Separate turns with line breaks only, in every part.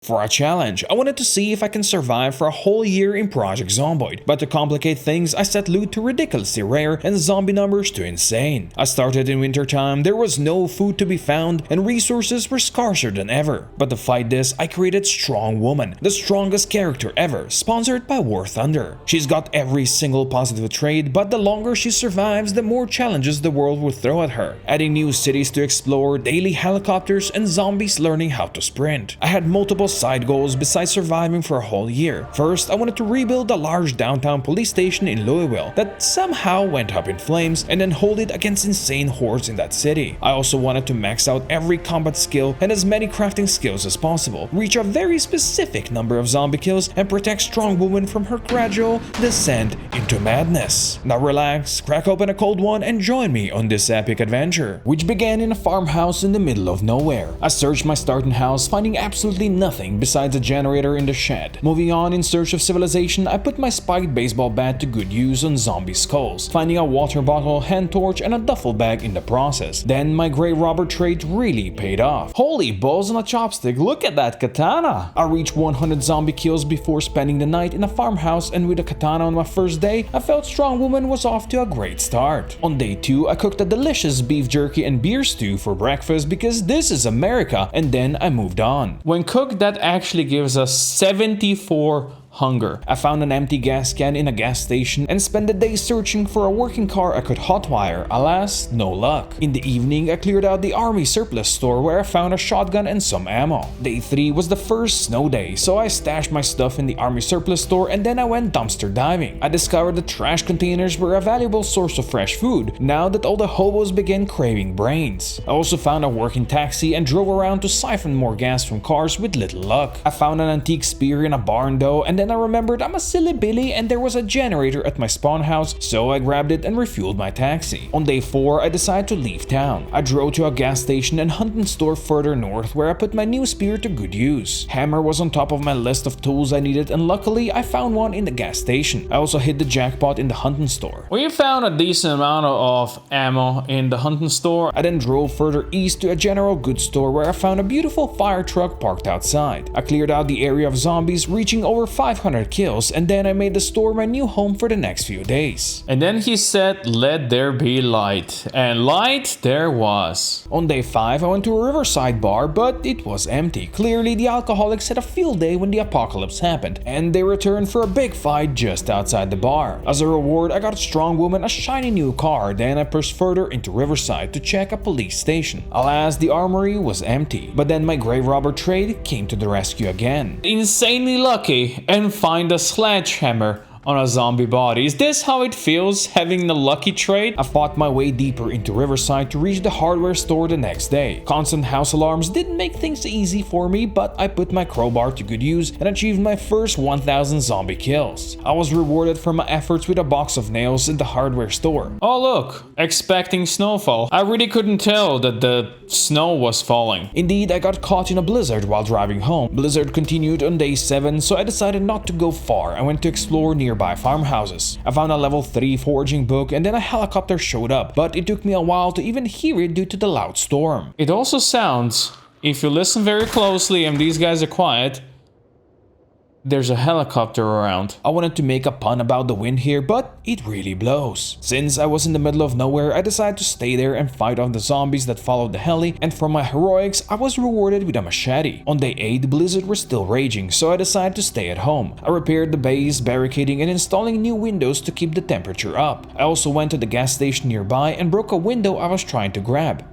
For a challenge, I wanted to see if I can survive for a whole year in Project Zomboid, but to complicate things, I set loot to ridiculously rare and zombie numbers to insane. I started in wintertime, there was no food to be found, and resources were scarcer than ever. But to fight this, I created Strong Woman, the strongest character ever, sponsored by War Thunder. She's got every single positive trait, but the longer she survives, the more challenges the world will throw at her. Adding new cities to explore, daily helicopters, and zombies learning how to sprint. I had multiple side goals besides surviving for a whole year. First, I wanted to rebuild a large downtown police station in Louisville that somehow went up in flames and then hold it against insane hordes in that city. I also wanted to max out every combat skill and as many crafting skills as possible, reach a very specific number of zombie kills, and protect Strong Woman from her gradual descent into madness. Now relax, crack open a cold one, and join me on this epic adventure, which began in a farmhouse in the middle of nowhere. I searched my starting house, finding absolutely nothing besides a generator in the shed. Moving on in search of civilization, I put my spiked baseball bat to good use on zombie skulls, finding a water bottle, hand torch, and a duffel bag in the process. Then my grey robber trait really paid off. Holy balls on a chopstick, look at that katana! I reached 100 zombie kills before spending the night in a farmhouse, and with a katana on my first day, I felt Strong Woman was off to a great start. On day 2, I cooked a delicious beef jerky and beer stew for breakfast because this is America, and then I moved on. When cooked, that actually gives us 74 hunger. I found an empty gas can in a gas station and spent the day searching for a working car I could hotwire. Alas, no luck. In the evening, I cleared out the army surplus store where I found a shotgun and some ammo. Day 3 was the first snow day, so I stashed my stuff in the army surplus store and then I went dumpster diving. I discovered the trash containers were a valuable source of fresh food, now that all the hobos began craving brains. I also found a working taxi and drove around to siphon more gas from cars with little luck. I found an antique spear in a barn though, and then I remembered I'm a silly Billy and there was a generator at my spawn house, so I grabbed it and refueled my taxi. On day 4, I decided to leave town. I drove to a gas station and hunting store further north where I put my new spear to good use. Hammer was on top of my list of tools I needed, and luckily I found one in the gas station. I also hit the jackpot in the hunting store. We found a decent amount of ammo in the hunting store. I then drove further east to a general goods store where I found a beautiful fire truck parked outside. I cleared out the area of zombies, reaching over 500 kills, and then I made the store my new home for the next few days. And then he said, "Let there be light." And light there was. On day 5, I went to a Riverside bar, but it was empty. Clearly, the alcoholics had a field day when the apocalypse happened, and they returned for a big fight just outside the bar. As a reward, I got Strong Woman a shiny new car, then I pushed further into Riverside to check a police station. Alas, the armory was empty, but then my grave robber trade came to the rescue again. Insanely lucky, and find a sledgehammer on a zombie body. Is this how it feels, having the lucky trait? I fought my way deeper into Riverside to reach the hardware store the next day. Constant house alarms didn't make things easy for me, but I put my crowbar to good use and achieved my first 1000 zombie kills. I was rewarded for my efforts with a box of nails in the hardware store. Oh look, expecting snowfall. I really couldn't tell that the snow was falling. Indeed, I got caught in a blizzard while driving home. Blizzard continued on day 7, so I decided not to go far. I went to explore nearby farmhouses. I found a level 3 foraging book and then a helicopter showed up, but it took me a while to even hear it due to the loud storm. It also sounds, if you listen very closely and these guys are quiet, there's a helicopter around. I wanted to make a pun about the wind here, but it really blows. Since I was in the middle of nowhere, I decided to stay there and fight off the zombies that followed the heli, and for my heroics, I was rewarded with a machete. On day 8, the blizzard was still raging, so I decided to stay at home. I repaired the base, barricading and installing new windows to keep the temperature up. I also went to the gas station nearby and broke a window I was trying to grab.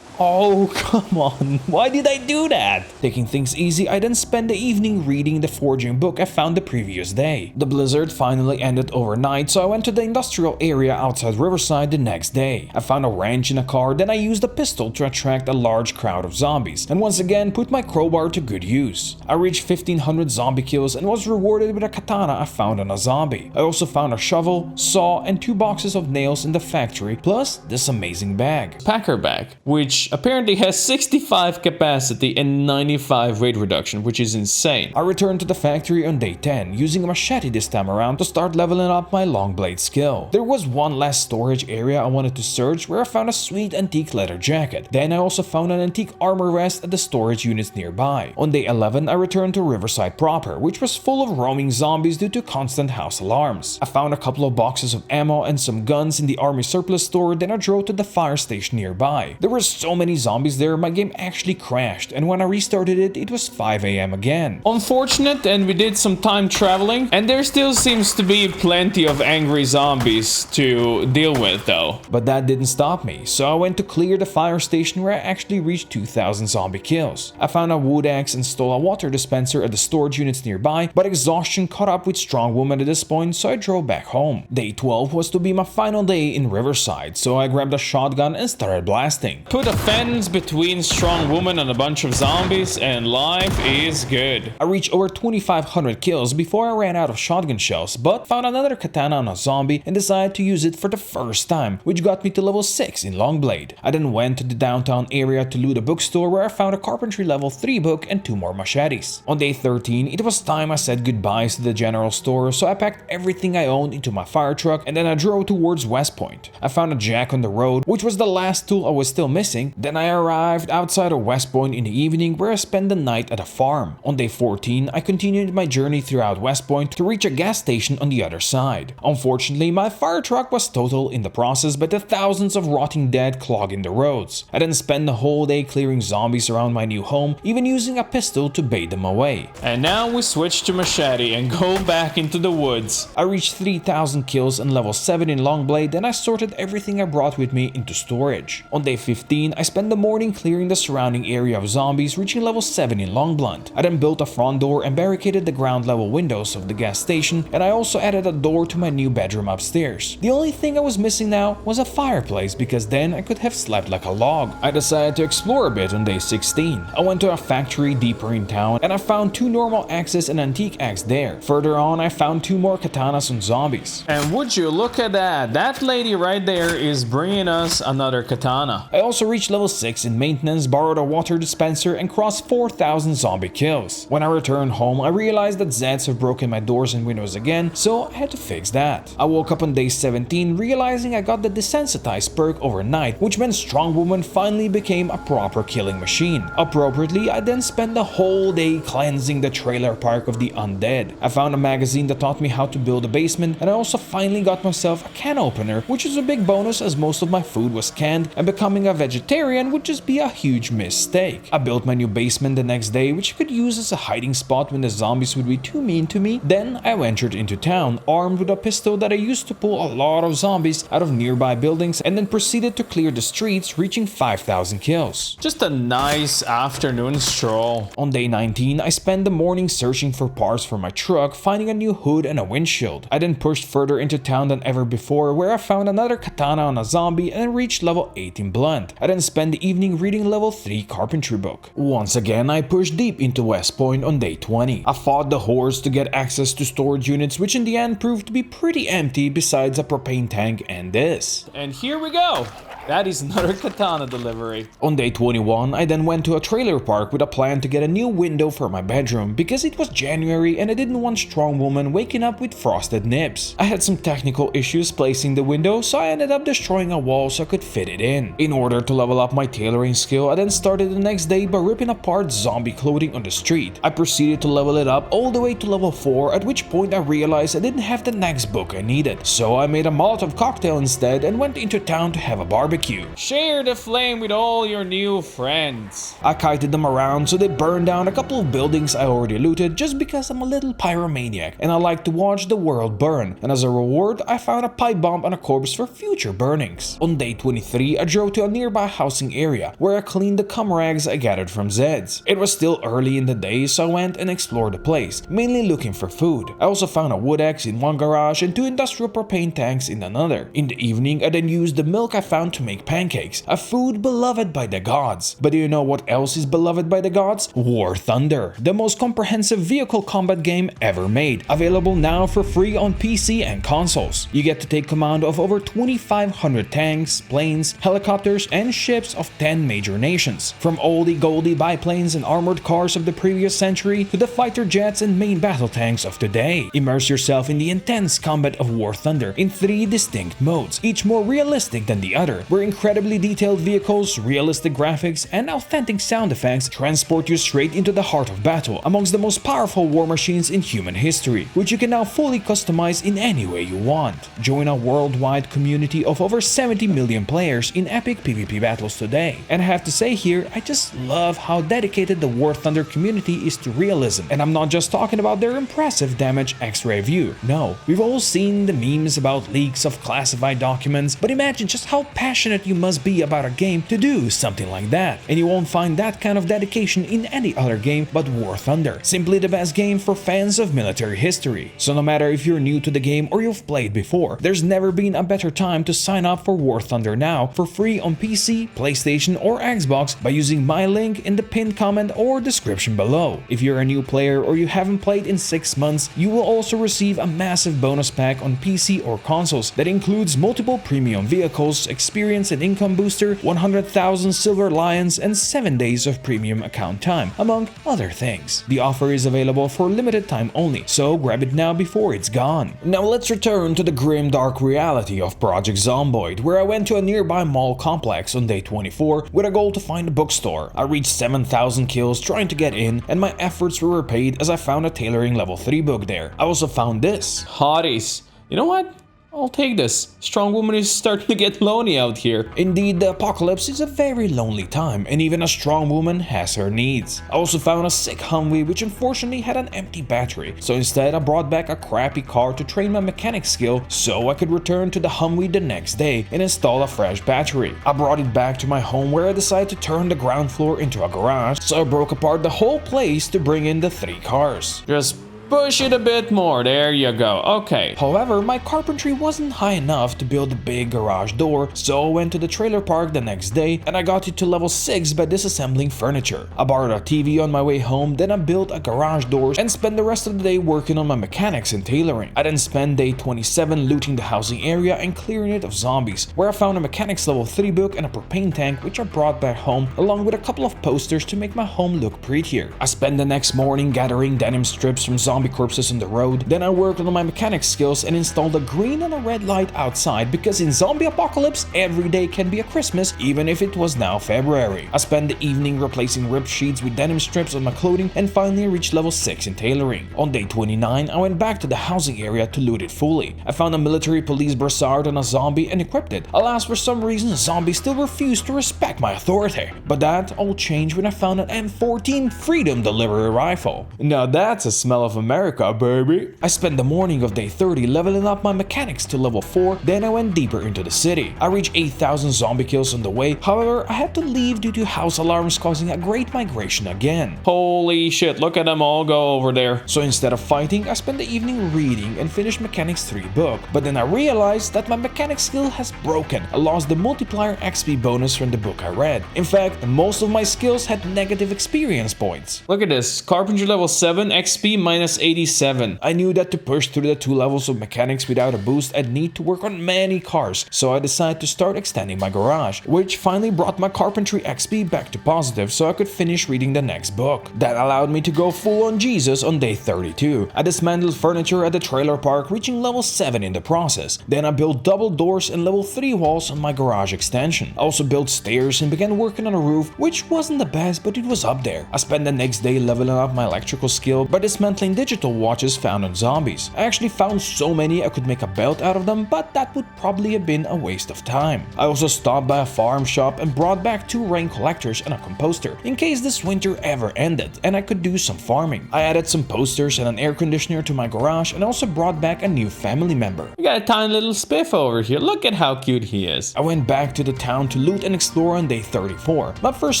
Oh, come on, why did I do that? Taking things easy, I then spent the evening reading the foraging book I found the previous day. The blizzard finally ended overnight, so I went to the industrial area outside Riverside the next day. I found a wrench in a car, then I used a pistol to attract a large crowd of zombies, and once again put my crowbar to good use. I reached 1500 zombie kills and was rewarded with a katana I found on a zombie. I also found a shovel, saw, and 2 boxes of nails in the factory, plus this amazing bag. Packer bag, which which apparently has 65 capacity and 95 weight reduction, which is insane. I returned to the factory on day 10, using a machete this time around to start leveling up my long blade skill. There was one last storage area I wanted to search where I found a sweet antique leather jacket. Then I also found an antique armor rest at the storage units nearby. On day 11, I returned to Riverside proper, which was full of roaming zombies due to constant house alarms. I found a couple of boxes of ammo and some guns in the army surplus store, then I drove to the fire station nearby. There were so many zombies there, my game actually crashed, and when I restarted it, it was 5 AM again. Unfortunate, and we did some time traveling, and there still seems to be plenty of angry zombies to deal with though. But that didn't stop me, so I went to clear the fire station where I actually reached 2,000 zombie kills. I found a wood axe and stole a water dispenser at the storage units nearby, but exhaustion caught up with Strong Woman at this point, so I drove back home. Day 12 was to be my final day in Riverside, so I grabbed a shotgun and started blasting. Put a fence between Strong Woman and a bunch of zombies and life is good. I reached over 2,500 kills before I ran out of shotgun shells, but found another katana on a zombie and decided to use it for the first time, which got me to level 6 in long blade. I then went to the downtown area to loot a bookstore where I found a carpentry level 3 book and 2 more machetes. On day 13, it was time I said goodbyes to the general store, so I packed everything I owned into my fire truck and then I drove towards West Point. I found a jack on the road, which was the last tool I was still missing. Then I arrived outside of West Point in the evening where I spent the night at a farm. On day 14, I continued my journey throughout West Point to reach a gas station on the other side. Unfortunately, my fire truck was totaled in the process by the thousands of rotting dead clogging the roads. I then spent the whole day clearing zombies around my new home, even using a pistol to bait them away. And now we switch to machete and go back into the woods. I reached 3,000 kills and level 7 in long blade, then I sorted everything I brought with me into storage. On day 15, I spent the morning clearing the surrounding area of zombies, reaching level 7 in long blunt. I then built a front door and barricaded the ground level windows of the gas station, and I also added a door to my new bedroom upstairs. The only thing I was missing now was a fireplace, because then I could have slept like a log. I decided to explore a bit on day 16. I went to a factory deeper in town and I found 2 normal axes and antique axe there. Further on, I found 2 more katanas on zombies. And would you look at that? That lady right there is bringing us another katana. I also reached level 6 in maintenance, borrowed a water dispenser, and crossed 4,000 zombie kills. When I returned home, I realized that Zeds have broken my doors and windows again, so I had to fix that. I woke up on day 17 realizing I got the Desensitized perk overnight, which meant Strong Woman finally became a proper killing machine. Appropriately, I then spent the whole day cleansing the trailer park of the undead. I found a magazine that taught me how to build a basement, and I also finally got myself a can opener, which is a big bonus as most of my food was canned, and becoming a vegetarian would just be a huge mistake. I built my new basement the next day, which I could use as a hiding spot when the zombies would be too mean to me. Then I ventured into town, armed with a pistol that I used to pull a lot of zombies out of nearby buildings, and then proceeded to clear the streets, reaching 5,000 kills. Just a nice afternoon stroll. On day 19, I spent the morning searching for parts for my truck, finding a new hood and a windshield. I then pushed further into town than ever before, where I found another katana on a zombie and reached level 8 in blunt. I then spent the evening reading level 3 carpentry book. Once again, I pushed deep into West Point on day 20. I fought the hordes to get access to storage units, which in the end proved to be pretty empty besides a propane tank and this. And here we go! That is another katana delivery. On day 21, I then went to a trailer park with a plan to get a new window for my bedroom because it was January and I didn't want Strong Woman waking up with frosted nips. I had some technical issues placing the window, so I ended up destroying a wall so I could fit it in. In order to level up my tailoring skill, I then started the next day by ripping apart zombie clothing on the street. I proceeded to level it up all the way to level 4, at which point I realized I didn't have the next book I needed. So I made a Molotov cocktail instead and went into town to have a barbecue. Share the flame with all your new friends. I kited them around so they burned down a couple of buildings I already looted just because I'm a little pyromaniac and I like to watch the world burn, and as a reward I found a pipe bomb on a corpse for future burnings. On day 23, I drove to a nearby housing area where I cleaned the cum rags I gathered from Zeds. It was still early in the day, so I went and explored the place, mainly looking for food. I also found a wood axe in one garage and 2 industrial propane tanks in another. In the evening, I then used the milk I found to to make pancakes, a food beloved by the gods. But do you know what else is beloved by the gods? War Thunder, the most comprehensive vehicle combat game ever made, available now for free on PC and consoles. You get to take command of over 2,500 tanks, planes, helicopters, and ships of 10 major nations. From oldie goldie biplanes and armored cars of the previous century to the fighter jets and main battle tanks of today. Immerse yourself in the intense combat of War Thunder in 3 distinct modes, each more realistic than the other, where incredibly detailed vehicles, realistic graphics, and authentic sound effects transport you straight into the heart of battle amongst the most powerful war machines in human history, which you can now fully customize in any way you want. Join a worldwide community of over 70 million players in epic PvP battles today. And I have to say here, I just love how dedicated the War Thunder community is to realism. And I'm not just talking about their impressive damage X-ray view. No, we've all seen the memes about leaks of classified documents, but imagine just how passionate you must be about a game to do something like that. And you won't find that kind of dedication in any other game but War Thunder. Simply the best game for fans of military history. So no matter if you're new to the game or you've played before, there's never been a better time to sign up for War Thunder now for free on PC, PlayStation, or Xbox by using my link in the pinned comment or description below. If you're a new player or you haven't played in 6 months, you will also receive a massive bonus pack on PC or consoles that includes multiple premium vehicles, experience and income booster, 100,000 silver lions, and 7 days of premium account time, among other things. The offer is available for limited time only, so grab it now before it's gone. Now let's return to the grim dark reality of Project Zomboid, where I went to a nearby mall complex on day 24 with a goal to find a bookstore. I reached 7,000 kills trying to get in, and my efforts were repaid as I found a tailoring level 3 book there. I also found this. Hotties. You know what? I'll take this. Strong woman is starting to get lonely out here. Indeed, the apocalypse is a very lonely time, and even a strong woman has her needs. I also found a sick Humvee which unfortunately had an empty battery, so instead I brought back a crappy car to train my mechanic skill so I could return to the Humvee the next day and install a fresh battery. I brought it back to my home where I decided to turn the ground floor into a garage, so I broke apart the whole place to bring in the 3 cars. Just push it a bit more, there you go, okay. However, my carpentry wasn't high enough to build a big garage door, so I went to the trailer park the next day and I got it to level 6 by disassembling furniture. I borrowed a TV on my way home, then I built a garage door and spent the rest of the day working on my mechanics and tailoring. I then spent day 27 looting the housing area and clearing it of zombies, where I found a mechanics level 3 book and a propane tank which I brought back home, along with a couple of posters to make my home look prettier. I spent the next morning gathering denim strips from zombie corpses on the road. Then I worked on my mechanics skills and installed a green and a red light outside, because in zombie apocalypse every day can be a Christmas even if it was now February. I spent the evening replacing ripped sheets with denim strips on my clothing and finally reached level 6 in tailoring. On day 29 I went back to the housing area to loot it fully. I found a military police brassard on a zombie and equipped it. Alas, for some reason zombies still refused to respect my authority. But that all changed when I found an M14 Freedom Delivery Rifle. Now that's a smell of America, baby. I spent the morning of day 30 leveling up my mechanics to level 4, then I went deeper into the city. I reached 8,000 zombie kills on the way, however I had to leave due to house alarms causing a great migration again. Holy shit, look at them all go over there. So instead of fighting, I spent the evening reading and finished Mechanics 3 book, but then I realized that my mechanics skill has broken. I lost the multiplier XP bonus from the book I read. In fact, most of my skills had negative experience points. Look at this, carpentry level 7, XP minus 87. I knew that to push through the 2 levels of mechanics without a boost I'd need to work on many cars, so I decided to start extending my garage, which finally brought my carpentry XP back to positive so I could finish reading the next book. That allowed me to go full on Jesus on day 32. I dismantled furniture at the trailer park, reaching level 7 in the process. Then I built double doors and level 3 walls on my garage extension. I also built stairs and began working on a roof, which wasn't the best, but it was up there. I spent the next day leveling up my electrical skill by dismantling digital watches found on zombies. I actually found so many I could make a belt out of them, but that would probably have been a waste of time. I also stopped by a farm shop and brought back 2 rain collectors and a composter in case this winter ever ended and I could do some farming. I added some posters and an air conditioner to my garage and also brought back a new family member. We got a tiny little spiff over here, look at how cute he is. I went back to the town to loot and explore on day 34. My first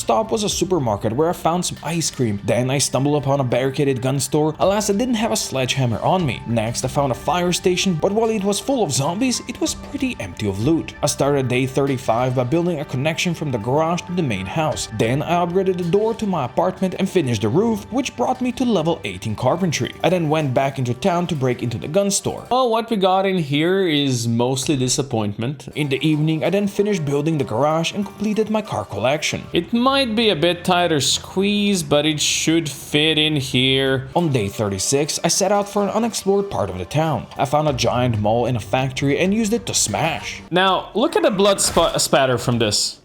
stop was a supermarket where I found some ice cream. Then I stumbled upon a barricaded gun store. Alas, I didn't have a sledgehammer on me. Next, I found a fire station, but while it was full of zombies, it was pretty empty of loot. I started day 35 by building a connection from the garage to the main house. Then I upgraded the door to my apartment and finished the roof, which brought me to level 18 carpentry. I then went back into town to break into the gun store.
Well, what we got in here is mostly disappointment.
In the evening, I then finished building the garage and completed my car collection.
It might be a bit tighter squeeze, but it should fit in here.
On day 36, I set out for an unexplored part of the town. I found a giant mall in a factory and used it to smash.
Now, look at the blood spatter from this.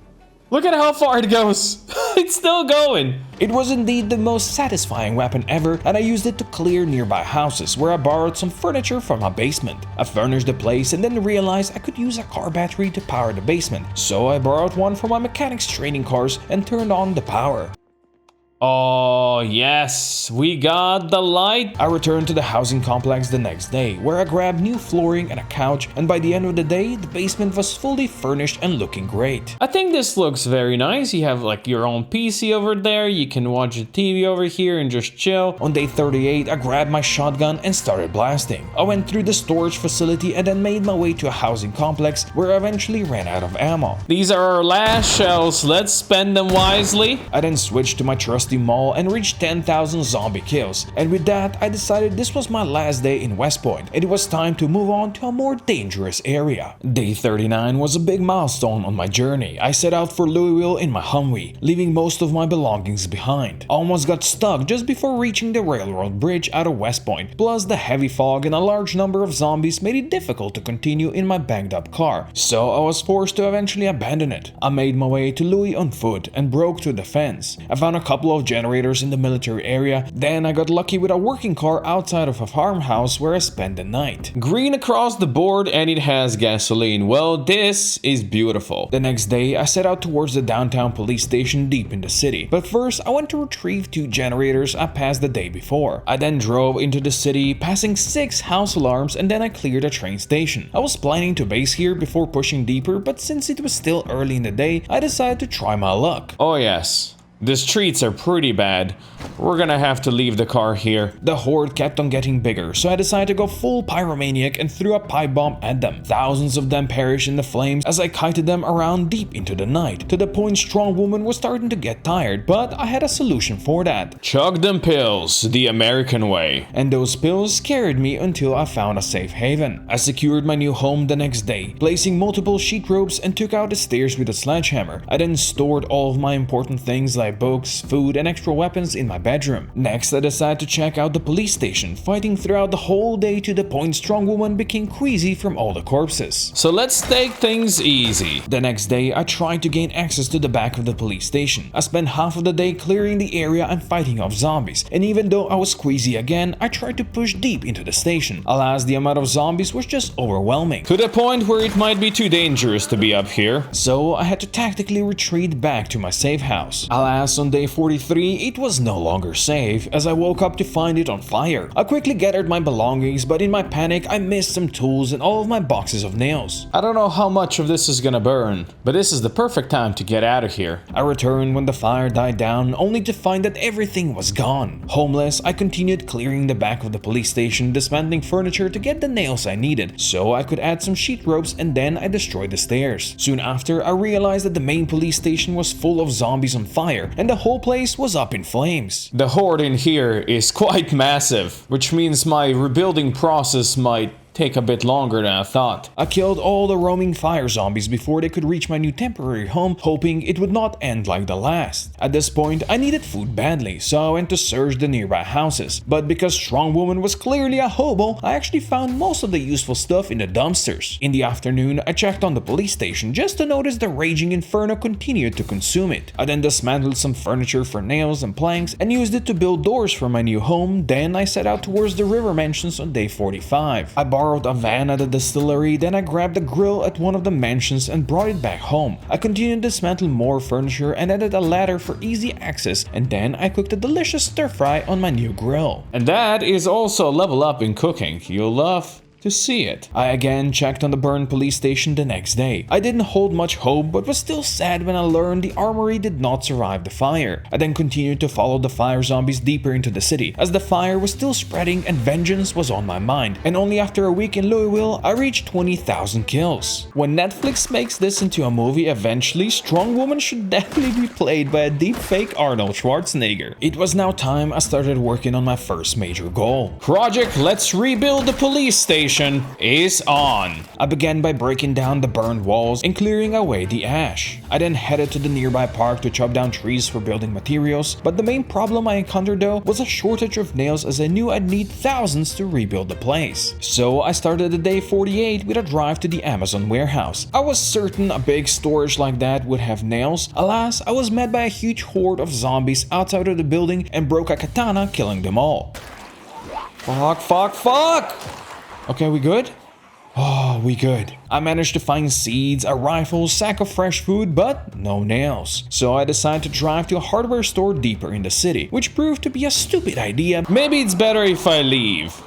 Look at how far it goes. It's still going.
It was indeed the most satisfying weapon ever, and I used it to clear nearby houses where I borrowed some furniture from my basement. I furnished the place and then realized I could use a car battery to power the basement, so I borrowed one from my mechanics training cars and turned on the power.
Oh, yes, we got the light.
I returned to the housing complex the next day, where I grabbed new flooring and a couch, and by the end of the day, the basement was fully furnished and looking great.
I think this looks very nice. You have like your own PC over there, you can watch the TV over here and just chill.
On day 38, I grabbed my shotgun and started blasting. I went through the storage facility and then made my way to a housing complex, where I eventually ran out of ammo.
These are our last shells, let's spend them wisely.
I then switched to my trusty mall and reached 10,000 zombie kills, and with that I decided this was my last day in West Point and it was time to move on to a more dangerous area. Day 39 was a big milestone on my journey. I set out for Louisville in my Humvee, leaving most of my belongings behind. I almost got stuck just before reaching the railroad bridge out of West Point, plus the heavy fog and a large number of zombies made it difficult to continue in my banged up car, so I was forced to eventually abandon it. I made my way to Louis on foot and broke through the fence. I found a couple of generators in the military area, then I got lucky with a working car outside of a farmhouse where I spent the night.
Green across the board and it has gasoline. Well, this is beautiful.
The next day I set out towards the downtown police station deep in the city, but first I went to retrieve 2 generators I passed the day before. I then drove into the city, passing 6 house alarms, and then I cleared a train station. I was planning to base here before pushing deeper, but since it was still early in the day, I decided to try my luck.
Oh yes. The streets are pretty bad. We're gonna have to leave the car here.
The horde kept on getting bigger, so I decided to go full pyromaniac and threw a pipe bomb at them. Thousands of them perished in the flames as I kited them around deep into the night, to the point Strong Woman was starting to get tired, but I had a solution for that.
Chug them pills, the American way.
And those pills carried me until I found a safe haven. I secured my new home the next day, placing multiple sheet ropes and took out the stairs with a sledgehammer. I then stored all of my important things like books, food, and extra weapons in my bedroom. Next, I decided to check out the police station, fighting throughout the whole day to the point Strong Woman became queasy from all the corpses.
So let's take things easy.
The next day, I tried to gain access to the back of the police station. I spent half of the day clearing the area and fighting off zombies, and even though I was queasy again, I tried to push deep into the station. Alas, the amount of zombies was just overwhelming,
to the point where it might be too dangerous to be up here.
So I had to tactically retreat back to my safe house. Alas, on day 43, it was no longer safe, as I woke up to find it on fire. I quickly gathered my belongings, but in my panic, I missed some tools and all of my boxes of nails.
I don't know how much of this is gonna burn, but this is the perfect time to get out of here.
I returned when the fire died down, only to find that everything was gone. Homeless, I continued clearing the back of the police station, dismantling furniture to get the nails I needed, so I could add some sheet ropes, and then I destroyed the stairs. Soon after, I realized that the main police station was full of zombies on fire, and the whole place was up in flames.
The horde in here is quite massive, which means my rebuilding process might take a bit longer than I thought.
I killed all the roaming fire zombies before they could reach my new temporary home, hoping it would not end like the last. At this point, I needed food badly, so I went to search the nearby houses. But because Strong Woman was clearly a hobo, I actually found most of the useful stuff in the dumpsters. In the afternoon, I checked on the police station just to notice the raging inferno continued to consume it. I then dismantled some furniture for nails and planks and used it to build doors for my new home. Then I set out towards the river mansions on day 45. I borrowed a van at the distillery, then I grabbed a grill at one of the mansions and brought it back home. I continued to dismantle more furniture and added a ladder for easy access, and then I cooked a delicious stir fry on my new grill.
And that is also a level up in cooking. You'll love to see it.
I again checked on the burned police station the next day. I didn't hold much hope, but was still sad when I learned the armory did not survive the fire. I then continued to follow the fire zombies deeper into the city, as the fire was still spreading and vengeance was on my mind, and only after a week in Louisville, I reached 20,000 kills. When Netflix makes this into a movie eventually, Strong Woman should definitely be played by a deepfake Arnold Schwarzenegger. It was now time I started working on my first major goal.
Project Let's Rebuild the Police Station is on.
I began by breaking down the burned walls and clearing away the ash. I then headed to the nearby park to chop down trees for building materials, but the main problem I encountered though was a shortage of nails, as I knew I'd need thousands to rebuild the place. So I started the day 48 with a drive to the Amazon warehouse. I was certain a big storage like that would have nails. Alas, I was met by a huge horde of zombies outside of the building and broke a katana, killing them all. Fuck! Okay, we good? Oh, we good. I managed to find seeds, a rifle, sack of fresh food, but no nails. So I decided to drive to a hardware store deeper in the city, which proved to be a stupid idea.
Maybe it's better if I leave.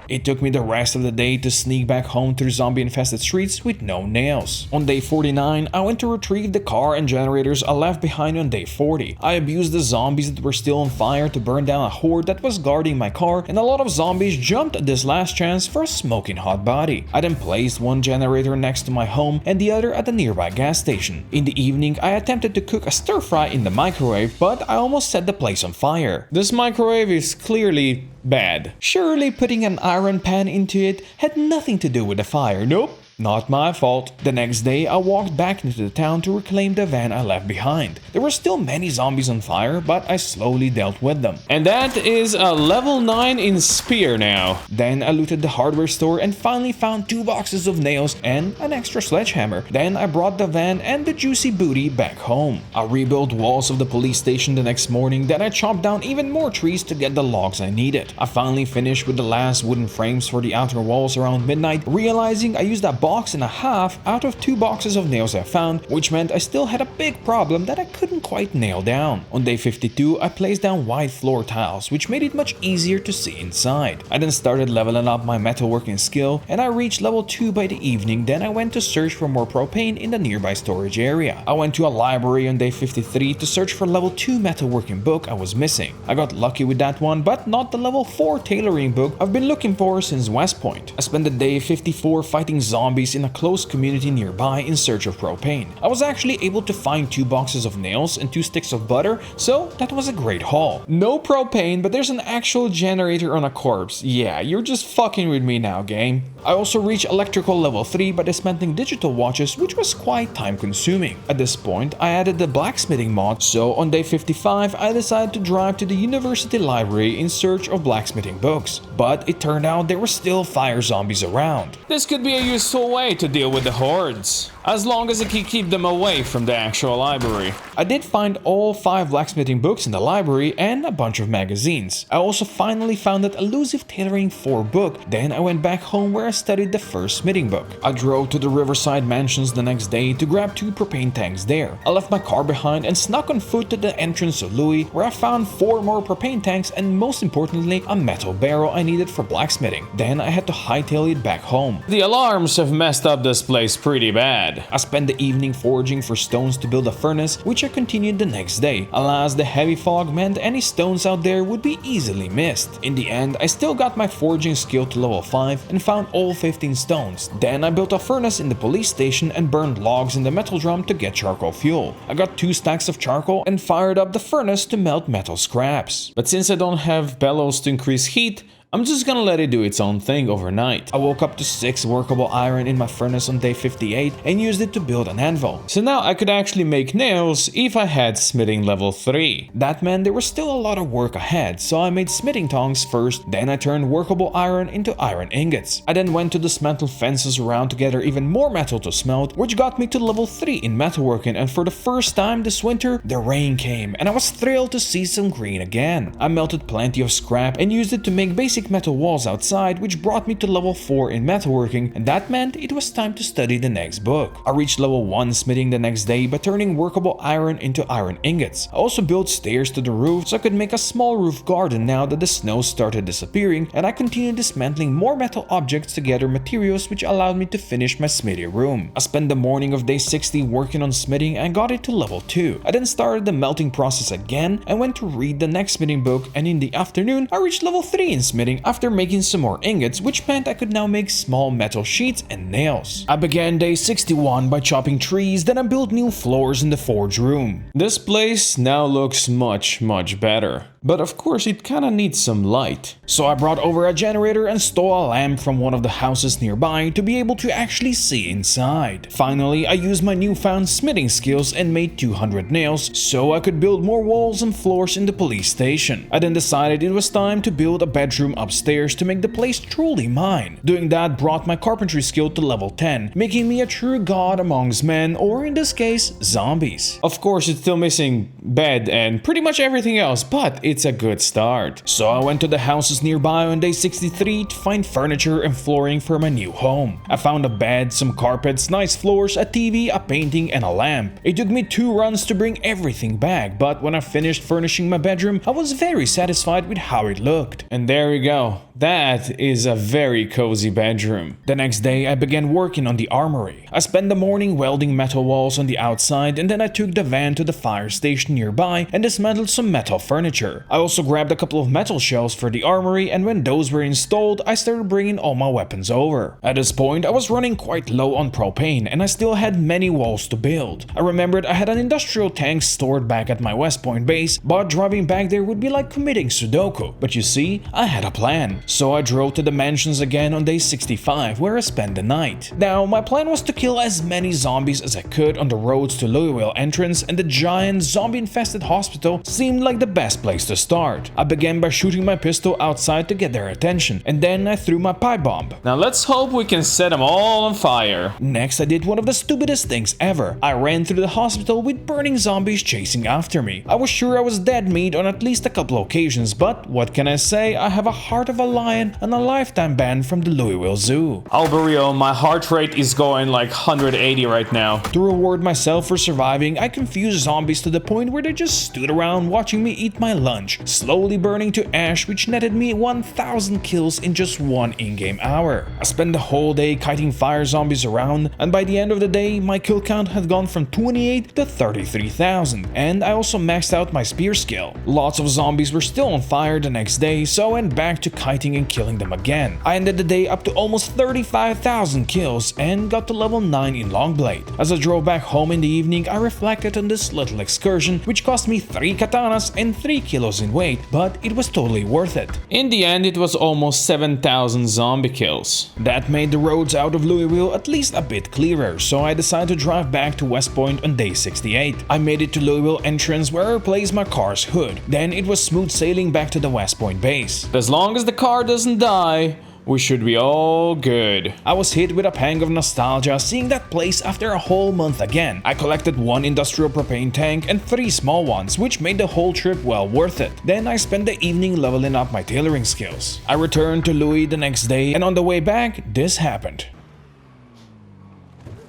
It took me the rest of the day to sneak back home through zombie-infested streets with no nails. On day 49, I went to retrieve the car and generators I left behind on day 40. I abused the zombies that were still on fire to burn down a horde that was guarding my car, and a lot of zombies jumped at this last chance for a smoking hot body. I then placed one generator next to my home and the other at a nearby gas station. In the evening, I attempted to cook a stir-fry in the microwave, but I almost set the place on fire.
This microwave is clearly bad.
Surely putting an iron pan into it had nothing to do with the fire. Nope. Not my fault. The next day, I walked back into the town to reclaim the van I left behind. There were still many zombies on fire, but I slowly dealt with them.
And that is a level 9 in Spear now.
Then I looted the hardware store and finally found 2 boxes of nails and an extra sledgehammer. Then I brought the van and the juicy booty back home. I rebuilt walls of the police station the next morning, then I chopped down even more trees to get the logs I needed. I finally finished with the last wooden frames for the outer walls around midnight, realizing I used a box and a half out of 2 boxes of nails I found, which meant I still had a big problem that I couldn't quite nail down. On day 52, I placed down white floor tiles, which made it much easier to see inside. I then started leveling up my metalworking skill, and I reached level 2 by the evening. Then I went to search for more propane in the nearby storage area. I went to a library on day 53 to search for level 2 metalworking book I was missing. I got lucky with that one, but not the level 4 tailoring book I've been looking for since West Point. I spent the day 54 fighting zombies in a close community nearby in search of propane. I was actually able to find 2 boxes of nails and 2 sticks of butter, so that was a great haul. No propane, but there's an actual generator on a corpse. Yeah, you're just fucking with me now, game. I also reached electrical level 3 by dismantling digital watches, which was quite time consuming. At this point, I added the blacksmithing mod, so on day 55, I decided to drive to the university library in search of blacksmithing books. But it turned out there were still fire zombies around.
This could be a useful way to deal with the hordes, as long as it can keep them away from the actual library.
I did find all 5 blacksmithing books in the library and a bunch of magazines. I also finally found that elusive tailoring 4 book. Then I went back home where I studied the first smithing book. I drove to the Riverside mansions the next day to grab 2 propane tanks there. I left my car behind and snuck on foot to the entrance of Louis, where I found 4 more propane tanks and, most importantly, a metal barrel I needed for blacksmithing. Then I had to hightail it back home.
The alarms have messed up this place pretty bad.
I spent the evening foraging for stones to build a furnace, which I continued the next day. Alas, the heavy fog meant any stones out there would be easily missed. In the end, I still got my foraging skill to level 5 and found all 15 stones. Then I built a furnace in the police station and burned logs in the metal drum to get charcoal fuel. I got 2 stacks of charcoal and fired up the furnace to melt metal scraps.
But since I don't have bellows to increase heat, I'm just gonna let it do its own thing overnight.
I woke up to 6 workable iron in my furnace on day 58 and used it to build an anvil.
So now I could actually make nails if I had smithing level 3.
That meant there was still a lot of work ahead, so I made smithing tongs first, then I turned workable iron into iron ingots. I then went to dismantle fences around to gather even more metal to smelt, which got me to level 3 in metalworking, and for the first time this winter, the rain came and I was thrilled to see some green again. I melted plenty of scrap and used it to make basic basic metal walls outside, which brought me to level 4 in metalworking, and that meant it was time to study the next book. I reached level 1 smithing the next day by turning workable iron into iron ingots. I also built stairs to the roof so I could make a small roof garden now that the snow started disappearing, and I continued dismantling more metal objects to gather materials, which allowed me to finish my smithy room. I spent the morning of day 60 working on smithing and got it to level 2. I then started the melting process again and went to read the next smithing book, and in the afternoon I reached level 3 in smithing after making some more ingots, which meant I could now make small metal sheets and nails. I began day 61 by chopping trees, then I built new floors in the forge room.
This place now looks much better. But of course it kinda needs some light.
So I brought over a generator and stole a lamp from one of the houses nearby to be able to actually see inside. Finally, I used my newfound smithing skills and made 200 nails so I could build more walls and floors in the police station. I then decided it was time to build a bedroom upstairs to make the place truly mine. Doing that brought my carpentry skill to level 10, making me a true god amongst men, or in this case, zombies.
Of course it's still missing bed and pretty much everything else, but it's a good start.
So I went to the houses nearby on day 63 to find furniture and flooring for my new home. I found a bed, some carpets, nice floors, a TV, a painting, and a lamp. It took me 2 runs to bring everything back, but when I finished furnishing my bedroom, I was very satisfied with how it looked.
And there we go. That is a very cozy bedroom.
The next day, I began working on the armory. I spent the morning welding metal walls on the outside, and then I took the van to the fire station nearby and dismantled some metal furniture. I also grabbed a couple of metal shelves for the armory, and when those were installed, I started bringing all my weapons over. At this point, I was running quite low on propane, and I still had many walls to build. I remembered I had an industrial tank stored back at my West Point base, but driving back there would be like committing Sudoku. But you see, I had a plan. So I drove to the mansions again on day 65, where I spent the night. Now, my plan was to kill as many zombies as I could on the roads to Louisville entrance, and the giant zombie-infested hospital seemed like the best place to start. I began by shooting my pistol outside to get their attention, and then I threw my pipe bomb.
Now let's hope we can set them all on fire.
Next, I did one of the stupidest things ever. I ran through the hospital with burning zombies chasing after me. I was sure I was dead meat on at least a couple occasions, but what can I say? I have a heart of a lion and a lifetime ban from the Louisville Zoo.
I'll be real, my heart rate is going like 180 right now.
To reward myself for surviving, I confused zombies to the point where they just stood around watching me eat my lunch, slowly burning to ash, which netted me 1,000 kills in just 1 in-game hour. I spent the whole day kiting fire zombies around, and by the end of the day, my kill count had gone from 28 to 33,000, and I also maxed out my spear skill. Lots of zombies were still on fire the next day, so I went back to kiting and killing them again. I ended the day up to almost 35,000 kills and got to level 9 in Longblade. As I drove back home in the evening, I reflected on this little excursion, which cost me 3 katanas and 3 kilos in weight, but it was totally worth it.
In the end, it was almost 7,000 zombie kills.
That made the roads out of Louisville at least a bit clearer, so I decided to drive back to West Point on day 68. I made it to Louisville entrance where I replaced my car's hood. Then it was smooth sailing back to the West Point base.
As long as the car doesn't die, we should be all good.
I was hit with a pang of nostalgia seeing that place after a whole month again. I collected 1 industrial propane tank and 3 small ones, which made the whole trip well worth it. Then I spent the evening leveling up my tailoring skills. I returned to Louis the next day, and on the way back, this happened.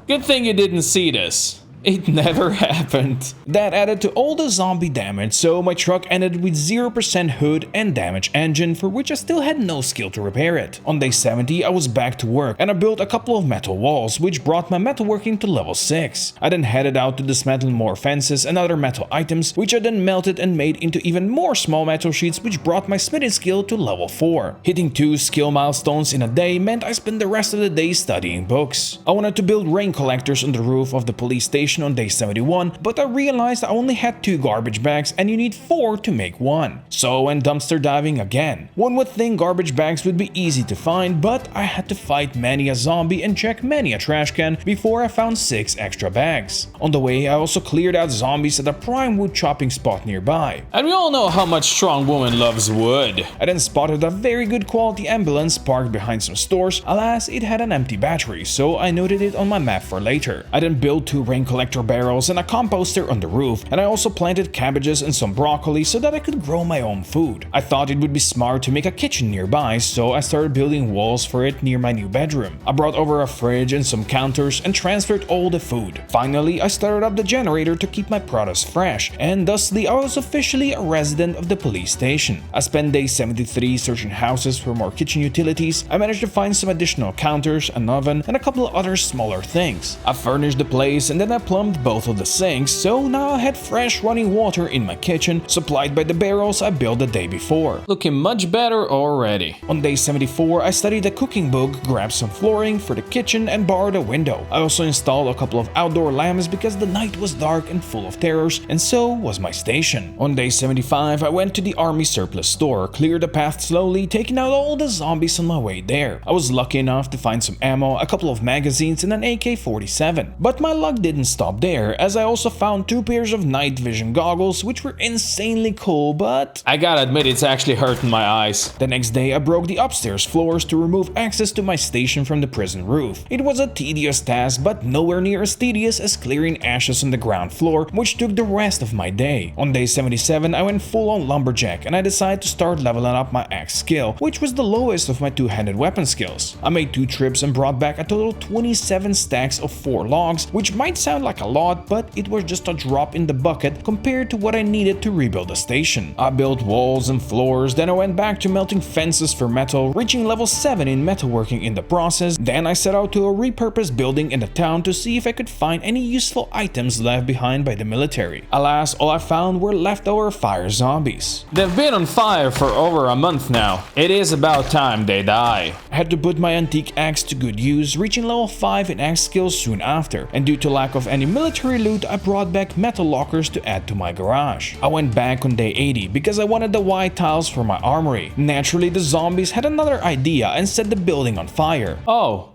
Good thing you didn't see this. It never happened.
That added to all the zombie damage, so my truck ended with 0% hood and damaged engine, for which I still had no skill to repair it. On day 70, I was back to work, and I built a couple of metal walls, which brought my metalworking to level 6. I then headed out to dismantle more fences and other metal items, which I then melted and made into even more small metal sheets, which brought my smithing skill to level 4. Hitting 2 skill milestones in a day meant I spent the rest of the day studying books. I wanted to build rain collectors on the roof of the police station on day 71, but I realized I only had 2 garbage bags and you need 4 to make 1. So I went dumpster diving again. One would think garbage bags would be easy to find, but I had to fight many a zombie and check many a trash can before I found 6 extra bags. On the way, I also cleared out zombies at a prime wood chopping spot nearby.
And we all know how much strong woman loves wood.
I then spotted a very good quality ambulance parked behind some stores. Alas, it had an empty battery, so I noted it on my map for later. I then built 2 rain collectors collector barrels and a composter on the roof, and I also planted cabbages and some broccoli so that I could grow my own food. I thought it would be smart to make a kitchen nearby, so I started building walls for it near my new bedroom. I brought over a fridge and some counters and transferred all the food. Finally, I started up the generator to keep my produce fresh, and thusly I was officially a resident of the police station. I spent day 73 searching houses for more kitchen utilities. I managed to find some additional counters, an oven, and a couple of other smaller things. I furnished the place and then I plumbed both of the sinks, so now I had fresh running water in my kitchen, supplied by the barrels I built the day before.
Looking much better already.
On day 74, I studied the cooking book, grabbed some flooring for the kitchen, and borrowed a window. I also installed a couple of outdoor lamps because the night was dark and full of terrors, and so was my station. On day 75, I went to the army surplus store, cleared the path slowly, taking out all the zombies on my way there. I was lucky enough to find some ammo, a couple of magazines, and an AK-47. But my luck didn't stop there, as I also found 2 pairs of Nightvision goggles, which were insanely cool, but
I gotta admit, it's actually hurting my eyes.
the next day I broke the upstairs floors to remove access to my station from the prison roof. It was a tedious task, but nowhere near as tedious as clearing ashes on the ground floor, which took the rest of my day. On day 77, I went full on lumberjack and I decided to start leveling up my axe skill, which was the lowest of my two-handed weapon skills. I made 2 trips and brought back a total 27 stacks of 4 logs, which might sound like a lot, but it was just a drop in the bucket compared to what I needed to rebuild the station. I built walls and floors, then I went back to melting fences for metal, reaching level 7 in metalworking in the process. Then I set out to a repurposed building in the town to see if I could find any useful items left behind by the military. Alas, all I found were leftover fire zombies.
They've been on fire for over a month now. It is about time they die.
I had to put my antique axe to good use, reaching level 5 in axe skills soon after, and due to lack of any military loot, I brought back metal lockers to add to my garage. I went back on day 80 because I wanted the white tiles for my armory. Naturally, the zombies had another idea and set the building on fire.
Oh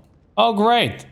great.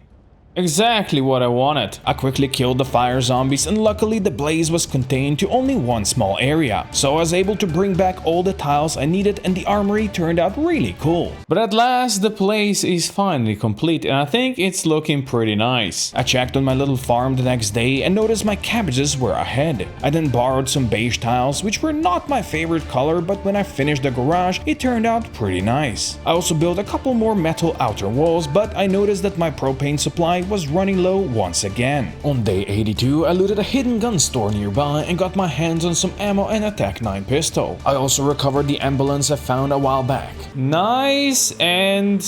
Exactly what I wanted.
I quickly killed the fire zombies, and luckily the blaze was contained to only one small area, so I was able to bring back all the tiles I needed and the armory turned out really cool.
But at last the place is finally complete and I think it's looking pretty nice.
I checked on my little farm the next day and noticed my cabbages were ahead. I then borrowed some beige tiles, which were not my favorite color, but when I finished the garage it turned out pretty nice. I also built a couple more metal outer walls, but I noticed that my propane supply was running low once again. On day 82, I looted a hidden gun store nearby and got my hands on some ammo and a TAC-9 pistol. I also recovered the ambulance I found a while back.
Nice and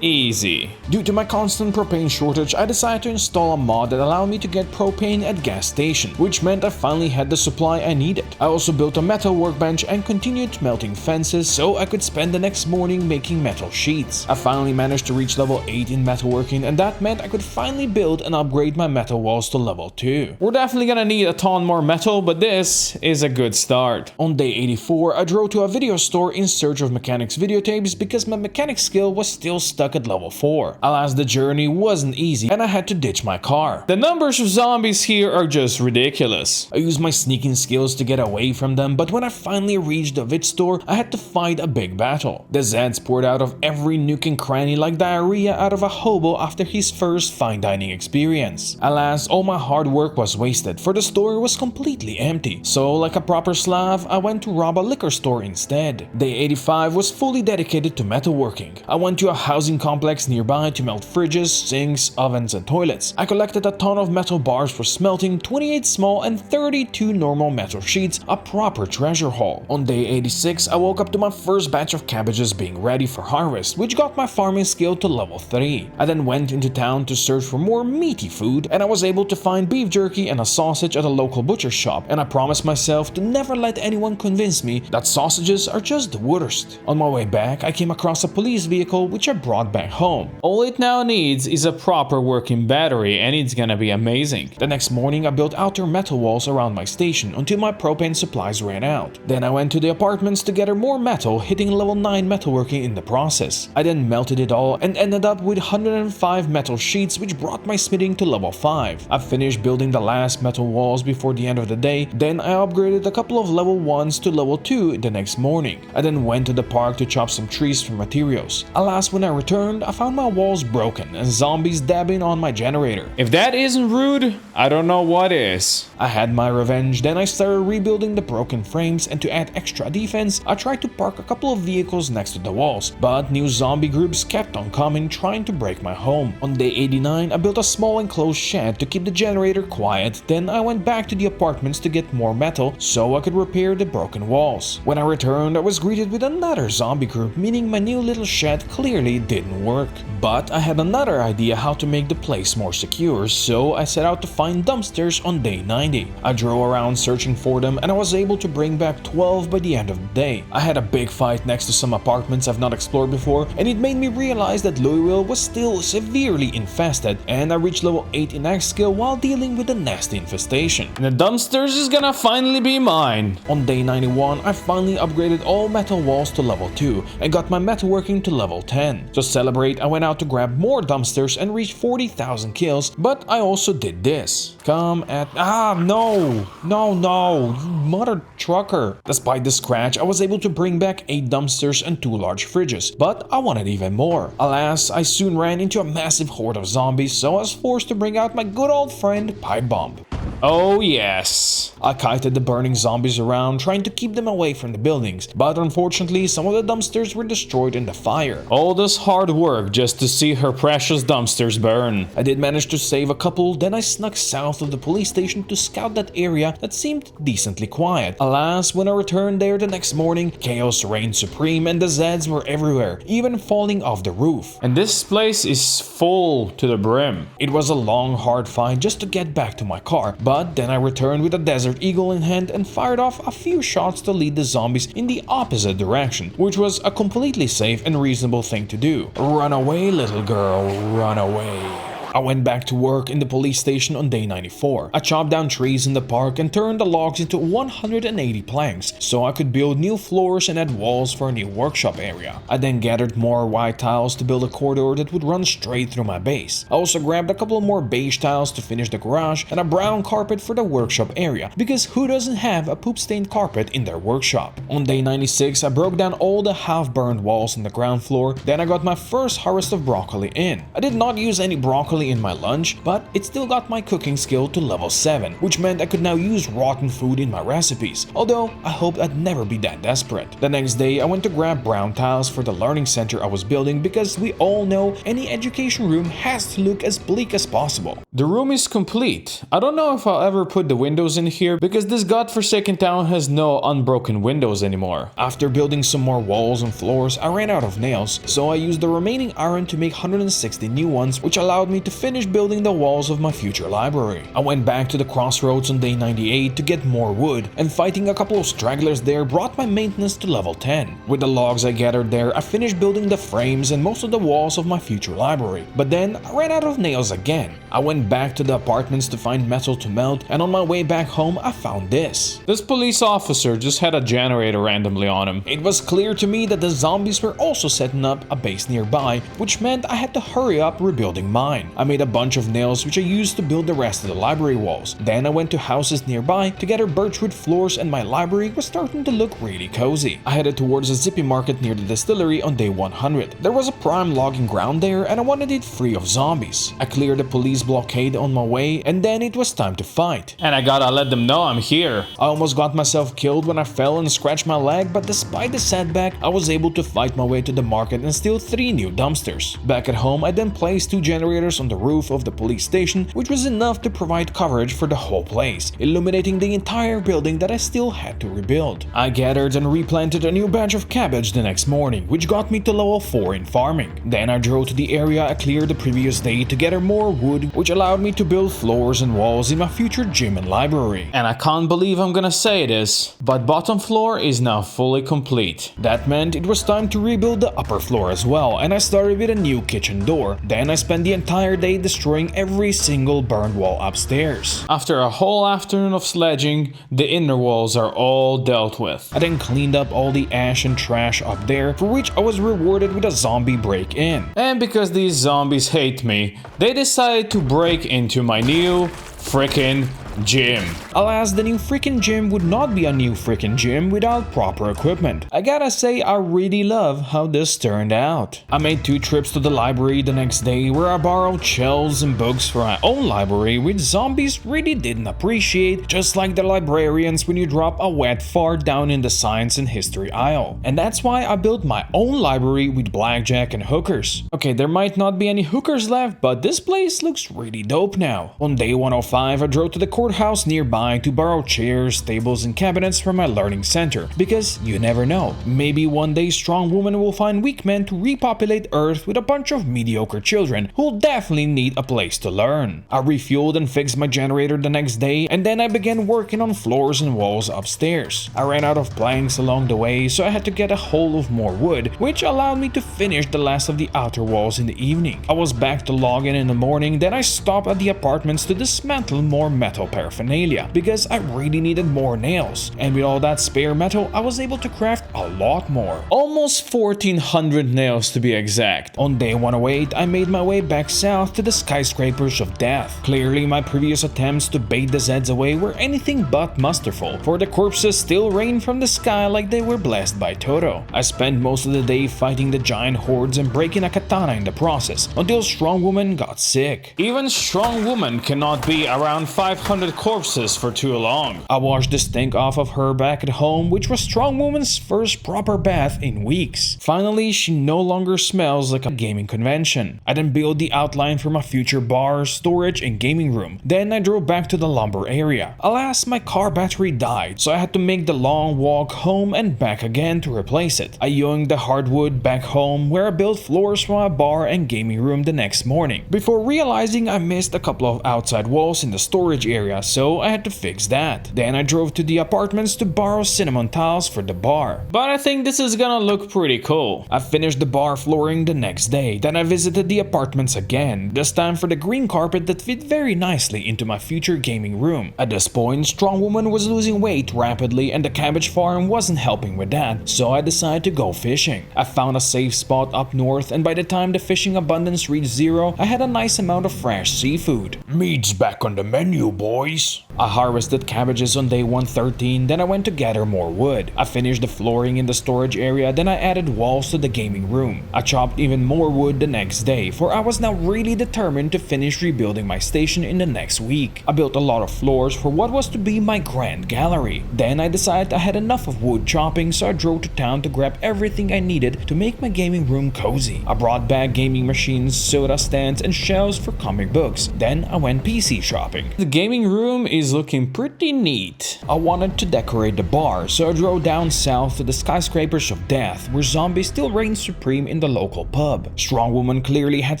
easy.
Due to my constant propane shortage, I decided to install a mod that allowed me to get propane at gas station, which meant I finally had the supply I needed. I also built a metal workbench and continued melting fences so I could spend the next morning making metal sheets. I finally managed to reach level 8 in metalworking, and that meant I could finally build and upgrade my metal walls to level 2.
We're definitely gonna need a ton more metal, but this is a good start.
On day 84, I drove to a video store in search of mechanics videotapes because my mechanics skill was still stuck at level 4. Alas, the journey wasn't easy and I had to ditch my car.
The numbers of zombies here are just ridiculous.
I used my sneaking skills to get away from them, but when I finally reached the vid store, I had to fight a big battle. The Zeds poured out of every nook and cranny like diarrhea out of a hobo after his first fine dining experience. Alas, all my hard work was wasted, for the store was completely empty. So, like a proper Slav, I went to rob a liquor store instead. Day 85 was fully dedicated to metalworking. I went to a housing complex nearby to melt fridges, sinks, ovens, and toilets. I collected a ton of metal bars for smelting, 28 small and 32 normal metal sheets, a proper treasure haul. On day 86, I woke up to my first batch of cabbages being ready for harvest, which got my farming skill to level 3. I then went into town to search for more meaty food, and I was able to find beef jerky and a sausage at a local butcher shop, and I promised myself to never let anyone convince me that sausages are just the worst. On my way back, I came across a police vehicle which I brought back home.
All it now needs is a proper working battery and it's gonna be amazing.
The next morning I built outer metal walls around my station until my propane supplies ran out. Then I went to the apartments to gather more metal, hitting level 9 metalworking in the process. I then melted it all and ended up with 105 metal sheets, which brought my smithing to level 5. I finished building the last metal walls before the end of the day, then I upgraded a couple of level 1s to level 2 the next morning. I then went to the park to chop some trees for materials. Alas, when I returned, returned, I found my walls broken and zombies dabbing on my generator.
If that isn't rude, I don't know what is.
I had my revenge, then I started rebuilding the broken frames, and to add extra defense, I tried to park a couple of vehicles next to the walls, but new zombie groups kept on coming, trying to break my home. On day 89, I built a small enclosed shed to keep the generator quiet, then I went back to the apartments to get more metal so I could repair the broken walls. When I returned, I was greeted with another zombie group, meaning my new little shed clearly didn't work. But I had another idea how to make the place more secure, so I set out to find dumpsters on day 90. I drove around searching for them and I was able to bring back 12 by the end of the day. I had a big fight next to some apartments I've not explored before, and it made me realize that Louisville was still severely infested, and I reached level 8 in Axe skill while dealing with a nasty infestation.
And the dumpsters is gonna finally be mine.
On day 91, I finally upgraded all metal walls to level 2 and got my metalworking to level 10. To celebrate, I went out to grab more dumpsters and reached 40,000 kills, but I also did this. Come at... no, you mother trucker. Despite the scratch, I was able to bring back 8 dumpsters and 2 large fridges, but I wanted even more. Alas, I soon ran into a massive horde of zombies, so I was forced to bring out my good old friend Pipe Bomb.
Oh yes.
I kited the burning zombies around, trying to keep them away from the buildings, but unfortunately some of the dumpsters were destroyed in the fire.
All this hard work just to see her precious dumpsters burn.
I did manage to save a couple, then I snuck south of the police station to scout that area that seemed decently quiet. Alas, when I returned there the next morning, chaos reigned supreme and the Zeds were everywhere, even falling off the roof.
And this place is full to the brim.
It was a long, hard fight just to get back to my car, but then I returned with a Desert Eagle in hand and fired off a few shots to lead the zombies in the opposite direction, which was a completely safe and reasonable thing to do. Run away, little girl, run away. I went back to work in the police station on day 94. I chopped down trees in the park and turned the logs into 180 planks so I could build new floors and add walls for a new workshop area. I then gathered more white tiles to build a corridor that would run straight through my base. I also grabbed a couple more beige tiles to finish the garage and a brown carpet for the workshop area, because who doesn't have a poop-stained carpet in their workshop? On day 96, I broke down all the half-burned walls on the ground floor, then I got my first harvest of broccoli in. I did not use any broccoli in my lunch, but it still got my cooking skill to level 7, which meant I could now use rotten food in my recipes, although I hoped I'd never be that desperate. The next day, I went to grab brown tiles for the learning center I was building, because we all know any education room has to look as bleak as possible.
The room is complete. I don't know if I'll ever put the windows in here, because this godforsaken town has no unbroken windows anymore.
After building some more walls and floors, I ran out of nails, so I used the remaining iron to make 160 new ones, which allowed me to finish building the walls of my future library. I went back to the crossroads on day 98 to get more wood, and fighting a couple of stragglers there brought my maintenance to level 10. With the logs I gathered there, I finished building the frames and most of the walls of my future library, but then I ran out of nails again. I went back to the apartments to find metal to melt, and on my way back home I found this.
This police officer just had a generator randomly on him.
It was clear to me that the zombies were also setting up a base nearby, which meant I had to hurry up rebuilding mine. I made a bunch of nails which I used to build the rest of the library walls. Then I went to houses nearby to gather birchwood floors, and my library was starting to look really cozy. I headed towards a zippy market near the distillery on day 100. There was a prime logging ground there and I wanted it free of zombies. I cleared the police blockade on my way, and then it was time to fight.
And I gotta let them know I'm here.
I almost got myself killed when I fell and scratched my leg, but despite the setback, I was able to fight my way to the market and steal 3 new dumpsters. Back at home, I then placed 2 generators on the roof of the police station, which was enough to provide coverage for the whole place, illuminating the entire building that I still had to rebuild. I gathered and replanted a new batch of cabbage the next morning, which got me to level 4 in farming. Then I drove to the area I cleared the previous day to gather more wood, which allowed me to build floors and walls in my future gym and library.
And I can't believe I'm gonna say this, but bottom floor is now fully complete.
That meant it was time to rebuild the upper floor as well, and I started with a new kitchen door. Then I spent the entire day destroying every single burned wall upstairs.
After a whole afternoon of sledging, the inner walls are all dealt with.
I then cleaned up all the ash and trash up there, for which I was rewarded with a zombie break-in.
And because these zombies hate me, they decided to break into my new frickin' Gym.
Alas, the new freaking gym would not be a new freaking gym without proper equipment. I gotta say, I really love how this turned out. I made 2 trips to the library the next day where I borrowed shelves and books for my own library, which zombies really didn't appreciate, just like the librarians when you drop a wet fart down in the science and history aisle. And that's why I built my own library with blackjack and hookers. Okay, there might not be any hookers left, but this place looks really dope now. On day 105, I drove to the courthouse nearby to borrow chairs, tables, and cabinets from my learning center, because you never know, maybe one day strong women will find weak men to repopulate Earth with a bunch of mediocre children who'll definitely need a place to learn. I refueled and fixed my generator the next day, and then I began working on floors and walls upstairs. I ran out of planks along the way, so I had to get a hold of more wood, which allowed me to finish the last of the outer walls in the evening. I was back to log in the morning, then I stopped at the apartments to dismantle more metal paraphernalia, because I really needed more nails, and with all that spare metal, I was able to craft a lot more.
Almost 1400 nails to be exact.
On day 108, I made my way back south to the skyscrapers of death. Clearly, my previous attempts to bait the Zeds away were anything but masterful, for the corpses still rained from the sky like they were blessed by Toto. I spent most of the day fighting the giant hordes and breaking a katana in the process, until Strong Woman got sick.
Even Strong Woman cannot be around 500 corpses for too long.
I washed the stink off of her back at home, which was Strong Woman's first proper bath in weeks. Finally, she no longer smells like a gaming convention. I then built the outline for my future bar, storage, and gaming room. Then I drove back to the lumber area. Alas, my car battery died, so I had to make the long walk home and back again to replace it. I yoinked the hardwood back home, where I built floors for my bar and gaming room the next morning, before realizing I missed a couple of outside walls in the storage area, so I had to fix that. Then I drove to the apartments to borrow cinnamon tiles for the bar.
But I think this is gonna look pretty cool.
I finished the bar flooring the next day, then I visited the apartments again, this time for the green carpet that fit very nicely into my future gaming room. At this point, Strong Woman was losing weight rapidly and the cabbage farm wasn't helping with that, so I decided to go fishing. I found a safe spot up north, and by the time the fishing abundance reached 0, I had a nice amount of fresh seafood.
Meat's back on the menu, boys.
I harvested cabbages on day 113, then I went to gather more wood. I finished the flooring in the storage area, then I added walls to the gaming room. I chopped even more wood the next day, for I was now really determined to finish rebuilding my station in the next week. I built a lot of floors for what was to be my grand gallery. Then I decided I had enough of wood chopping, so I drove to town to grab everything I needed to make my gaming room cozy. I brought back gaming machines, soda stands, and shelves for comic books. Then I went PC shopping.
The gaming room is looking pretty neat.
I wanted to decorate the bar, so I drove down south to the skyscrapers of death, where zombies still reign supreme in the local pub. Strong Woman clearly had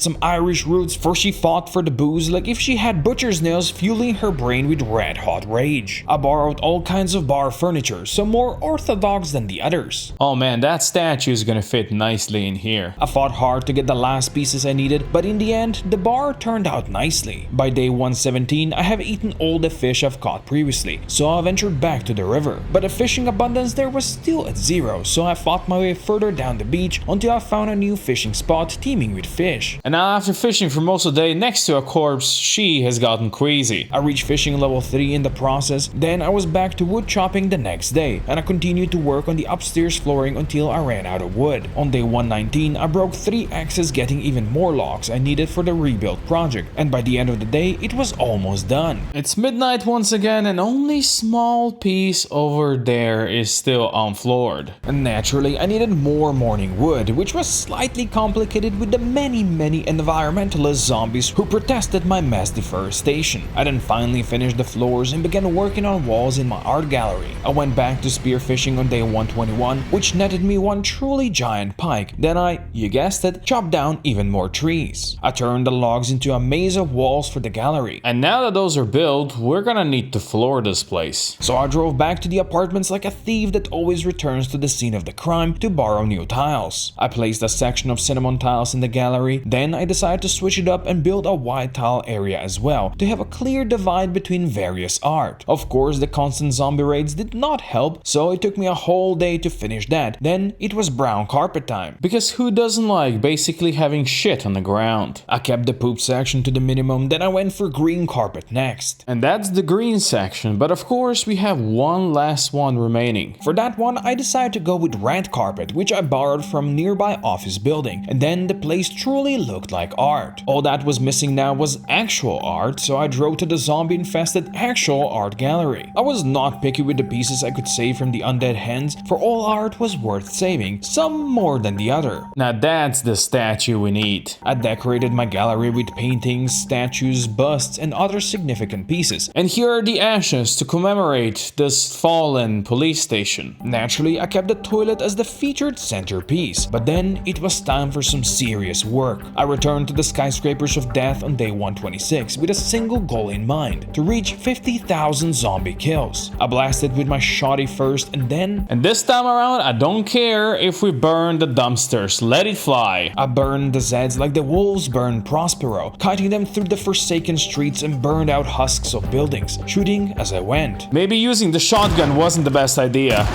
some Irish roots, for she fought for the booze like if she had butcher's nails, fueling her brain with red-hot rage. I borrowed all kinds of bar furniture, some more orthodox than the others.
Oh man, that statue is gonna fit nicely in here.
I fought hard to get the last pieces I needed, but in the end, the bar turned out nicely. By day 117, I have eaten all the fish I've caught previously, so I ventured back to the river. But the fishing abundance there was still at 0, so I fought my way further down the beach until I found a new fishing spot teeming with fish.
And now after fishing for most of the day next to a corpse, she has gotten queasy.
I reached fishing level 3 in the process, then I was back to wood chopping the next day, and I continued to work on the upstairs flooring until I ran out of wood. On day 119, I broke 3 axes, getting even more logs I needed for the rebuild project, and by the end of the day, it was almost done.
It's midnight once again, and only small piece over there is still unfloored.
And naturally, I needed more morning wood, which was slightly complicated with the many environmentalist zombies who protested my mass deforestation. I then finally finished the floors and began working on walls in my art gallery. I went back to spearfishing on day 121, which netted me one truly giant pike. Then I, you guessed it, chopped down even more trees. I turned the logs into a maze of walls for the gallery.
And now that those are built, we're gonna need to floor this place.
So I drove back to the apartments like a thief that always returns to the scene of the crime to borrow new tiles. I placed a section of cinnamon tiles in the gallery, then I decided to switch it up and build a white tile area as well, to have a clear divide between various art. Of course, the constant zombie raids did not help, so it took me a whole day to finish that. Then it was brown carpet time.
Because who doesn't like basically having shit on the ground?
I kept the poop section to the minimum, then I went for green carpet next.
And that's the green section, but of course we have one last one remaining.
For that one, I decided to go with red carpet, which I borrowed from nearby office building, and then the place truly looked like art. All that was missing now was actual art, so I drove to the zombie-infested actual art gallery. I was not picky with the pieces I could save from the undead hands, for all art was worth saving, some more than the other.
Now that's the statue we need.
I decorated my gallery with paintings, statues, busts, and other significant pieces.
And here are the ashes to commemorate this fallen police station.
Naturally, I kept the toilet as the featured centerpiece, but then it was time for some serious work. I returned to the skyscrapers of death on day 126 with a single goal in mind: to reach 50,000 zombie kills. I blasted with my shotty first, and then...
And this time around, I don't care if we burn the dumpsters, let it fly.
I burned the Zeds like the wolves burned Prospero, cutting them through the forsaken streets and burned out husks of buildings, shooting as I went.
Maybe using the shotgun wasn't the best idea.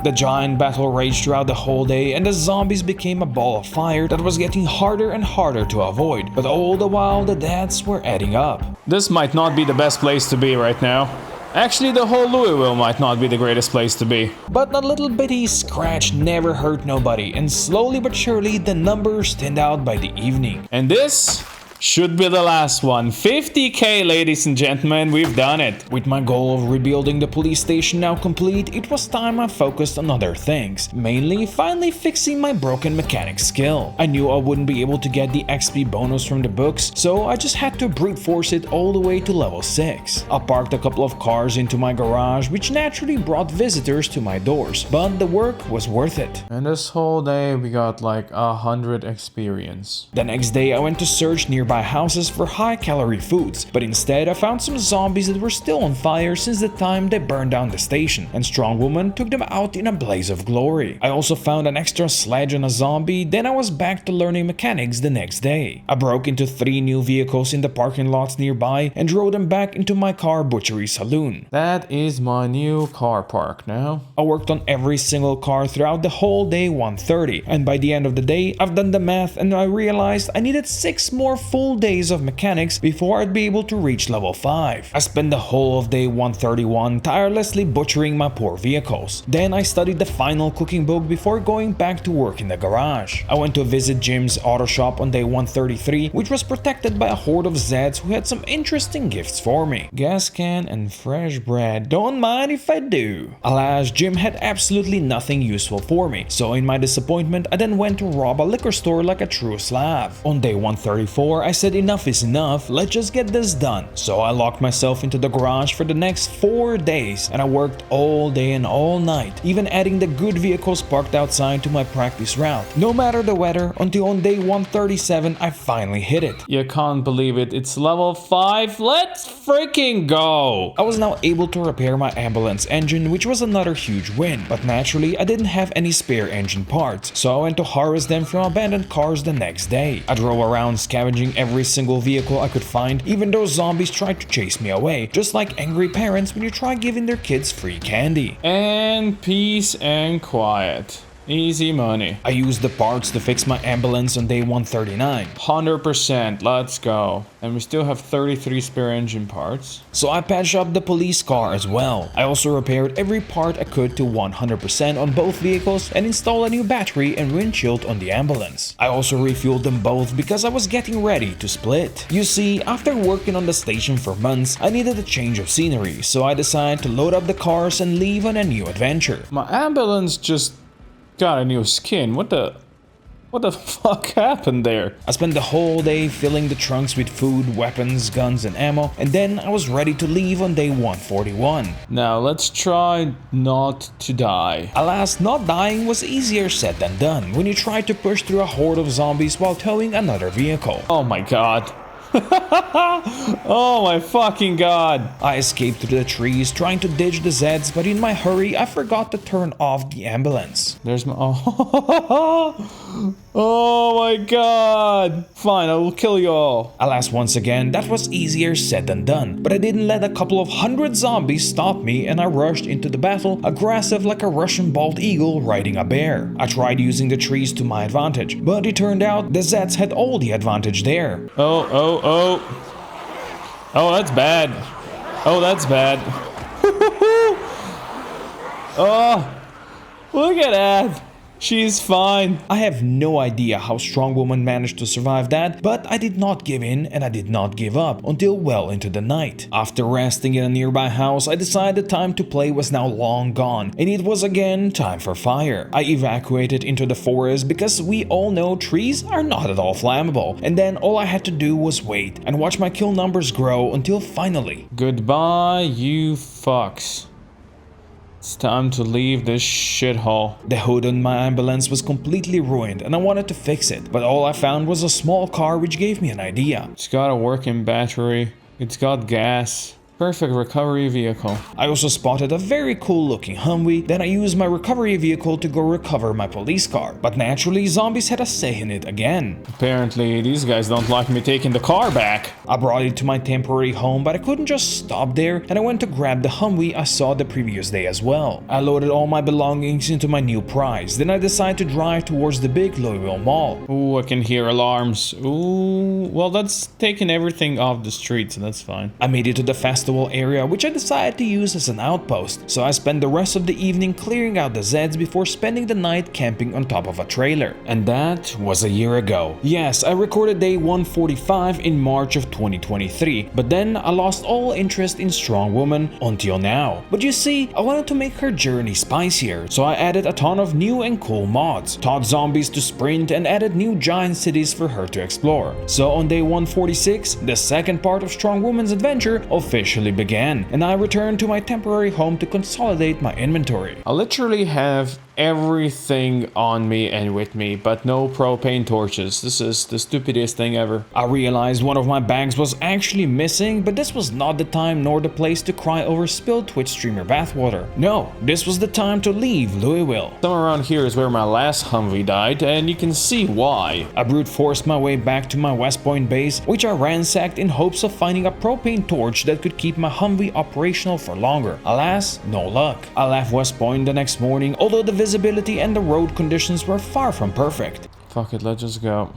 The giant battle raged throughout the whole day, and the zombies became a ball of fire that was getting harder and harder to avoid, but all the while the deaths were adding up.
This might not be the best place to be right now. Actually, the whole Louisville might not be the greatest place to be.
But a little bitty scratch never hurt nobody, and slowly but surely the numbers thinned out by the evening.
And this should be the last one. 50k, ladies and gentlemen, we've done it.
With my goal of rebuilding the police station now complete, it was time I focused on other things, mainly finally fixing my broken mechanic skill. I knew I wouldn't be able to get the XP bonus from the books, so I just had to brute force it all the way to level 6. I parked a couple of cars into my garage, which naturally brought visitors to my doors, but the work was worth it.
And this whole day we got like 100 experience.
The next day I went to search nearby houses for high-calorie foods, but instead I found some zombies that were still on fire since the time they burned down the station, and Strong Woman took them out in a blaze of glory. I also found an extra sledge on a zombie, then I was back to learning mechanics the next day. I broke into 3 new vehicles in the parking lots nearby and drove them back into my car butchery saloon.
That is my new car park now.
I worked on every single car throughout the whole day 130, and by the end of the day I've done the math and I realized I needed 6 more full days of mechanics before I'd be able to reach level 5. I spent the whole of day 131 tirelessly butchering my poor vehicles. Then I studied the final cooking book before going back to work in the garage. I went to visit Jim's auto shop on day 133, which was protected by a horde of Zeds who had some interesting gifts for me. Gas can and fresh bread, don't mind if I do. Alas, Jim had absolutely nothing useful for me, so in my disappointment I then went to rob a liquor store like a true Slav. On day 134 I said enough is enough, let's just get this done. So I locked myself into the garage for the next 4 days and I worked all day and all night, even adding the good vehicles parked outside to my practice route. No matter the weather, until on day 137 I finally hit it.
You can't believe it, it's level 5, let's freaking go!
I was now able to repair my ambulance engine, which was another huge win, but naturally I didn't have any spare engine parts, so I went to harvest them from abandoned cars the next day. I drove around scavenging every single vehicle I could find, even though zombies tried to chase me away, just like angry parents when you try giving their kids free candy.
And peace and quiet. Easy money.
I used the parts to fix my ambulance on day 139.
100%, let's go. And we still have 33 spare engine parts.
So I patched up the police car as well. I also repaired every part I could to 100% on both vehicles and installed a new battery and windshield on the ambulance. I also refueled them both because I was getting ready to split. You see, after working on the station for months, I needed a change of scenery, so I decided to load up the cars and leave on a new adventure.
My ambulance just got a new skin. What the fuck happened there?
I spent the whole day filling the trunks with food, weapons, guns, and ammo, and then I was ready to leave on day 141.
Now let's try not to die.
Alas, not dying was easier said than done when you try to push through a horde of zombies while towing another vehicle.
Oh my god. Oh my fucking god.
I escaped through the trees trying to ditch the Zeds, but in my hurry I forgot to turn off the ambulance.
There's my oh my god. Fine, I will kill you all.
Alas, once again, that was easier said than done, but I didn't let a couple of 100 zombies stop me and I rushed into the battle, aggressive like a Russian bald eagle riding a bear. I tried using the trees to my advantage, but it turned out the Zeds had all the advantage there.
Oh, that's bad. Oh, that's bad. Oh, look at that. She's fine.
I have no idea how Strong Woman managed to survive that, but I did not give in and I did not give up until well into the night. After resting in a nearby house, I decided the time to play was now long gone and it was again time for fire. I evacuated into the forest because we all know trees are not at all flammable, and then all I had to do was wait and watch my kill numbers grow until finally...
Goodbye, you fucks. It's time to leave this shithole.
The hood on my ambulance was completely ruined and I wanted to fix it, but all I found was a small car which gave me an idea.
It's got a working battery. It's got gas. Perfect recovery vehicle.
I also spotted a very cool looking Humvee, then I used my recovery vehicle to go recover my police car. But naturally, zombies had a say in it again.
Apparently, these guys don't like me taking the car back.
I brought it to my temporary home, but I couldn't just stop there and I went to grab the Humvee I saw the previous day as well. I loaded all my belongings into my new prize, then I decided to drive towards the big Louisville Mall.
Ooh, I can hear alarms. Ooh, well that's taking everything off the street, so that's fine.
I made it to the festival area, which I decided to use as an outpost, so I spent the rest of the evening clearing out the Zeds before spending the night camping on top of a trailer. And that was a year ago. Yes, I recorded day 145 in March of 2023, but then I lost all interest in Strong Woman until now. But you see, I wanted to make her journey spicier, so I added a ton of new and cool mods, taught zombies to sprint, and added new giant cities for her to explore. So on day 146, the second part of Strong Woman's adventure officially began, and I returned to my temporary home to consolidate my inventory.
I literally have everything on me and with me, but no propane torches. This is the stupidest thing ever.
I realized one of my bags was actually missing, but this was not the time nor the place to cry over spilled Twitch streamer bathwater. No, this was the time to leave Louisville.
Somewhere around here is where my last Humvee died, and you can see why.
I brute forced my way back to my West Point base, which I ransacked in hopes of finding a propane torch that could keep my Humvee operational for longer. Alas, no luck. I left West Point the next morning, although the visibility and the road conditions were far from perfect.
Fuck it, let's just go.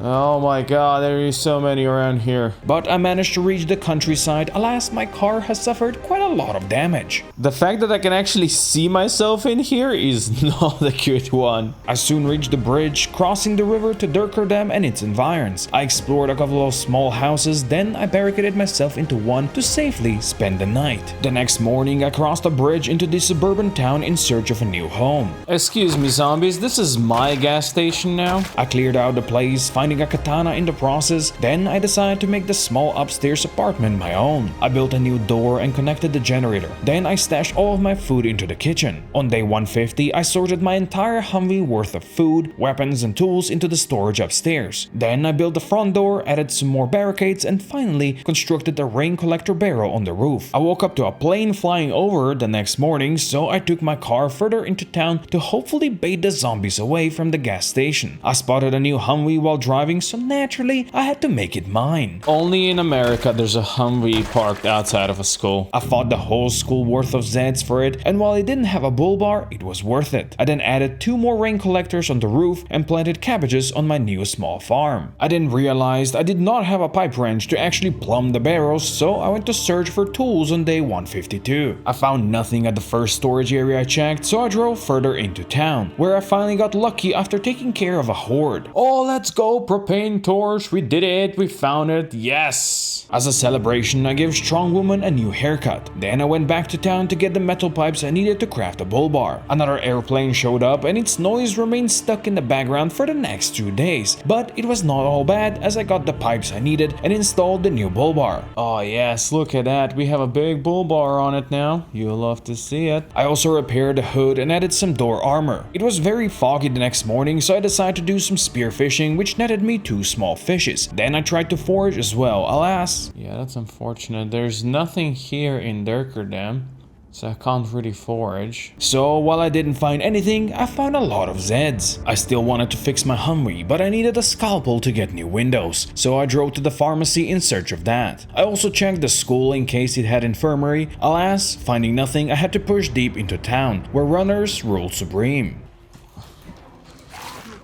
Oh my god, there is so many around here.
But I managed to reach the countryside. Alas, my car has suffered quite a lot of damage.
The fact that I can actually see myself in here is not a cute one.
I soon reached the bridge, crossing the river to Dirkerdam and its environs. I explored a couple of small houses, then I barricaded myself into one to safely spend the night. The next morning, I crossed a bridge into the suburban town in search of a new home.
Excuse me, zombies, this is my gas station now?
I cleared out the place, finding a katana in the process. Then I decided to make the small upstairs apartment my own. I built a new door and connected the generator. Then I stashed all of my food into the kitchen. On day 150, I sorted my entire Humvee worth of food, weapons and tools into the storage upstairs. Then I built the front door, added some more barricades, and finally constructed a rain collector barrel on the roof. I woke up to a plane flying over the next morning, so I took my car further into town to hopefully bait the zombies away from the gas station. I spotted a new Humvee while driving, so naturally I had to make it mine.
Only in America there's a Humvee parked outside of a school.
I fought the whole school worth of Zeds for it, and while it didn't have a bull bar, it was worth it. I then added 2 more rain collectors on the roof and planted cabbages on my new small farm. I then realized I did not have a pipe wrench to actually plumb the barrels, so I went to search for tools on day 152. I found nothing at the first storage area I checked, so I drove further into town, where I finally got lucky after taking care of a horde.
Oh, let's go, propane torch, we did it, we found it, yes!
As a celebration, I gave Strong Woman a new haircut. Then I went back to town to get the metal pipes I needed to craft a bull bar. Another airplane showed up and its noise remained stuck in the background for the next 2 days. But it was not all bad as I got the pipes I needed and installed the new bull bar.
Oh yes, look at that, we have a big bull bar on it now. You'll love to see it.
I also repaired the hood and added some door armor. It was very foggy the next morning, so I decided to do some spear fishing, which netted me 2 small fishes. Then I tried to forage as well, alas.
Yeah, that's unfortunate. There's nothing here in Dirkerdam, so I can't really forage.
So while I didn't find anything, I found a lot of Zeds. I still wanted to fix my Humvee, but I needed a scalpel to get new windows, so I drove to the pharmacy in search of that. I also checked the school in case it had infirmary. Alas, finding nothing, I had to push deep into town, where runners ruled supreme.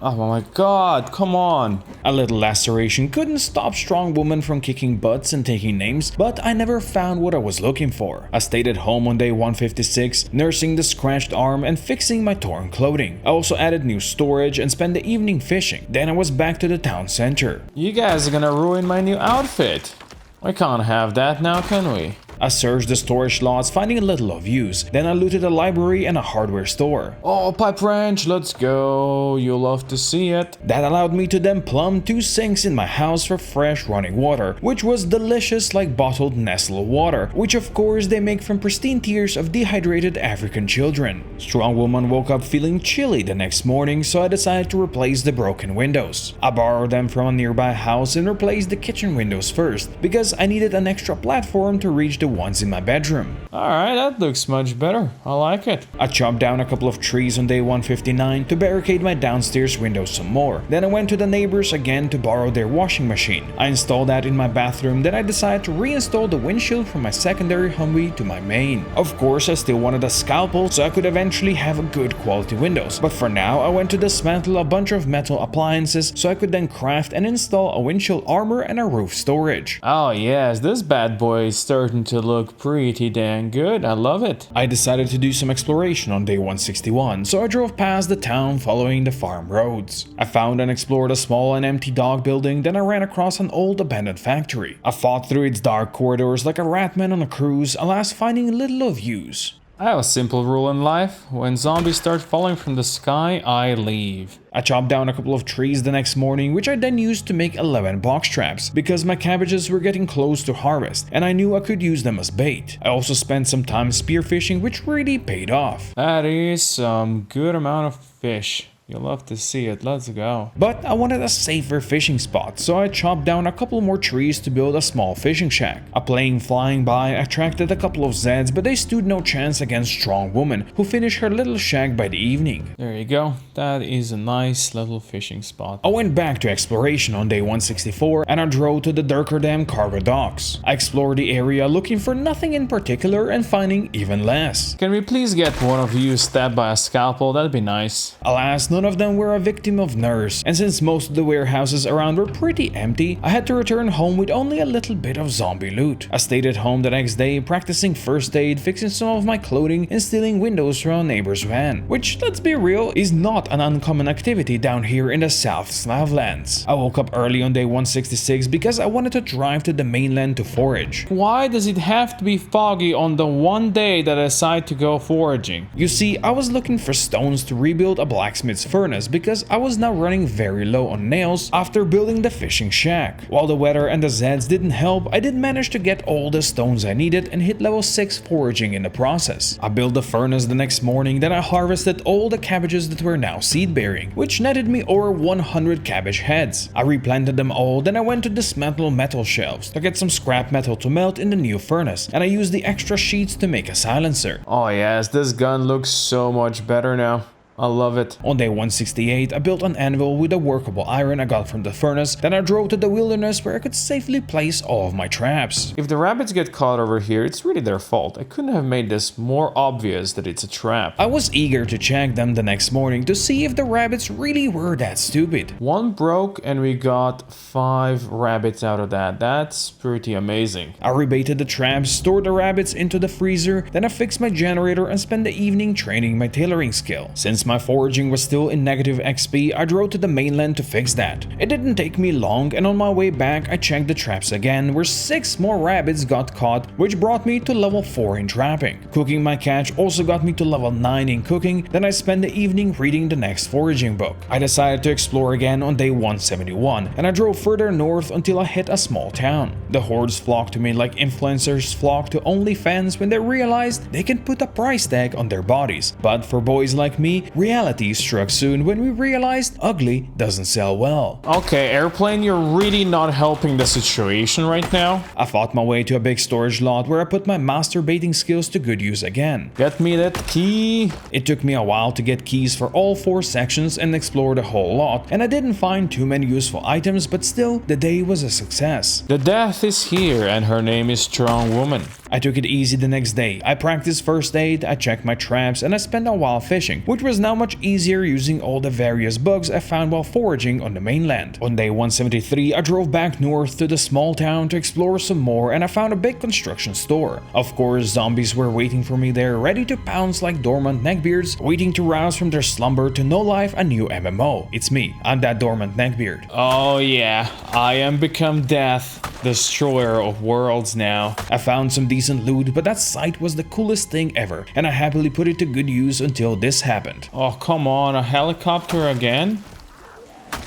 Oh my god, come on.
A little laceration couldn't stop strong woman from kicking butts and taking names, but I never found what I was looking for. I stayed at home on day 156, nursing the scratched arm and fixing my torn clothing. I also added new storage and spent the evening fishing. Then I was back to the town center.
You guys are gonna ruin my new outfit. We can't have that now, can we?
I searched the storage lots, finding a little of use. Then I looted a library and a hardware store.
Oh, pipe wrench, let's go. You'll love to see it.
That allowed me to then plumb 2 sinks in my house for fresh running water, which was delicious like bottled Nestle water, which of course they make from pristine tears of dehydrated African children. Strong woman woke up feeling chilly the next morning, so I decided to replace the broken windows. I borrowed them from a nearby house and replaced the kitchen windows first, because I needed an extra platform to reach the ones in my bedroom.
Alright, that looks much better. I like it.
I chopped down a couple of trees on day 159 to barricade my downstairs windows some more. Then I went to the neighbors again to borrow their washing machine. I installed that in my bathroom, then I decided to reinstall the windshield from my secondary Humvee to my main. Of course, I still wanted a scalpel so I could eventually have a good quality windows, but for now I went to dismantle a bunch of metal appliances so I could then craft and install a windshield armor and a roof storage.
Oh yes, this bad boy is starting to look pretty dang good. I love it.
I decided to do some exploration on day 161, so I drove past the town following the farm roads. I found and explored a small and empty dock building, then I ran across an old abandoned factory. I fought through its dark corridors like a ratman on a cruise, alas finding little of use.
I have a simple rule in life. When zombies start falling from the sky, I leave.
I chopped down a couple of trees the next morning, which I then used to make 11 box traps, because my cabbages were getting close to harvest, and I knew I could use them as bait. I also spent some time spearfishing, which really paid off.
That is some good amount of fish. You'll love to see it. Let's go.
But I wanted a safer fishing spot, so I chopped down a couple more trees to build a small fishing shack. A plane flying by attracted a couple of Zeds, but they stood no chance against Strong Woman, who finished her little shack by the evening.
There you go. That is a nice little fishing spot.
I went back to exploration on day 164 and I drove to the Dirkerdam cargo docks. I explored the area looking for nothing in particular and finding even less.
Can we please get one of you stabbed by a scalpel? That'd be nice.
Alas, none of them were a victim of nurse, and since most of the warehouses around were pretty empty, I had to return home with only a little bit of zombie loot. I stayed at home the next day practicing first aid, fixing some of my clothing and stealing windows from a neighbor's van, which, let's be real, is not an uncommon activity down here in the South Slavlands. I woke up early on day 166 because I wanted to drive to the mainland to forage.
Why does it have to be foggy on the one day that I decide to go foraging?
You see, I was looking for stones to rebuild a blacksmith's furnace because I was now running very low on nails after building the fishing shack. While the weather and the Zeds didn't help, I did manage to get all the stones I needed and hit level 6 foraging in the process. I built the furnace the next morning, then I harvested all the cabbages that were now seed bearing, which netted me over 100 cabbage heads. I replanted them all, then I went to dismantle metal shelves to get some scrap metal to melt in the new furnace, and I used the extra sheets to make a silencer.
Oh yes, this gun looks so much better now. I love it.
On day 168, I built an anvil with a workable iron I got from the furnace, then I drove to the wilderness where I could safely place all of my traps.
If the rabbits get caught over here, it's really their fault. I couldn't have made this more obvious that it's a trap.
I was eager to check them the next morning to see if the rabbits really were that stupid.
One broke and we got 5 rabbits out of that. That's pretty amazing.
I rebaited the traps, stored the rabbits into the freezer, then I fixed my generator and spent the evening training my tailoring skill. Since my foraging was still in negative XP, I drove to the mainland to fix that. It didn't take me long, and on my way back I checked the traps again, where 6 more rabbits got caught, which brought me to level 4 in trapping. Cooking my catch also got me to level 9 in cooking, then I spent the evening reading the next foraging book. I decided to explore again on day 171, and I drove further north until I hit a small town. The hordes flocked to me like influencers flock to OnlyFans when they realized they can put a price tag on their bodies. But for boys like me, reality struck soon when we realized ugly doesn't sell well.
Okay, Airplane, you're really not helping the situation right now.
I fought my way to a big storage lot where I put my masturbating skills to good use again.
Get me that key.
It took me a while to get keys for all 4 sections and explore the whole lot, and I didn't find too many useful items, but still, the day was a success.
The death is here and her name is Strong Woman.
I took it easy the next day. I practiced first aid, I checked my traps, and I spent a while fishing, which was now much easier using all the various bugs I found while foraging on the mainland. On day 173, I drove back north to the small town to explore some more, and I found a big construction store. Of course, zombies were waiting for me there, ready to pounce like dormant neckbeards, waiting to rouse from their slumber to know life a new MMO. It's me, I'm that dormant neckbeard.
Oh yeah, I am become death, destroyer of worlds now.
I found some decent loot, but that site was the coolest thing ever, and I happily put it to good use until this happened.
Oh come on, a helicopter again?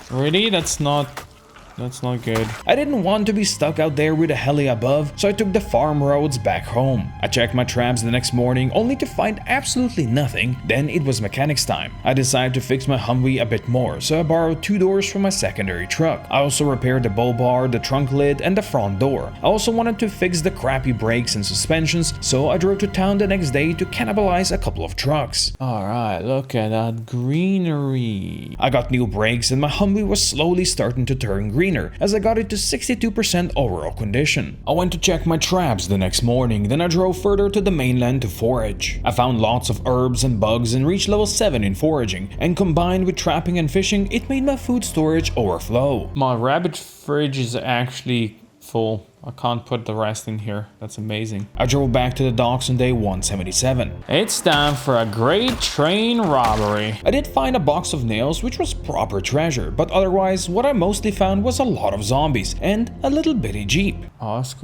Really? That's not good.
I didn't want to be stuck out there with a heli above, so I took the farm roads back home. I checked my traps the next morning only to find absolutely nothing. Then it was mechanics time. I decided to fix my Humvee a bit more, so I borrowed 2 doors from my secondary truck. I also repaired the bull bar, the trunk lid, and the front door. I also wanted to fix the crappy brakes and suspensions, so I drove to town the next day to cannibalize a couple of trucks.
Alright, look at that greenery.
I got new brakes and my Humvee was slowly starting to turn green, as I got it to 62% overall condition. I went to check my traps the next morning, then I drove further to the mainland to forage. I found lots of herbs and bugs and reached level 7 in foraging, and combined with trapping and fishing, it made my food storage overflow.
My rabbit fridge is actually full. I can't put the rest in here. That's amazing.
I drove back to the docks on day 177.
It's time for a great train robbery.
I did find a box of nails, which was proper treasure, but otherwise what I mostly found was a lot of zombies and a little bitty jeep.
Oh, this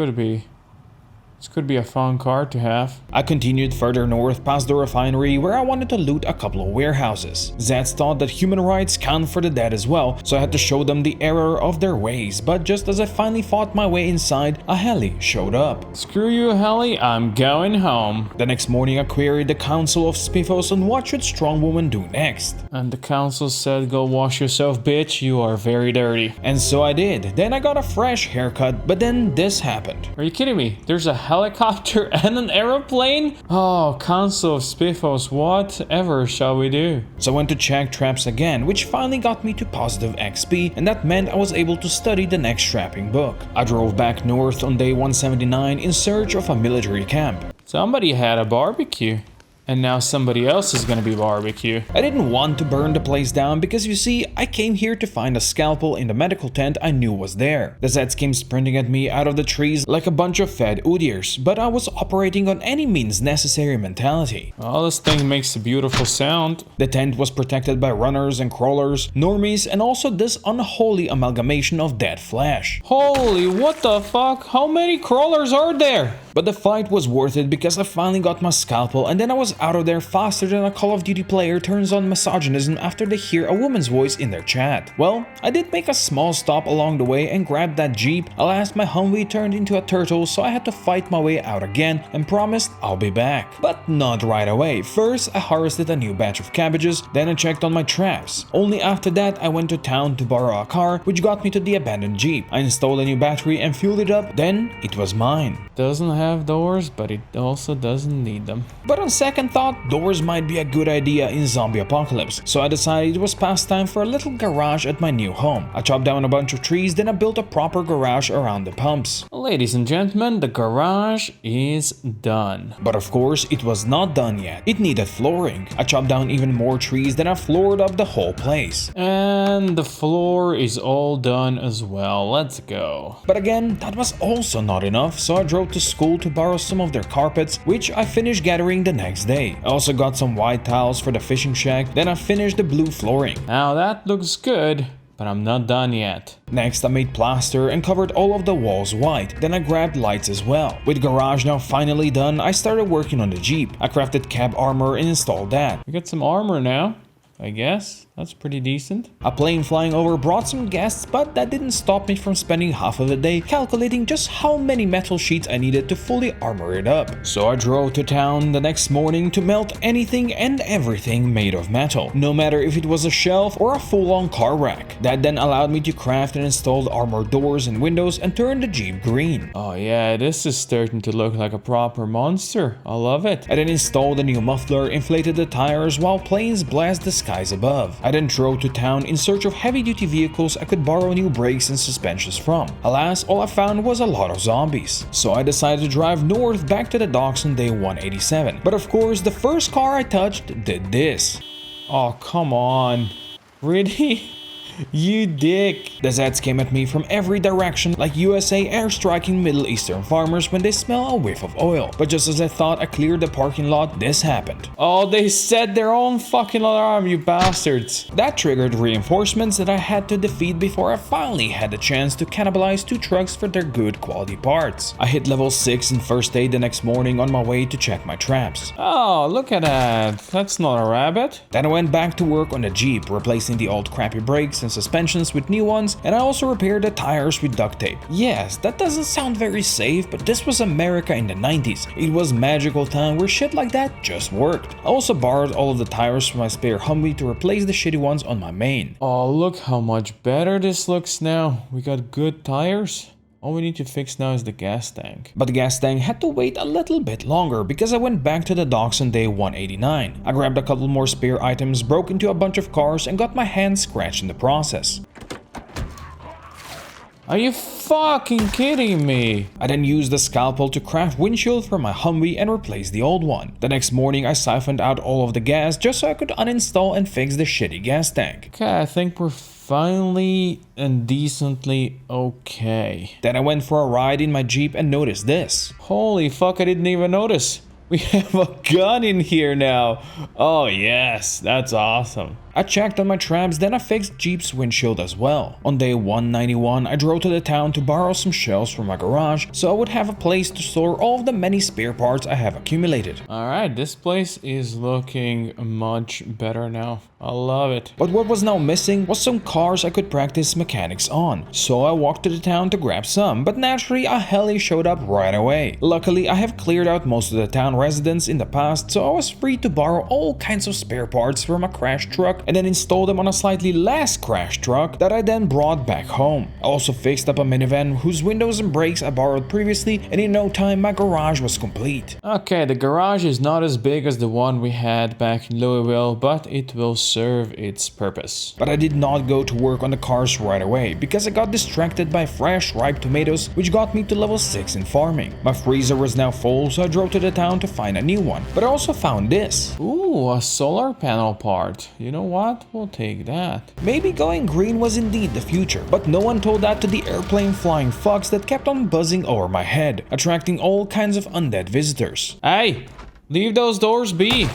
could be a fun car to have.
I continued further north past the refinery where I wanted to loot a couple of warehouses. Zeds thought that human rights count for the dead as well, so I had to show them the error of their ways, but just as I finally fought my way inside, a heli showed up.
Screw you, heli, I'm going home.
The next morning I queried the Council of Spiffos on what should strong women do next.
And the council said, go wash yourself, bitch, you are very dirty.
And so I did. Then I got a fresh haircut, but then this happened.
Are you kidding me? There's a helicopter and an aeroplane? Oh, Council of Spiffos, whatever shall we do?
So I went to check traps again, which finally got me to positive XP, and that meant I was able to study the next trapping book. I drove back north on day 179 in search of a military camp.
Somebody had a barbecue. And now somebody else is gonna be barbecue.
I didn't want to burn the place down because you see, I came here to find a scalpel in the medical tent I knew was there. The Zeds came sprinting at me out of the trees like a bunch of fed Udyrs, but I was operating on any means necessary mentality.
Oh, this thing makes a beautiful sound.
The tent was protected by runners and crawlers, normies, and also this unholy amalgamation of dead flesh.
Holy, what the fuck? How many crawlers are there?
But the fight was worth it because I finally got my scalpel, and then I was out of there faster than a Call of Duty player turns on misogynism after they hear a woman's voice in their chat. Well, I did make a small stop along the way and grabbed that jeep. Alas, my Humvee turned into a turtle, so I had to fight my way out again and promised I'll be back. But not right away. First, I harvested a new batch of cabbages, then I checked on my traps. Only after that, I went to town to borrow a car, which got me to the abandoned jeep. I installed a new battery and fueled it up, then it was mine.
Doesn't have doors, but it also doesn't need them.
But on second thought, doors might be a good idea in zombie apocalypse, so I decided it was past time for a little garage at my new home. I chopped down a bunch of trees, then I built a proper garage around the pumps.
Ladies and gentlemen, the garage is done.
But of course, it was not done yet. It needed flooring. I chopped down even more trees, then I floored up the whole place.
And the floor is all done as well. Let's go.
But again, that was also not enough, so I drove to school to borrow some of their carpets, which I finished gathering the next day. I also got some white tiles for the fishing shack, then I finished the blue flooring.
Now that looks good, but I'm not done yet.
Next, I made plaster and covered all of the walls white, then I grabbed lights as well. With garage now finally done, I started working on the Jeep. I crafted cab armor and installed that.
We got some armor now, I guess. That's pretty decent.
A plane flying over brought some guests, but that didn't stop me from spending half of the day calculating just how many metal sheets I needed to fully armor it up. So I drove to town the next morning to melt anything and everything made of metal, no matter if it was a shelf or a full-on car rack. That then allowed me to craft and install armored doors and windows and turn the Jeep green.
Oh yeah, this is starting to look like a proper monster. I love it.
I then installed a new muffler, inflated the tires while planes blast the sky skies above. I then drove to town in search of heavy-duty vehicles I could borrow new brakes and suspensions from. Alas, all I found was a lot of zombies. So I decided to drive north back to the docks on day 187. But of course, the first car I touched did this.
Oh, come on. Really? You dick.
The Zeds came at me from every direction like USA airstriking Middle Eastern farmers when they smell a whiff of oil. But just as I thought I cleared the parking lot, this happened.
Oh, they set their own fucking alarm, you bastards.
That triggered reinforcements that I had to defeat before I finally had the chance to cannibalize 2 trucks for their good quality parts. I hit level 6 in first aid the next morning on my way to check my traps.
Oh, look at that. That's not a rabbit.
Then I went back to work on the Jeep, replacing the old crappy brakes and suspensions with new ones, and I also repaired the tires with duct tape. Yes, that doesn't sound very safe, but this was America in the 90s. It was magical time where shit like that just worked. I also borrowed all of the tires from my spare Humvee to replace the shitty ones on my main.
Oh, look how much better this looks now. We got good tires. All we need to fix now is the gas tank.
But the gas tank had to wait a little bit longer because I went back to the docks on day 189. I grabbed a couple more spare items, broke into a bunch of cars, and got my hands scratched in the process.
Are you fucking kidding me?
I then used the scalpel to craft windshield for my Humvee and replace the old one. The next morning I siphoned out all of the gas just so I could uninstall and fix the shitty gas tank.
Okay, I think we're finally and decently okay.
Then I went for a ride in my Jeep and noticed this.
Holy fuck, I didn't even notice. We have a gun in here now. Oh yes, that's awesome.
I checked on my traps, then I fixed Jeep's windshield as well. On day 191, I drove to the town to borrow some shelves from my garage so I would have a place to store all of the many spare parts I have accumulated.
Alright, this place is looking much better now. I love it.
But what was now missing was some cars I could practice mechanics on. So I walked to the town to grab some, but naturally a heli showed up right away. Luckily, I have cleared out most of the town residents in the past, so I was free to borrow all kinds of spare parts from a crash truck and then install them on a slightly less crashed truck that I then brought back home. I also fixed up a minivan whose windows and brakes I borrowed previously, and in no time my garage was complete.
Okay, the garage is not as big as the one we had back in Louisville, but it will serve its purpose.
But I did not go to work on the cars right away because I got distracted by fresh ripe tomatoes, which got me to level 6 in farming. My freezer was now full, so I drove to the town to find a new one. But I also found this.
Ooh, a solar panel part. You know what? We'll take that.
Maybe going green was indeed the future, but no one told that to the airplane flying fox that kept on buzzing over my head, attracting all kinds of undead visitors.
Hey, leave those doors be.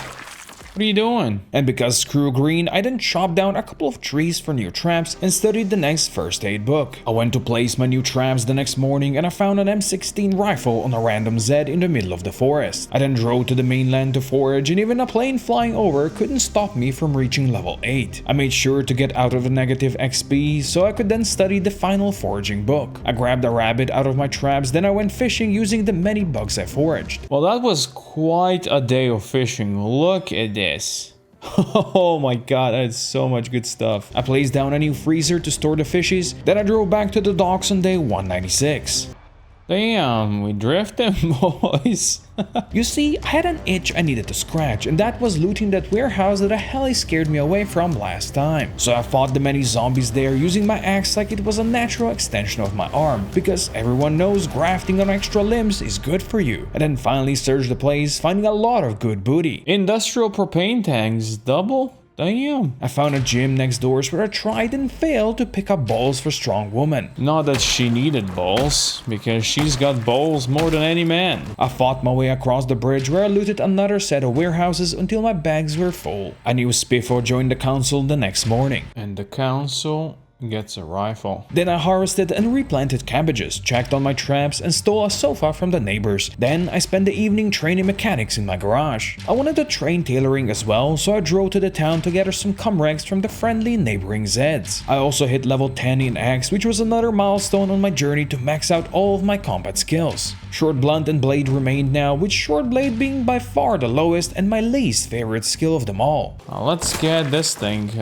What are you doing?
And because screw green, I then chopped down a couple of trees for new traps and studied the next first aid book. I went to place my new traps the next morning and I found an M16 rifle on a random Zed in the middle of the forest. I then drove to the mainland to forage, and even a plane flying over couldn't stop me from reaching level 8. I made sure to get out of the negative XP so I could then study the final foraging book. I grabbed a rabbit out of my traps, then I went fishing using the many bugs I foraged.
Well, that was quite a day of fishing. Look at this. Oh my god, that's so much good stuff. I placed down a new freezer to store the fishies, then I drove back to the docks on day 196. Damn, we drifted, boys.
You see, I had an itch I needed to scratch, and that was looting that warehouse that a heli scared me away from last time. So I fought the many zombies there using my axe like it was a natural extension of my arm, because everyone knows grafting on extra limbs is good for you. I then finally searched the place, finding a lot of good booty.
Industrial propane tanks, double? Damn.
I found a gym next doors where I tried and failed to pick up balls for strong woman.
Not that she needed balls, because she's got balls more than any man.
I fought my way across the bridge where I looted another set of warehouses until my bags were full. A new Spiffo joined the council the next morning.
And the council gets a rifle.
Then I harvested and replanted cabbages, checked on my traps, and stole a sofa from the neighbors. Then I spent the evening training mechanics in my garage. I wanted to train tailoring as well, so I drove to the town to gather some comregs from the friendly neighboring Zeds. I also hit level 10 in axe, which was another milestone on my journey to max out all of my combat skills. Short blunt and blade remained now, with short blade being by far the lowest and my least favorite skill of them all.
Let's get this thing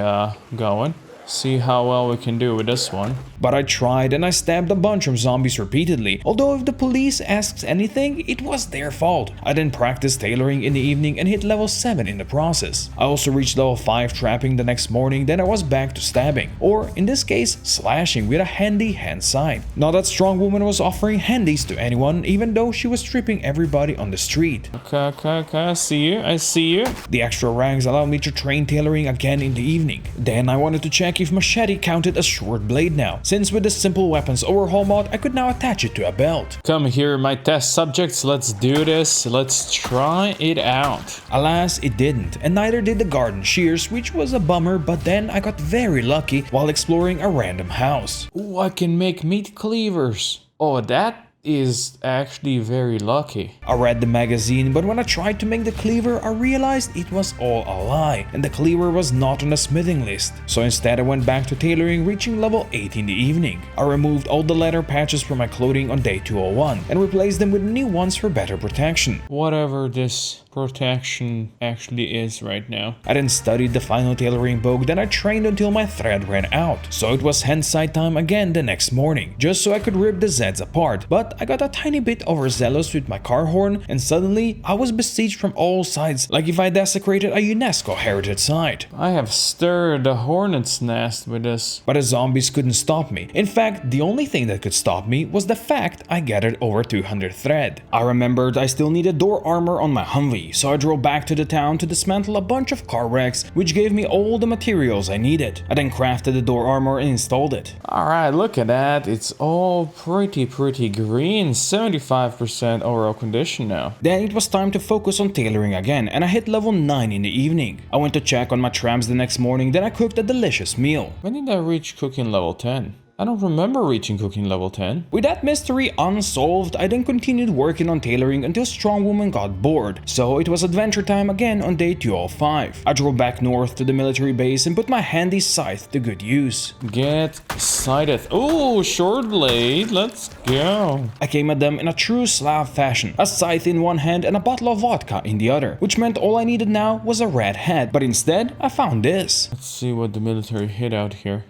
going. See how well we can do with this one.
But I tried and I stabbed a bunch of zombies repeatedly, although if the police asks anything, it was their fault. I then practiced tailoring in the evening and hit level 7 in the process. I also reached level 5 trapping the next morning, then I was back to stabbing, or in this case, slashing with a handy hand sight. Not that strong woman was offering handies to anyone, even though she was stripping everybody on the street.
Okay, I see you.
The extra ranks allowed me to train tailoring again in the evening. Then I wanted to check if machete counted as short blade now, since with the simple weapons overhaul mod I could now attach it to a belt.
Come here, my test subjects, let's do this, let's try it out.
Alas, it didn't, and neither did the garden shears, which was a bummer, but then I got very lucky while exploring a random house.
Ooh, I can make meat cleavers. Oh, that is actually very lucky.
I read the magazine, but when I tried to make the cleaver, I realized it was all a lie, and the cleaver was not on the smithing list. So instead I went back to tailoring, reaching level 8 in the evening. I removed all the leather patches from my clothing on day 201 and replaced them with new ones for better protection.
Whatever this protection actually is right now.
I then studied the final tailoring book, then I trained until my thread ran out. So it was hindsight time again the next morning, just so I could rip the Zeds apart. But I got a tiny bit overzealous with my car horn, and suddenly I was besieged from all sides, like if I desecrated a UNESCO heritage site.
I have stirred the hornet's nest with this.
But the zombies couldn't stop me. In fact, the only thing that could stop me was the fact I gathered over 200 thread. I remembered I still needed door armor on my Humvee, so I drove back to the town to dismantle a bunch of car wrecks, which gave me all the materials I needed. I then crafted the door armor and installed it.
Alright, look at that, it's all pretty green, 75% overall condition now.
Then it was time to focus on tailoring again, and I hit level 9 in the evening. I went to check on my trams the next morning, then I cooked a delicious meal.
When did I reach cooking level 10? I don't remember reaching cooking level 10.
With that mystery unsolved, I then continued working on tailoring until Strong Woman got bored, so it was adventure time again on day 205. I drove back north to the military base and put my handy scythe to good use.
Get sighted. Oh, short blade, let's go.
I came at them in a true Slav fashion, a scythe in one hand and a bottle of vodka in the other, which meant all I needed now was a red hat, but instead I found this.
Let's see what the military hid out here.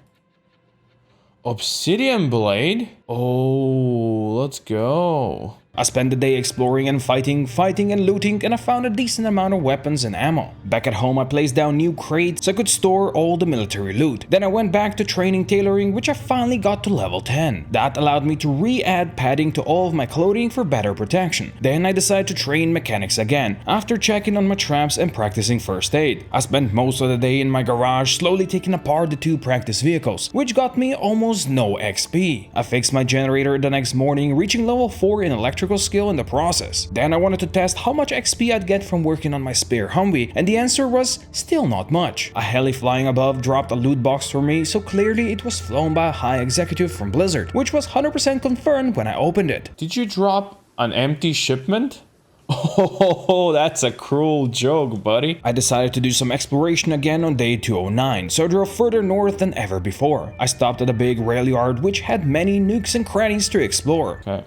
Obsidian blade? Oh, let's go.
I spent the day exploring and fighting and looting, and I found a decent amount of weapons and ammo. Back at home I placed down new crates so I could store all the military loot. Then I went back to training tailoring, which I finally got to level 10. That allowed me to re-add padding to all of my clothing for better protection. Then I decided to train mechanics again, after checking on my traps and practicing first aid. I spent most of the day in my garage slowly taking apart the 2 practice vehicles, which got me almost no XP. I fixed my generator the next morning, reaching level 4 in electrical skill in the process. Then I wanted to test how much XP I'd get from working on my spare Humvee, and the answer was still not much. A heli flying above dropped a loot box for me, so clearly it was flown by a high executive from Blizzard, which was 100% confirmed when I opened it.
Did you drop an empty shipment? Oh, that's a cruel joke, buddy.
I decided to do some exploration again on day 209, so I drove further north than ever before. I stopped at a big rail yard which had many nooks and crannies to explore.
Okay.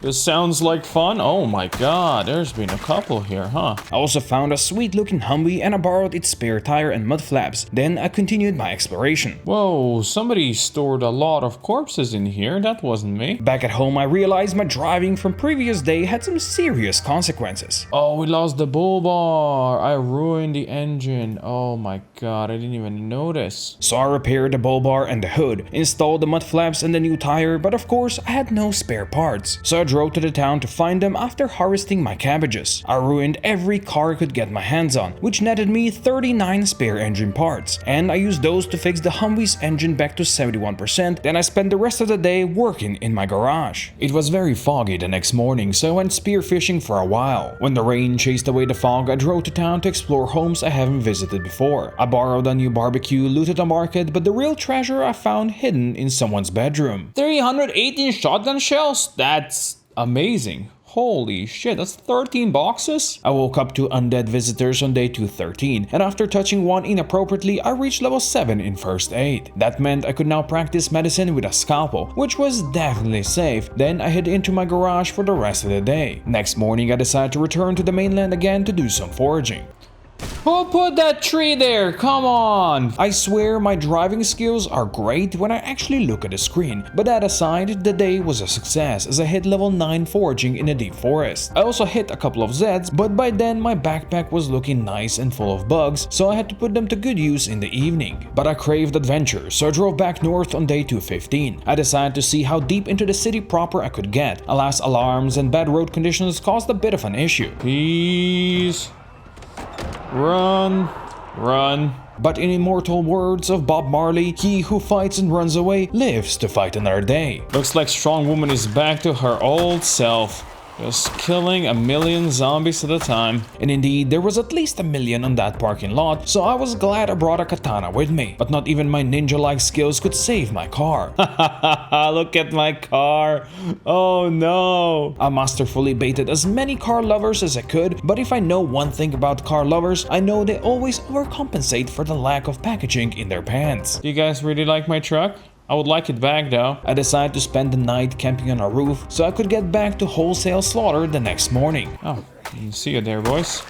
This sounds like fun. Oh my god, there's been a couple here, huh?
I also found a sweet looking Humvee and I borrowed its spare tire and mud flaps. Then I continued my exploration.
Whoa, somebody stored a lot of corpses in here. That wasn't me.
Back at home I realized my driving from previous day had some serious consequences.
Oh, we lost the bull bar. I ruined the engine. Oh my god, I didn't even notice.
So I repaired the bull bar and the hood, installed the mud flaps and the new tire, but of course I had no spare parts. So I drove to the town to find them after harvesting my cabbages. I ruined every car I could get my hands on, which netted me 39 spare engine parts, and I used those to fix the Humvee's engine back to 71%. Then I spent the rest of the day working in my garage. It was very foggy the next morning, so I went spearfishing for a while. When the rain chased away the fog, I drove to town to explore homes I haven't visited before. I borrowed a new barbecue, looted a market, but the real treasure I found hidden in someone's bedroom.
318 shotgun shells? That's amazing. Holy shit, that's 13 boxes?
I woke up to undead visitors on day 213, and after touching one inappropriately, I reached level 7 in first aid. That meant I could now practice medicine with a scalpel, which was definitely safe. Then I head into my garage for the rest of the day. Next morning, I decided to return to the mainland again to do some foraging.
Who put that tree there? Come on!
I swear my driving skills are great when I actually look at the screen, but that aside, the day was a success as I hit level 9 foraging in a deep forest. I also hit a couple of Zeds, but by then my backpack was looking nice and full of bugs, so I had to put them to good use in the evening. But I craved adventure, so I drove back north on day 215. I decided to see how deep into the city proper I could get. Alas, alarms and bad road conditions caused a bit of an issue.
Please. Run. Run.
But in immortal words of Bob Marley, he who fights and runs away lives to fight another day.
Looks like Strong Woman is back to her old self. Just killing a million zombies at a time.
And indeed, there was at least a million on that parking lot, so I was glad I brought a katana with me. But not even my ninja-like skills could save my car.
Look at my car. Oh no.
I masterfully baited as many car lovers as I could, but if I know one thing about car lovers, I know they always overcompensate for the lack of packaging in their pants.
Do you guys really like my truck? I would like it back though.
I decided to spend the night camping on a roof so I could get back to wholesale slaughter the next morning.
Oh, see you there, boys.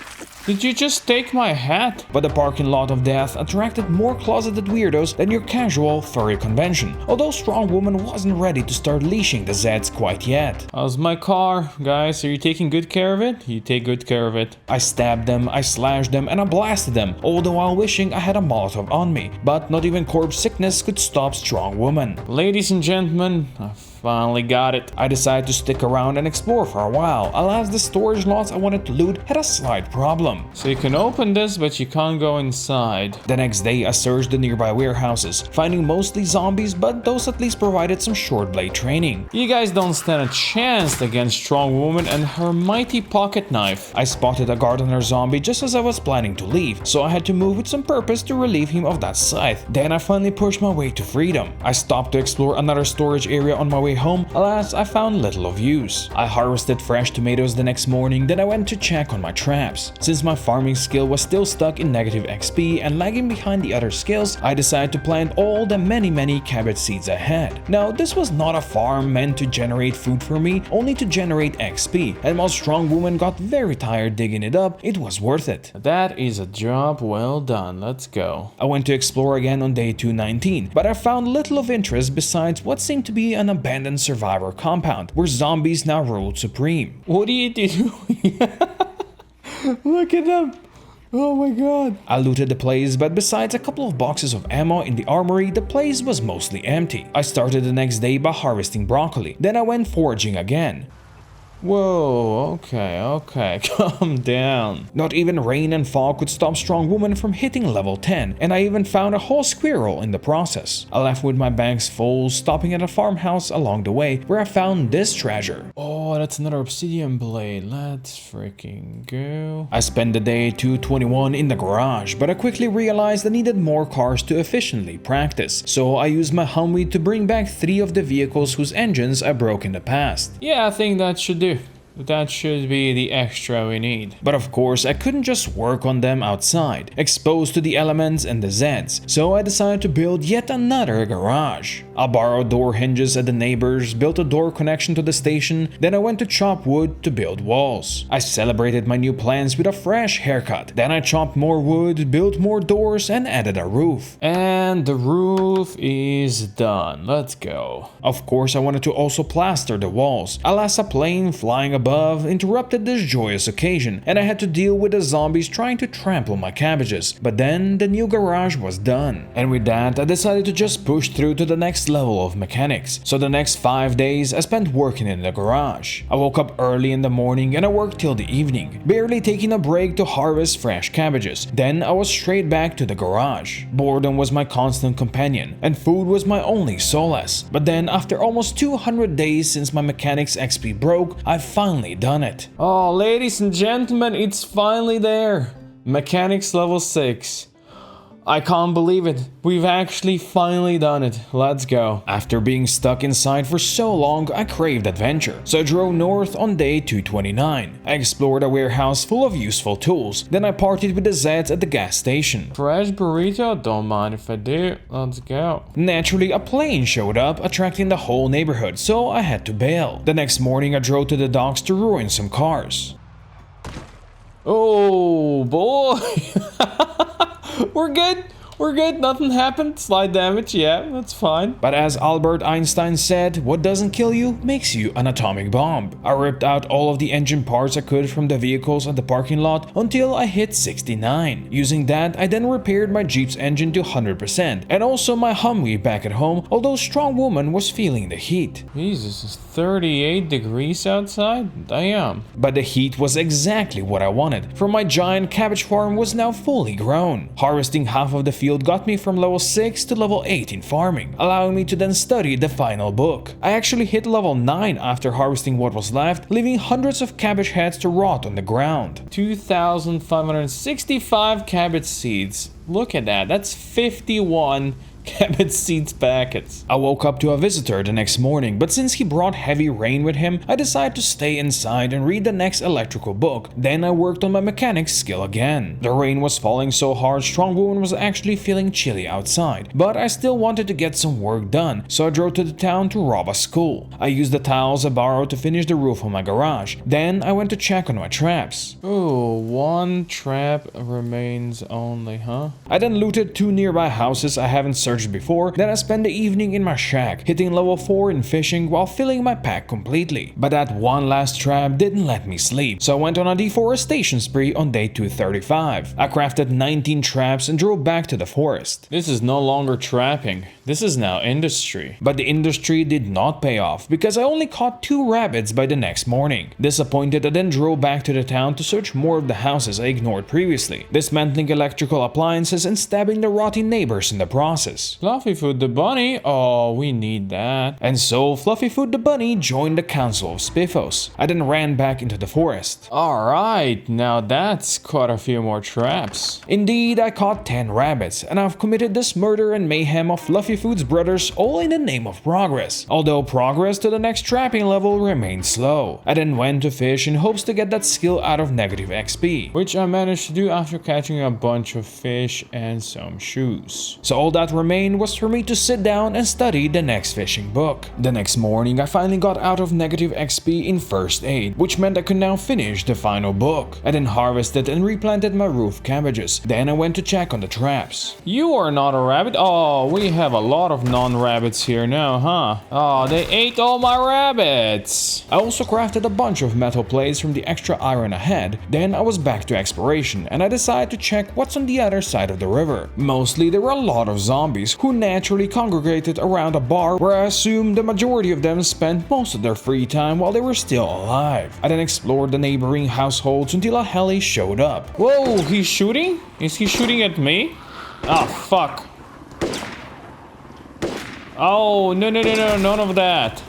Did you just take my hat?
But the parking lot of death attracted more closeted weirdos than your casual furry convention, although Strong Woman wasn't ready to start leashing the Zeds quite yet.
How's my car? Guys, are you taking good care of it? You take good care of it.
I stabbed them, I slashed them, and I blasted them, all the while wishing I had a Molotov on me. But not even corpse sickness could stop Strong Woman.
Ladies and gentlemen, I finally got it.
I decided to stick around and explore for a while. Alas, the storage lots I wanted to loot had a slight problem.
So you can open this, but you can't go inside.
The next day, I searched the nearby warehouses, finding mostly zombies, but those at least provided some short blade training.
You guys don't stand a chance against Strong Woman and her mighty pocket knife.
I spotted a gardener zombie just as I was planning to leave, so I had to move with some purpose to relieve him of that scythe. Then I finally pushed my way to freedom. I stopped to explore another storage area on my way home. Alas, I found little of use. I harvested fresh tomatoes the next morning, then I went to check on my traps. Since my farming skill was still stuck in negative XP and lagging behind the other skills, I decided to plant all the many cabbage seeds I had. Now, this was not a farm meant to generate food for me, only to generate XP, and while Strong Woman got very tired digging it up, it was worth it.
That is a job well done. Let's go.
I went to explore again on day 219, but I found little of interest besides what seemed to be an abandoned survivor compound, where zombies now ruled supreme.
What are you doing? Look at them. Oh my god.
I looted the place, but besides a couple of boxes of ammo in the armory, the place was mostly empty. I started the next day by harvesting broccoli. Then I went foraging again.
Whoa, okay, calm down.
Not even rain and fog could stop Strong Woman from hitting level 10, and I even found a whole squirrel in the process. I left with my bags full, stopping at a farmhouse along the way, where I found this treasure.
Oh, that's another obsidian blade. Let's freaking go.
I spent the day 221 in the garage, but I quickly realized I needed more cars to efficiently practice, so I used my Humvee to bring back 3 of the vehicles whose engines I broke in the past.
Yeah, I think that should do. That should be the extra we need.
But of course, I couldn't just work on them outside, exposed to the elements and the Zeds, so I decided to build yet another garage. I borrowed door hinges at the neighbors, built a door connection to the station, then I went to chop wood to build walls. I celebrated my new plans with a fresh haircut, then I chopped more wood, built more doors, and added a roof.
And the roof is done. Let's go.
Of course, I wanted to also plaster the walls. Alas, a plane flying above interrupted this joyous occasion, and I had to deal with the zombies trying to trample my cabbages. But then the new garage was done. And with that, I decided to just push through to the next level of mechanics. So the next 5 days I spent working in the garage. I woke up early in the morning and I worked till the evening, barely taking a break to harvest fresh cabbages. Then I was straight back to the garage. Boredom was my constant companion, and food was my only solace. But then, after almost 200 days since my mechanics XP broke, I finally done it.
Oh, ladies and gentlemen, it's finally there. Mechanics level 6. I can't believe it. We've actually finally done it. Let's go.
After being stuck inside for so long, I craved adventure, so I drove north on day 229. I explored a warehouse full of useful tools, then I partied with the Zeds at the gas station.
Fresh burrito? Don't mind if I do. Let's go.
Naturally, a plane showed up, attracting the whole neighborhood, so I had to bail. The next morning, I drove to the docks to ruin some cars.
Oh boy. We're good. We're good, nothing happened, slight damage, yeah, that's fine.
But as Albert Einstein said, what doesn't kill you makes you an atomic bomb. I ripped out all of the engine parts I could from the vehicles at the parking lot until I hit 69. Using that, I then repaired my Jeep's engine to 100%, and also my Humvee back at home, although Strong Woman was feeling the heat.
Jesus, it's 38 degrees outside? Damn.
But the heat was exactly what I wanted, for my giant cabbage farm was now fully grown. Harvesting half of the field got me from level 6 to level 8 in farming, allowing me to then study the final book. I actually hit level 9 after harvesting what was left, leaving hundreds of cabbage heads to rot on the ground.
2,565 cabbage seeds. Look at that, that's 51 cabbage seeds packets.
I woke up to a visitor the next morning, but since he brought heavy rain with him, I decided to stay inside and read the next electrical book. Then I worked on my mechanics skill again. The rain was falling so hard, Strong Woman was actually feeling chilly outside, but I still wanted to get some work done, so I drove to the town to rob a school. I used the tiles I borrowed to finish the roof on my garage. Then I went to check on my traps.
Oh, one trap remains only, huh?
I then looted 2 nearby houses I haven't searched before. Then I spent the evening in my shack, hitting level 4 in fishing while filling my pack completely. But that one last trap didn't let me sleep, so I went on a deforestation spree on day 235. I crafted 19 traps and drove back to the forest.
This is no longer trapping, this is now industry.
But the industry did not pay off, because I only caught 2 rabbits by the next morning. Disappointed, I then drove back to the town to search more of the houses I ignored previously, dismantling electrical appliances and stabbing the rotting neighbors in the process.
Fluffyfoot the bunny, oh, we need that.
And so Fluffyfoot the bunny joined the Council of Spiffos. I then ran back into the forest.
Alright, now that's quite a few more traps.
Indeed, I caught 10 rabbits, and I've committed this murder and mayhem of Fluffyfoot's brothers all in the name of progress. Although progress to the next trapping level remained slow. I then went to fish in hopes to get that skill out of negative XP,
which I managed to do after catching a bunch of fish and some shoes.
So all that remained was for me to sit down and study the next fishing book. The next morning, I finally got out of negative XP in first aid, which meant I could now finish the final book. I then harvested and replanted my roof cabbages. Then I went to check on the traps.
You are not a rabbit? Oh, we have a lot of non-rabbits here now, huh? Oh, they ate all my rabbits.
I also crafted a bunch of metal plates from the extra iron I had. Then I was back to exploration, and I decided to check what's on the other side of the river. Mostly, there were a lot of zombies who naturally congregated around a bar where I assumed the majority of them spent most of their free time while they were still alive. I then explored the neighboring households until a heli showed up.
Whoa, he's shooting? Is he shooting at me? Ah, fuck. Oh, no, none of that.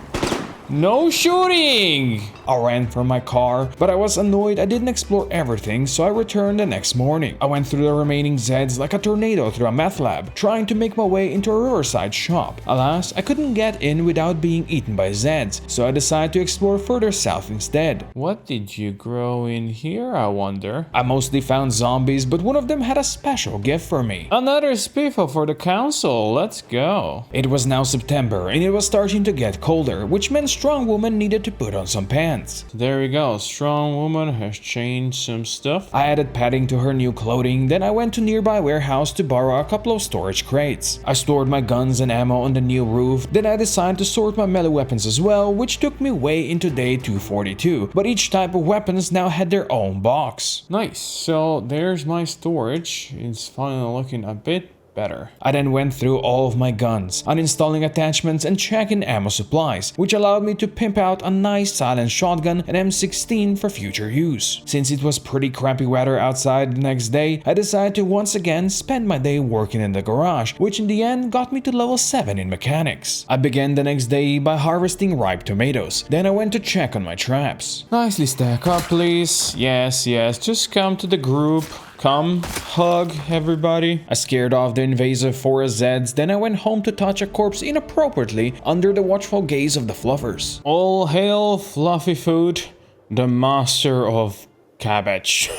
No shooting!
I ran from my car, but I was annoyed I didn't explore everything, so I returned the next morning. I went through the remaining Zeds like a tornado through a meth lab, trying to make my way into a Riverside shop. Alas, I couldn't get in without being eaten by Zeds, so I decided to explore further south instead.
What did you grow in here, I wonder?
I mostly found zombies, but one of them had a special gift for me.
Another spiffo for the council, let's go.
It was now September, and it was starting to get colder, which meant Strong Woman needed to put on some pants.
There we go, Strong Woman has changed some stuff.
I added padding to her new clothing, then I went to nearby warehouse to borrow a couple of storage crates. I stored my guns and ammo on the new roof, then I decided to sort my melee weapons as well, which took me way into day 242, but each type of weapons now had their own box.
Nice, so there's my storage, it's finally looking a bit better.
I then went through all of my guns, uninstalling attachments and checking ammo supplies, which allowed me to pimp out a nice silent shotgun and M16 for future use. Since it was pretty crappy weather outside the next day, I decided to once again spend my day working in the garage, which in the end got me to level 7 in mechanics. I began the next day by harvesting ripe tomatoes, then I went to check on my traps.
Nicely stack up, please. Yes, just come to the group. Come, hug everybody.
I scared off the invasive forest Zeds, then I went home to touch a corpse inappropriately under the watchful gaze of the fluffers.
All hail Fluffyfoot, the master of cabbage.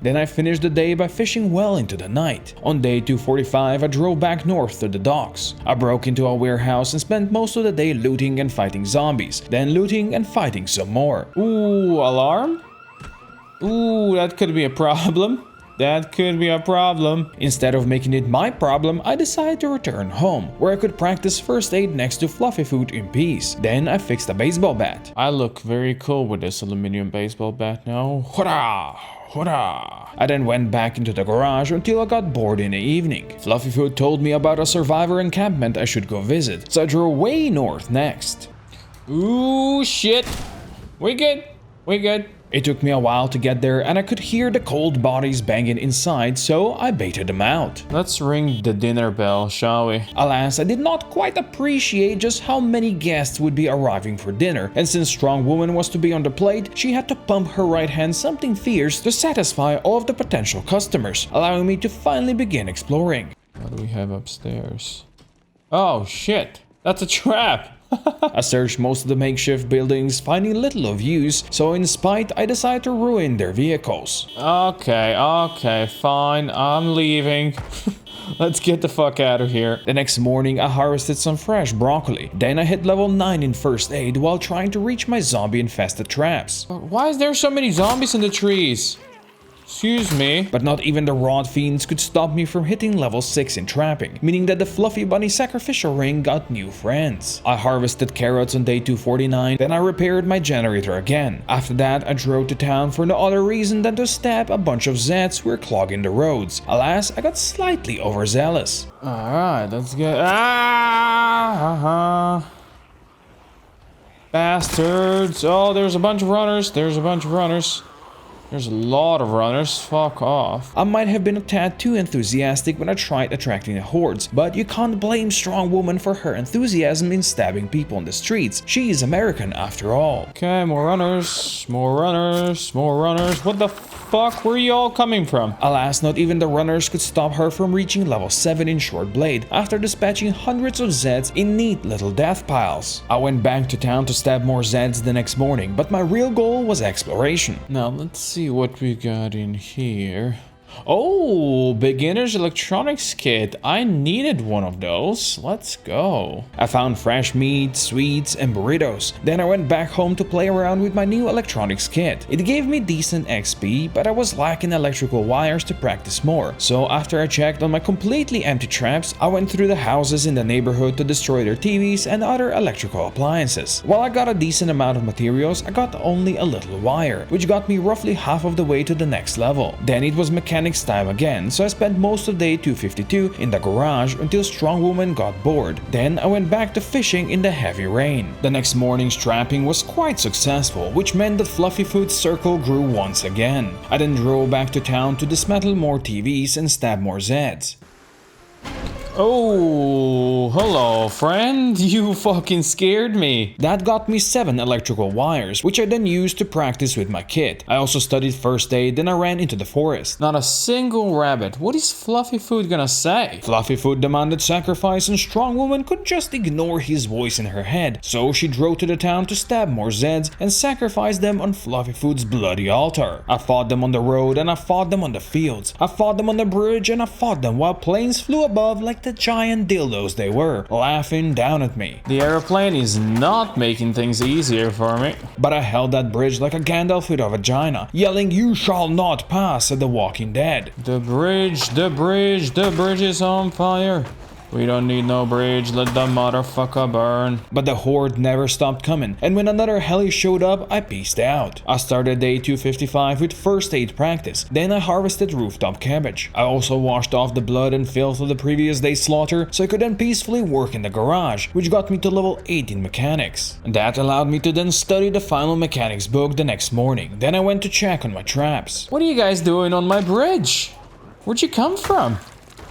Then I finished the day by fishing well into the night. On day 245, I drove back north to the docks. I broke into a warehouse and spent most of the day looting and fighting zombies, then looting and fighting some more.
Ooh, alarm? Ooh, that could be a problem. That could be a problem.
Instead of making it my problem, I decided to return home, where I could practice first aid next to Fluffy Food in peace. Then I fixed a baseball bat.
I look very cool with this aluminum baseball bat now.
Hurrah! Hurrah! I then went back into the garage until I got bored in the evening. Fluffy Food told me about a survivor encampment I should go visit, so I drove way north next.
Ooh, shit. We good. We good.
It took me a while to get there and I could hear the cold bodies banging inside, so I baited them out.
Let's ring the dinner bell, shall we?
Alas, I did not quite appreciate just how many guests would be arriving for dinner, and since Strong Woman was to be on the plate, she had to pump her right hand something fierce to satisfy all of the potential customers, allowing me to finally begin exploring.
What do we have upstairs? Oh shit, that's a trap!
I searched most of the makeshift buildings, finding little of use, so in spite, I decided to ruin their vehicles.
Okay, fine, I'm leaving. Let's get the fuck out of here.
The next morning, I harvested some fresh broccoli. Then I hit level 9 in first aid while trying to reach my zombie-infested traps.
Why is there so many zombies in the trees? Excuse me.
But not even the rod fiends could stop me from hitting level 6 in trapping, meaning that the Fluffy Bunny sacrificial ring got new friends. I harvested carrots on day 249, then I repaired my generator again. After that, I drove to town for no other reason than to stab a bunch of Zeds who were clogging the roads. Alas, I got slightly overzealous.
Alright, let's get... Bastards. Oh, there's a bunch of runners. There's a lot of runners, fuck off.
I might have been a tad too enthusiastic when I tried attracting the hordes, but you can't blame Strong Woman for her enthusiasm in stabbing people on the streets. She is American after all.
Okay, more runners. What the fuck? Where are you all coming from?
Alas, not even the runners could stop her from reaching level 7 in short blade after dispatching hundreds of Zeds in neat little death piles. I went back to town to stab more Zeds the next morning, but my real goal was exploration.
Now let's see what we got in here. Oh, beginner's electronics kit. I needed one of those. Let's go.
I found fresh meat, sweets, and burritos. Then I went back home to play around with my new electronics kit. It gave me decent XP, but I was lacking electrical wires to practice more. So after I checked on my completely empty traps, I went through the houses in the neighborhood to destroy their TVs and other electrical appliances. While I got a decent amount of materials, I got only a little wire, which got me roughly half of the way to the next level. Then it was mechanics time again, so I spent most of day 252 in the garage until Strong Woman got bored. Then I went back to fishing in the heavy rain. The next morning's trapping was quite successful, which meant that Fluffy Food's circle grew once again. I then drove back to town to dismantle more TVs and stab more Zeds.
Oh, hello, friend. You fucking scared me.
That got me 7 electrical wires, which I then used to practice with my kit. I also studied first aid, then I ran into the forest.
Not a single rabbit. What is Fluffy Food gonna say?
Fluffy Food demanded sacrifice and Strong Woman could just ignore his voice in her head, so she drove to the town to stab more Zeds and sacrifice them on Fluffy Food's bloody altar. I fought them on the road and I fought them on the fields. I fought them on the bridge and I fought them while planes flew above like the giant dildos they were, laughing down at me.
The airplane is not making things easier for me.
But I held that bridge like a Gandalf with a vagina, yelling, "You shall not pass," at the Walking Dead.
The bridge is on fire. We don't need no bridge, let the motherfucker burn.
But the horde never stopped coming, and when another heli showed up, I peaced out. I started day 255 with first aid practice, then I harvested rooftop cabbage. I also washed off the blood and filth of the previous day's slaughter, so I could then peacefully work in the garage, which got me to level 8 in mechanics. That allowed me to then study the final mechanics book the next morning. Then I went to check on my traps.
What are you guys doing on my bridge? Where'd you come from?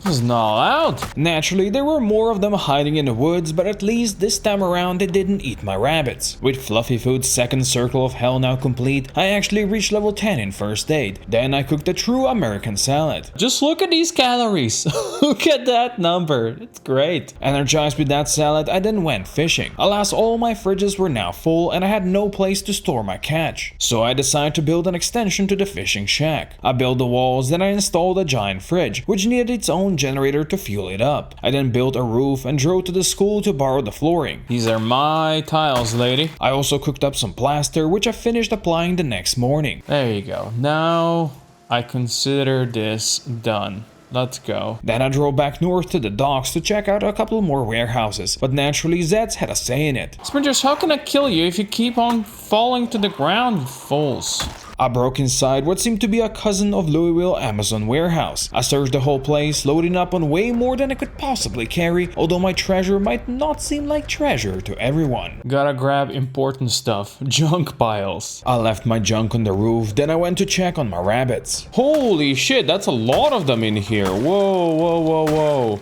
This is not allowed.
Naturally, there were more of them hiding in the woods, but at least this time around they didn't eat my rabbits. With Fluffy Food's second circle of hell now complete, I actually reached level 10 in first aid. Then I cooked a true American salad.
Just look at these calories. Look at that number. It's great.
Energized with that salad, I then went fishing. Alas, all my fridges were now full and I had no place to store my catch. So I decided to build an extension to the fishing shack. I built the walls, then I installed a giant fridge, which needed its own home generator to fuel it up. I then built a roof and drove to the school to borrow the flooring.
These are my tiles, lady.
I also cooked up some plaster, which I finished applying the next morning.
There you go. Now I consider this done. Let's go.
Then I drove back north to the docks to check out a couple more warehouses, but naturally Zeds had a say in it.
Sprinters, how can I kill you if you keep on falling to the ground, you fools?
I broke inside what seemed to be a cousin of Louisville Amazon warehouse. I searched the whole place, loading up on way more than I could possibly carry, although my treasure might not seem like treasure to everyone.
Gotta grab important stuff. Junk piles.
I left my junk on the roof, then I went to check on my rabbits.
Holy shit, that's a lot of them in here. Whoa, whoa, whoa, whoa.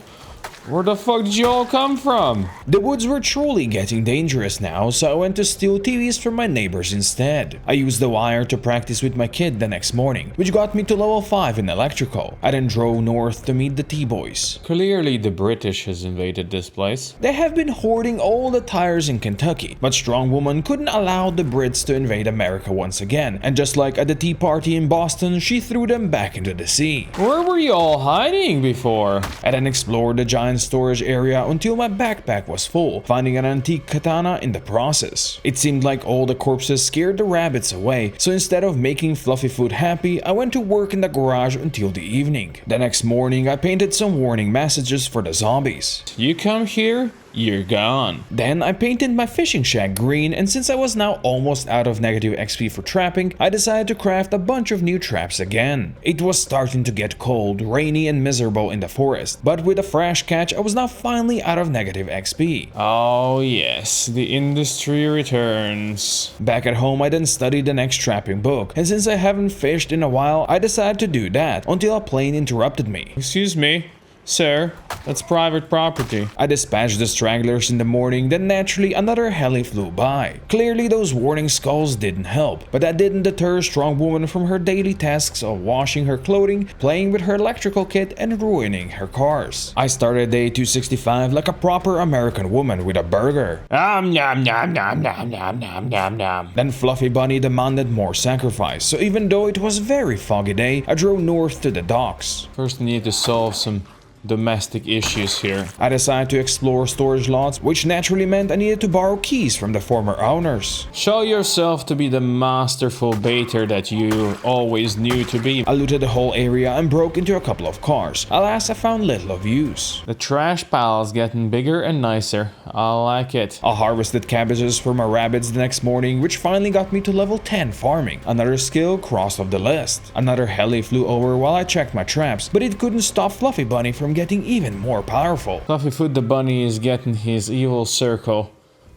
Where the fuck did you all come from?
The woods were truly getting dangerous now, so I went to steal TVs from my neighbors instead. I used the wire to practice with my kid the next morning, which got me to level 5 in electrical. I then drove north to meet the T-boys.
Clearly the British has invaded this place.
They have been hoarding all the tires in Kentucky, but Strong Woman couldn't allow the Brits to invade America once again, and just like at the Tea Party in Boston, she threw them back into the sea.
Where were you all hiding before?
I then explored the giant storage area until my backpack was full, finding an antique katana in the process. It seemed like all the corpses scared the rabbits away, so instead of making Fluffyfoot happy, I went to work in the garage until the evening. The next morning, I painted some warning messages for the zombies.
You come here, you're gone.
Then I painted my fishing shack green, and since I was now almost out of negative XP for trapping, I decided to craft a bunch of new traps again. It was starting to get cold, rainy and miserable in the forest, but with a fresh catch I was now finally out of negative XP.
Oh yes, the industry returns.
Back at home I then studied the next trapping book, and since I haven't fished in a while, I decided to do that until a plane interrupted me.
Excuse me. Sir, that's private property.
I dispatched the stragglers in the morning, then naturally another heli flew by. Clearly those warning skulls didn't help, but that didn't deter Strong Woman from her daily tasks of washing her clothing, playing with her electrical kit, and ruining her cars. I started day 265 like a proper American woman with a burger.
Nom nom nom nom nom nom nom nom nom.
Then Fluffy Bunny demanded more sacrifice, so even though it was a very foggy day, I drove north to the docks.
First we need to solve some domestic issues here.
I decided to explore storage lots, which naturally meant I needed to borrow keys from the former owners.
Show yourself to be the masterful baiter that you always knew to be.
I looted the whole area and broke into a couple of cars. Alas, I found little of use.
The trash pile is getting bigger and nicer. I like it.
I harvested cabbages for my rabbits the next morning, which finally got me to level 10 farming. Another skill crossed off the list. Another heli flew over while I checked my traps, but it couldn't stop Fluffy Bunny from getting even more powerful.
Fluffyfoot the bunny is getting his evil circle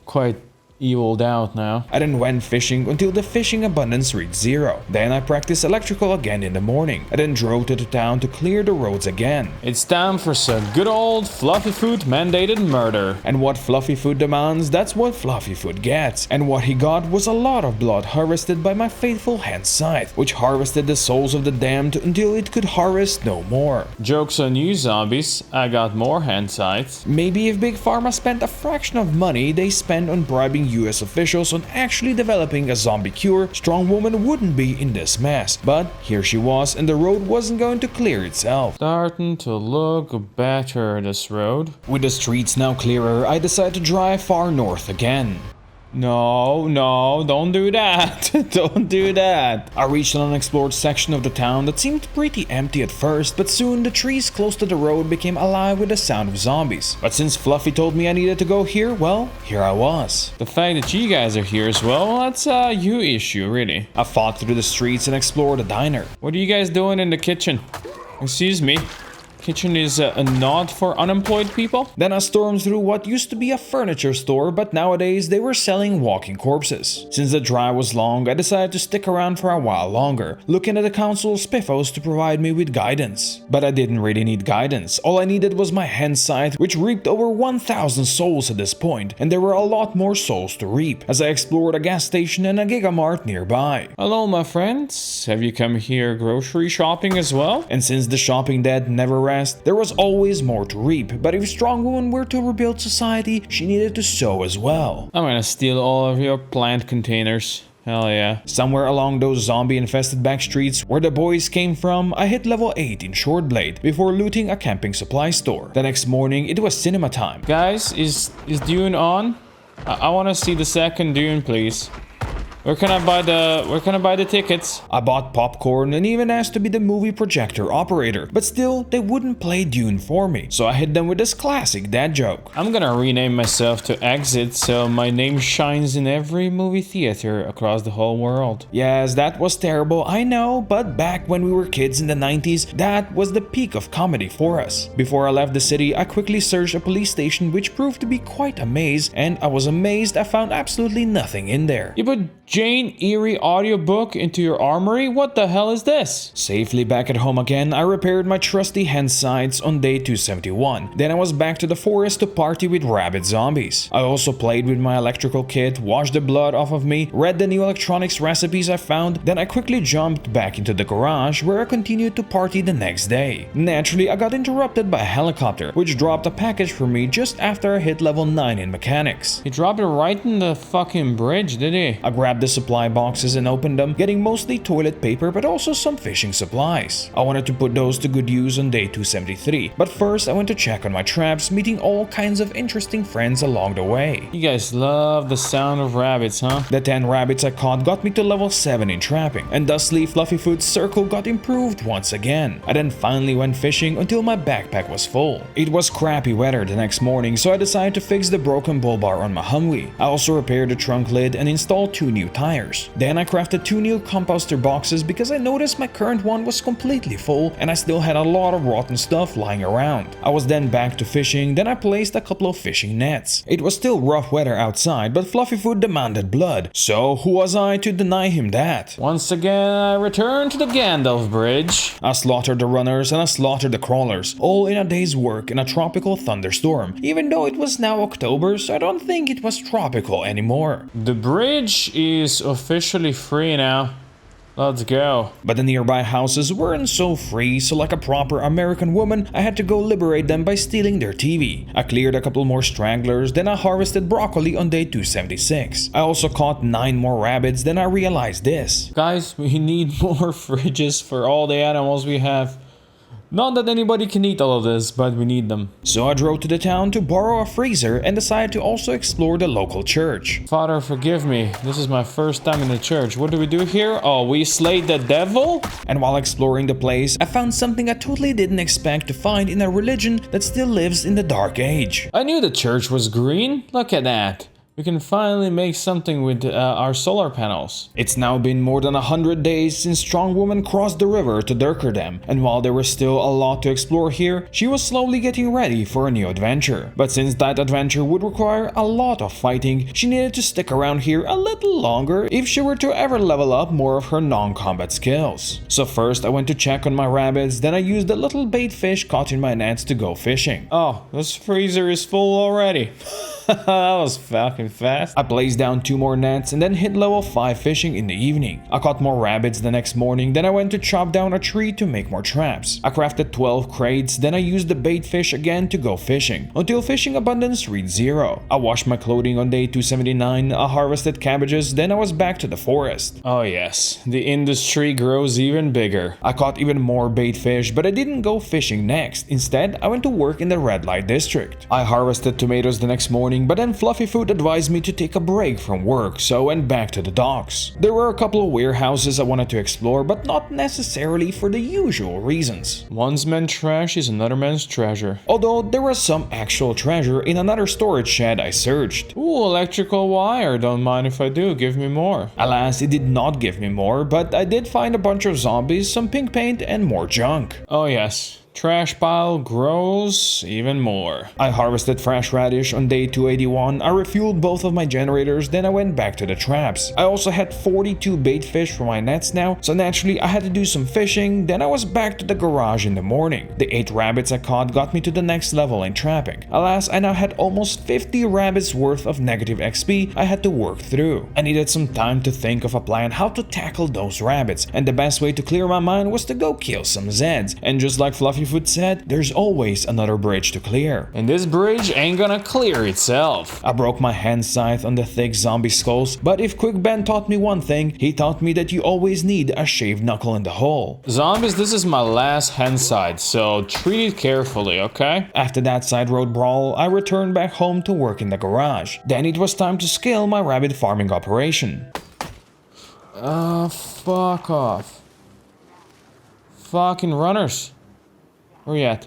quite eviled out now.
I then went fishing until the fishing abundance reached 0. Then I practiced electrical again in the morning. I then drove to the town to clear the roads again.
It's time for some good old Fluffyfoot mandated murder.
And what Fluffyfoot demands, that's what Fluffyfoot gets. And what he got was a lot of blood harvested by my faithful hand scythe, which harvested the souls of the damned until it could harvest no more.
Joke's on you, zombies. I got more hand scythes.
Maybe if Big Pharma spent a fraction of money they spend on bribing US officials on actually developing a zombie cure, Strong Woman wouldn't be in this mess. But here she was, and the road wasn't going to clear itself.
Starting to look better, this road.
With the streets now clearer, I decided to drive far north again.
No, don't do that. Don't do that.
I reached an unexplored section of the town that seemed pretty empty at first, but soon the trees close to the road became alive with the sound of zombies. But since Fluffy told me I needed to go here, well, here I was.
The fact that you guys are here as well, that's a you issue, really.
I fought through the streets and explored a diner.
What are you guys doing in the kitchen? Excuse me. Kitchen is a nod for unemployed people?
Then I stormed through what used to be a furniture store, but nowadays they were selling walking corpses. Since the drive was long, I decided to stick around for a while longer, looking at the council's spiffos to provide me with guidance. But I didn't really need guidance. All I needed was my hand scythe, which reaped over 1,000 souls at this point, and there were a lot more souls to reap, as I explored a gas station and a gigamart nearby.
Hello, my friends. Have you come here grocery shopping as well?
And since the shopping dead never rests, there was always more to reap, but if Strong Woman were to rebuild society, she needed to sow as well.
I'm gonna steal all of your plant containers. Hell yeah.
Somewhere along those zombie-infested back streets where the boys came from, I hit level 8 in Short Blade before looting a camping supply store. The next morning, it was cinema time.
Guys, is Dune on? I want to see the second Dune, please. Where can I buy the tickets?
I bought popcorn and even asked to be the movie projector operator, but still, they wouldn't play Dune for me, so I hit them with this classic dad joke.
I'm gonna rename myself to Exit so my name shines in every movie theater across the whole world.
Yes, that was terrible, I know, but back when we were kids in the 90s, that was the peak of comedy for us. Before I left the city, I quickly searched a police station which proved to be quite a maze, and I was amazed I found absolutely nothing in there.
You put Jane Eyre audiobook into your armory? What the hell is this?
Safely back at home again, I repaired my trusty hand sights on day 271. Then I was back to the forest to party with rabid zombies. I also played with my electrical kit, washed the blood off of me, read the new electronics recipes I found, then I quickly jumped back into the garage where I continued to party the next day. Naturally, I got interrupted by a helicopter, which dropped a package for me just after I hit level 9 in mechanics.
He dropped it right in the fucking bridge, did he?
I grabbed the supply boxes and opened them, getting mostly toilet paper but also some fishing supplies. I wanted to put those to good use on day 273, but first I went to check on my traps, meeting all kinds of interesting friends along the way.
You guys love the sound of rabbits, huh?
The 10 rabbits I caught got me to level 7 in trapping, and thusly Fluffyfoot's circle got improved once again. I then finally went fishing until my backpack was full. It was crappy weather the next morning, so I decided to fix the broken bull bar on my Humvee. I also repaired the trunk lid and installed 2 new tires. Then I crafted 2 new composter boxes because I noticed my current one was completely full and I still had a lot of rotten stuff lying around. I was then back to fishing, then I placed a couple of fishing nets. It was still rough weather outside, but Fluffyfoot demanded blood, so who was I to deny him that?
Once again, I returned to the Gandalf Bridge.
I slaughtered the runners and I slaughtered the crawlers, all in a day's work in a tropical thunderstorm, even though it was now October, so I don't think it was tropical anymore.
The bridge is officially free now. Let's go.
But the nearby houses weren't so free, so like a proper American woman, I had to go liberate them by stealing their TV. I cleared a couple more stragglers, then I harvested broccoli on day 276. I also caught 9 more rabbits, then I realized this.
Guys, we need more fridges for all the animals we have. Not that anybody can eat all of this, but we need them.
So I drove to the town to borrow a freezer and decided to also explore the local church.
Father, forgive me. This is my first time in the church. What do we do here? Oh, we slayed the devil?
And while exploring the place, I found something I totally didn't expect to find in a religion that still lives in the Dark Age.
I knew the church was green. Look at that. We can finally make something with our solar panels.
It's now been more than 100 days since Strong Woman crossed the river to Dirkerdam, and while there was still a lot to explore here, she was slowly getting ready for a new adventure. But since that adventure would require a lot of fighting, she needed to stick around here a little longer if she were to ever level up more of her non-combat skills. So first I went to check on my rabbits, then I used the little bait fish caught in my nets to go fishing.
Oh, this freezer is full already. That was fucking fast.
I placed down 2 more nets and then hit level 5 fishing in the evening. I caught more rabbits the next morning, then I went to chop down a tree to make more traps. I crafted 12 crates, then I used the bait fish again to go fishing, until fishing abundance reached 0. I washed my clothing on day 279, I harvested cabbages, then I was back to the forest.
Oh yes, the industry grows even bigger.
I caught even more bait fish, but I didn't go fishing next. Instead, I went to work in the red light district. I harvested tomatoes the next morning, but then Fluffyfoot advised me to take a break from work, so I went back to the docks. There were a couple of warehouses I wanted to explore, but not necessarily for the usual reasons.
One man's trash is another man's treasure.
Although there was some actual treasure in another storage shed I searched.
Ooh, electrical wire. Don't mind if I do. Give me more.
Alas, it did not give me more, but I did find a bunch of zombies, some pink paint, and more junk.
Oh yes. Trash pile grows even more.
I harvested fresh radish on day 281, I refueled both of my generators, then I went back to the traps. I also had 42 bait fish for my nets now, so naturally I had to do some fishing, then I was back to the garage in the morning. The 8 rabbits I caught got me to the next level in trapping. Alas, I now had almost 50 rabbits worth of negative XP I had to work through. I needed some time to think of a plan how to tackle those rabbits, and the best way to clear my mind was to go kill some Zeds, and just like Fluffy Fluffyfoot said, there's always another bridge to clear.
And this bridge ain't gonna clear itself.
I broke my hand scythe on the thick zombie skulls, but if Quick Ben taught me one thing, he taught me that you always need a shaved knuckle in the hole.
Zombies, this is my last hand side, so treat it carefully, okay?
After that side road brawl, I returned back home to work in the garage. Then it was time to scale my rabbit farming operation.
Fuck off. Fucking runners. Where you at?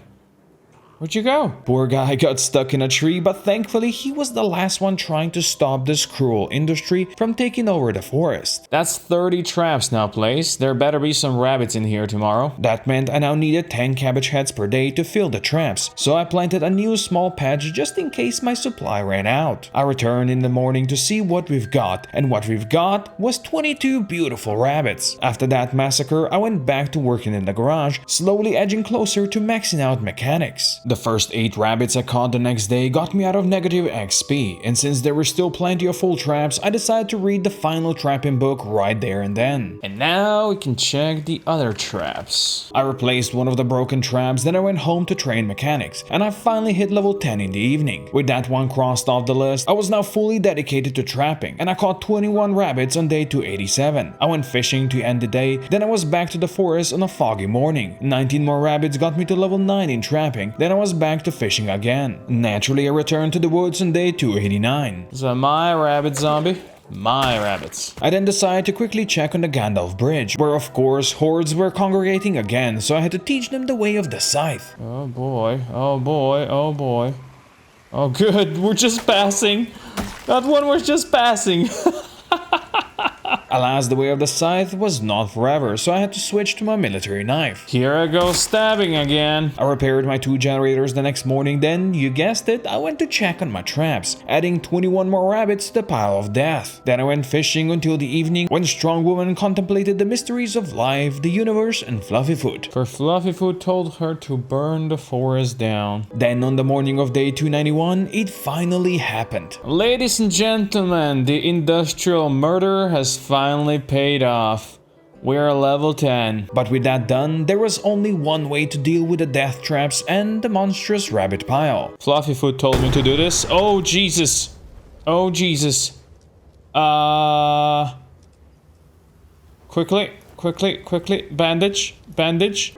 Where'd you go?
Poor guy got stuck in a tree, but thankfully he was the last one trying to stop this cruel industry from taking over the forest.
That's 30 traps now placed. There better be some rabbits in here tomorrow.
That meant I now needed 10 cabbage heads per day to fill the traps, so I planted a new small patch just in case my supply ran out. I returned in the morning to see what we've got, and what we've got was 22 beautiful rabbits. After that massacre, I went back to working in the garage, slowly edging closer to maxing out mechanics. The first 8 rabbits I caught the next day got me out of negative XP, and since there were still plenty of full traps, I decided to read the final trapping book right there and then.
And now we can check the other traps.
I replaced one of the broken traps, then I went home to train mechanics, and I finally hit level 10 in the evening. With that one crossed off the list, I was now fully dedicated to trapping, and I caught 21 rabbits on day 287. I went fishing to end the day, then I was back to the forest on a foggy morning. 19 more rabbits got me to level 9 in trapping, then I was back to fishing again. Naturally, I returned to the woods on day 289.
So my rabbit zombie? My rabbits.
I then decided to quickly check on the Gandalf Bridge, where of course hordes were congregating again, so I had to teach them the way of the scythe.
Oh boy, oh boy, oh boy. Oh good, we're just passing. That one was just passing.
Alas, the way of the scythe was not forever, so I had to switch to my military knife.
Here I go stabbing again.
I repaired my 2 generators the next morning, then, you guessed it, I went to check on my traps, adding 21 more rabbits to the pile of death. Then I went fishing until the evening, when Strong Woman contemplated the mysteries of life, the universe, and Fluffyfoot.
For Fluffyfoot told her to burn the forest down.
Then on the morning of day 291, it finally happened.
Ladies and gentlemen, the industrial murder has finally paid off. We're level 10.
But with that done, there was only one way to deal with the death traps and the monstrous rabbit pile.
Fluffyfoot told me to do this. Oh Jesus. Oh Jesus. Quickly. Bandage.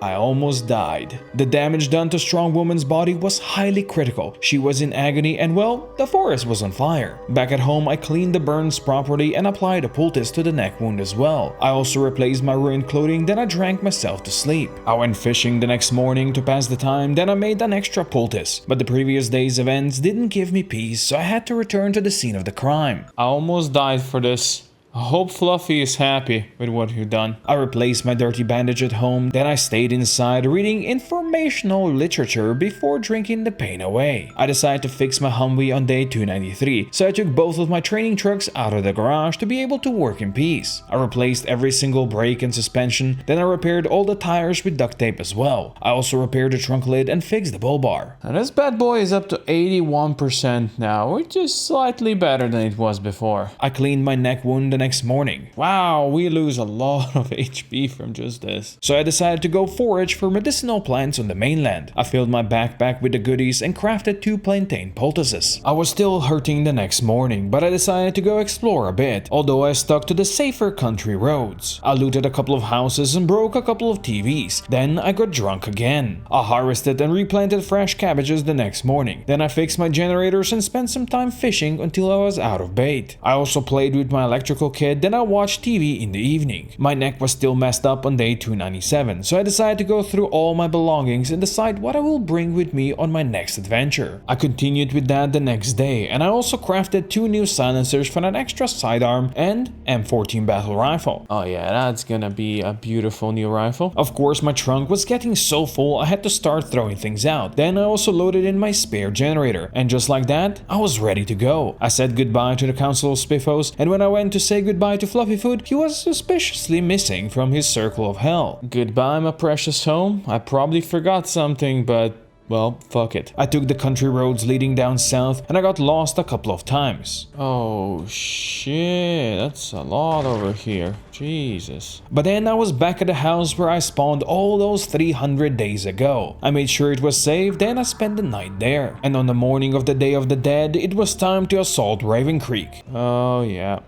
I almost died. The damage done to Strong Woman's body was highly critical. She was in agony and, well, the forest was on fire. Back at home, I cleaned the burns properly and applied a poultice to the neck wound as well. I also replaced my ruined clothing, then I drank myself to sleep. I went fishing the next morning to pass the time, then I made an extra poultice. But the previous day's events didn't give me peace, so I had to return to the scene of the crime.
I almost died for this. I hope Fluffy is happy with what you've done.
I replaced my dirty bandage at home, then I stayed inside reading informational literature before drinking the pain away. I decided to fix my Humvee on day 293, so I took both of my training trucks out of the garage to be able to work in peace. I replaced every single brake and suspension, then I repaired all the tires with duct tape as well. I also repaired the trunk lid and fixed the bull bar.
And this bad boy is up to 81% now, which is slightly better than it was before.
I cleaned my neck wound the next morning.
Wow, we lose a lot of HP from just this.
So I decided to go forage for medicinal plants on the mainland. I filled my backpack with the goodies and crafted 2 plantain poultices. I was still hurting the next morning, but I decided to go explore a bit, although I stuck to the safer country roads. I looted a couple of houses and broke a couple of TVs. Then I got drunk again. I harvested and replanted fresh cabbages the next morning. Then I fixed my generators and spent some time fishing until I was out of bait. I also played with my electrical kit, then I watched TV in the evening. My neck was still messed up on day 297, so I decided to go through all my belongings and decide what I will bring with me on my next adventure. I continued with that the next day, and I also crafted 2 new silencers for an extra sidearm and M14 battle rifle.
Oh yeah, that's gonna be a beautiful new rifle.
Of course, my trunk was getting so full I had to start throwing things out. Then I also loaded in my spare generator, and just like that, I was ready to go. I said goodbye to the Council of Spiffos, and when I went to say goodbye to Fluffyfoot, he was suspiciously missing from his circle of hell.
Goodbye, my precious home. I probably forgot something, but Well, fuck it.
I took the country roads leading down south and I got lost a couple of times.
Oh shit, that's a lot over here. Jesus.
But then I was back at the house where I spawned all those 300 days ago. I made sure it was safe, then I spent the night there. And on the morning of the Day of the Dead, it was time to assault Raven Creek.
Oh yeah.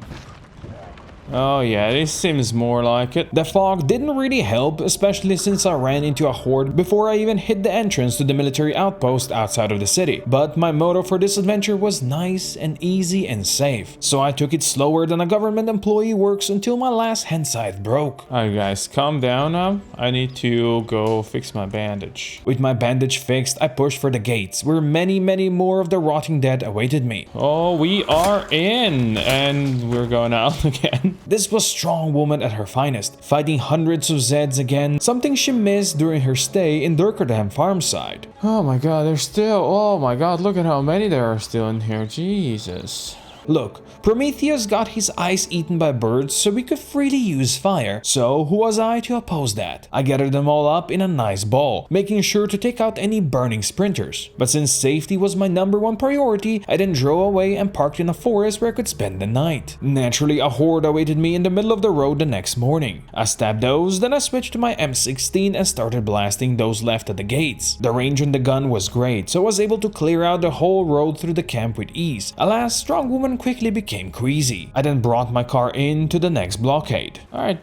Oh yeah, this seems more like it.
The fog didn't really help, especially since I ran into a horde before I even hit the entrance to the military outpost outside of the city. But my motto for this adventure was nice and easy and safe, so I took it slower than a government employee works until my last hand scythe broke.
Alright guys, calm down now. I need to go fix my bandage.
With my bandage fixed, I pushed for the gates, where many more of the rotting dead awaited me.
Oh, we are in, and we're going out again.
This was strong woman at her finest, fighting hundreds of Zeds again, something she missed during her stay in Dirkerdam Farmside.
Oh my god, there's still, oh my god, look at how many there are still in here, Jesus.
Look, Prometheus got his eyes eaten by birds so we could freely use fire, so who was I to oppose that? I gathered them all up in a nice ball, making sure to take out any burning sprinters. But since safety was my #1 priority, I then drove away and parked in a forest where I could spend the night. Naturally, a horde awaited me in the middle of the road the next morning. I stabbed those, then I switched to my M16 and started blasting those left at the gates. The range on the gun was great, so I was able to clear out the whole road through the camp with ease. Alas, strong woman quickly became queasy. I then brought my car in to the next blockade.
Alright,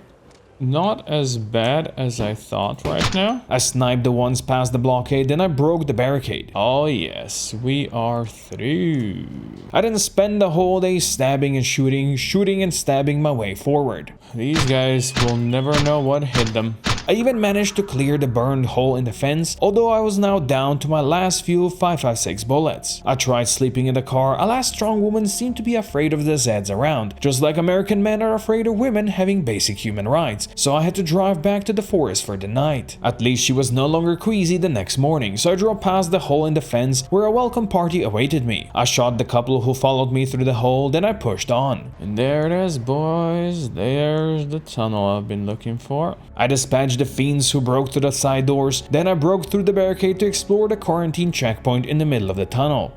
not as bad as I thought right now.
I sniped the ones past the blockade, then I broke the barricade.
Oh yes, we are through.
I then spent the whole day stabbing and shooting and stabbing my way forward.
These guys will never know what hit them.
I even managed to clear the burned hole in the fence, although I was now down to my last few 5.56 bullets. I tried sleeping in the car. A last strong woman seemed to be afraid of the Zeds around, just like American men are afraid of women having basic human rights, so I had to drive back to the forest for the night. At least she was no longer queasy the next morning, so I drove past the hole in the fence where a welcome party awaited me. I shot the couple who followed me through the hole, then I pushed on.
And there it is, boys. There's the tunnel I've been looking for.
I dispatched the fiends who broke through the side doors, then I broke through the barricade to explore the quarantine checkpoint in the middle of the tunnel.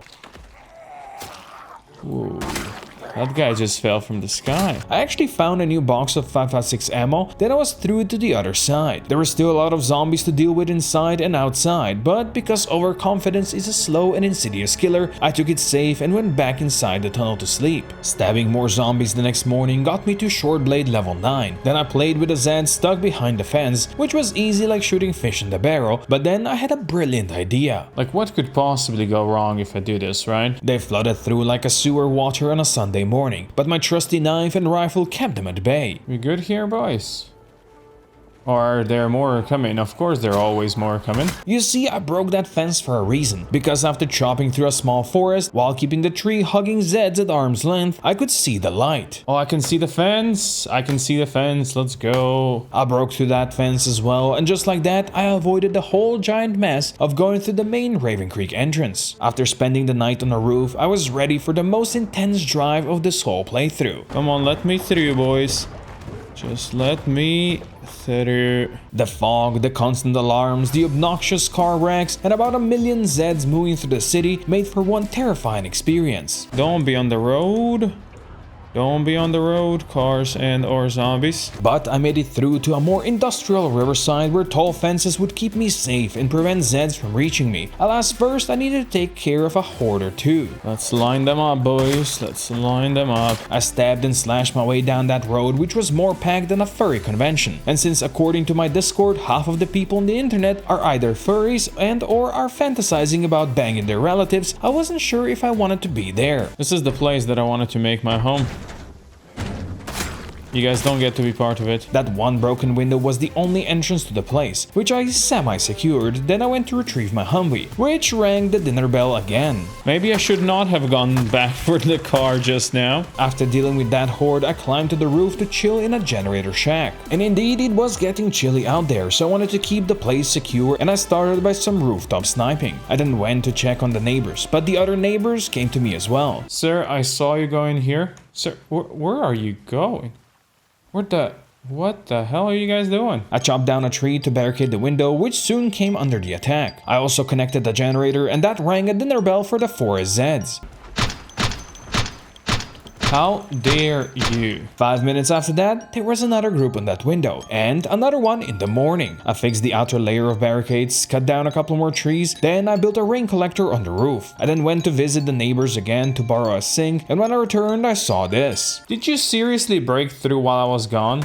Ooh. That guy just fell from the sky.
I actually found a new box of 5.56 ammo, then I was through to the other side. There were still a lot of zombies to deal with inside and outside, but because overconfidence is a slow and insidious killer, I took it safe and went back inside the tunnel to sleep. Stabbing more zombies the next morning got me to short blade level 9. Then I played with a Zed stuck behind the fence, which was easy like shooting fish in the barrel, but then I had a brilliant idea.
Like, what could possibly go wrong if I do this, right?
They flooded through like a sewer water on a Sunday morning, but my trusty knife and rifle kept them at bay.
We good here, boys? Or are there more coming? Of course there are always more coming.
You see, I broke that fence for a reason, because after chopping through a small forest while keeping the tree hugging Zeds at arm's length, I could see the light.
Oh, I can see the fence. I can see the fence. Let's go.
I broke through that fence as well, and just like that, I avoided the whole giant mess of going through the main Raven Creek entrance. After spending the night on the roof, I was ready for the most intense drive of this whole playthrough.
Come on, let me through, boys. Just let me through.
The fog, the constant alarms, the obnoxious car wrecks, and about 1 million Zeds moving through the city made for one terrifying experience.
Don't be on the road. Don't be on the road, cars and or zombies.
But I made it through to a more industrial Riverside where tall fences would keep me safe and prevent Zeds from reaching me. Alas, first I needed to take care of a horde or two.
Let's line them up, boys. Let's line them up.
I stabbed and slashed my way down that road, which was more packed than a furry convention. And since according to my Discord, half of the people on the internet are either furries and or are fantasizing about banging their relatives, I wasn't sure if I wanted to be there.
This is the place that I wanted to make my home. You guys don't get to be part of it.
That one broken window was the only entrance to the place, which I semi-secured. Then I went to retrieve my Humvee, which rang the dinner bell again.
Maybe I should not have gone back for the car just now.
After dealing with that horde, I climbed to the roof to chill in a generator shack. And indeed, it was getting chilly out there, so I wanted to keep the place secure, and I started by some rooftop sniping. I then went to check on the neighbors, but the other neighbors came to me as well.
Sir, I saw you going here. Sir, where are you going? What the hell are you guys doing?
I chopped down a tree to barricade the window, which soon came under the attack. I also connected the generator, and that rang a dinner bell for the Forest Zeds.
How dare you?
5 minutes after that, there was another group on that window, and another one in the morning. I fixed the outer layer of barricades, cut down a couple more trees, then I built a rain collector on the roof. I then went to visit the neighbors again to borrow a sink, and when I returned, I saw this.
Did you seriously break through while I was gone?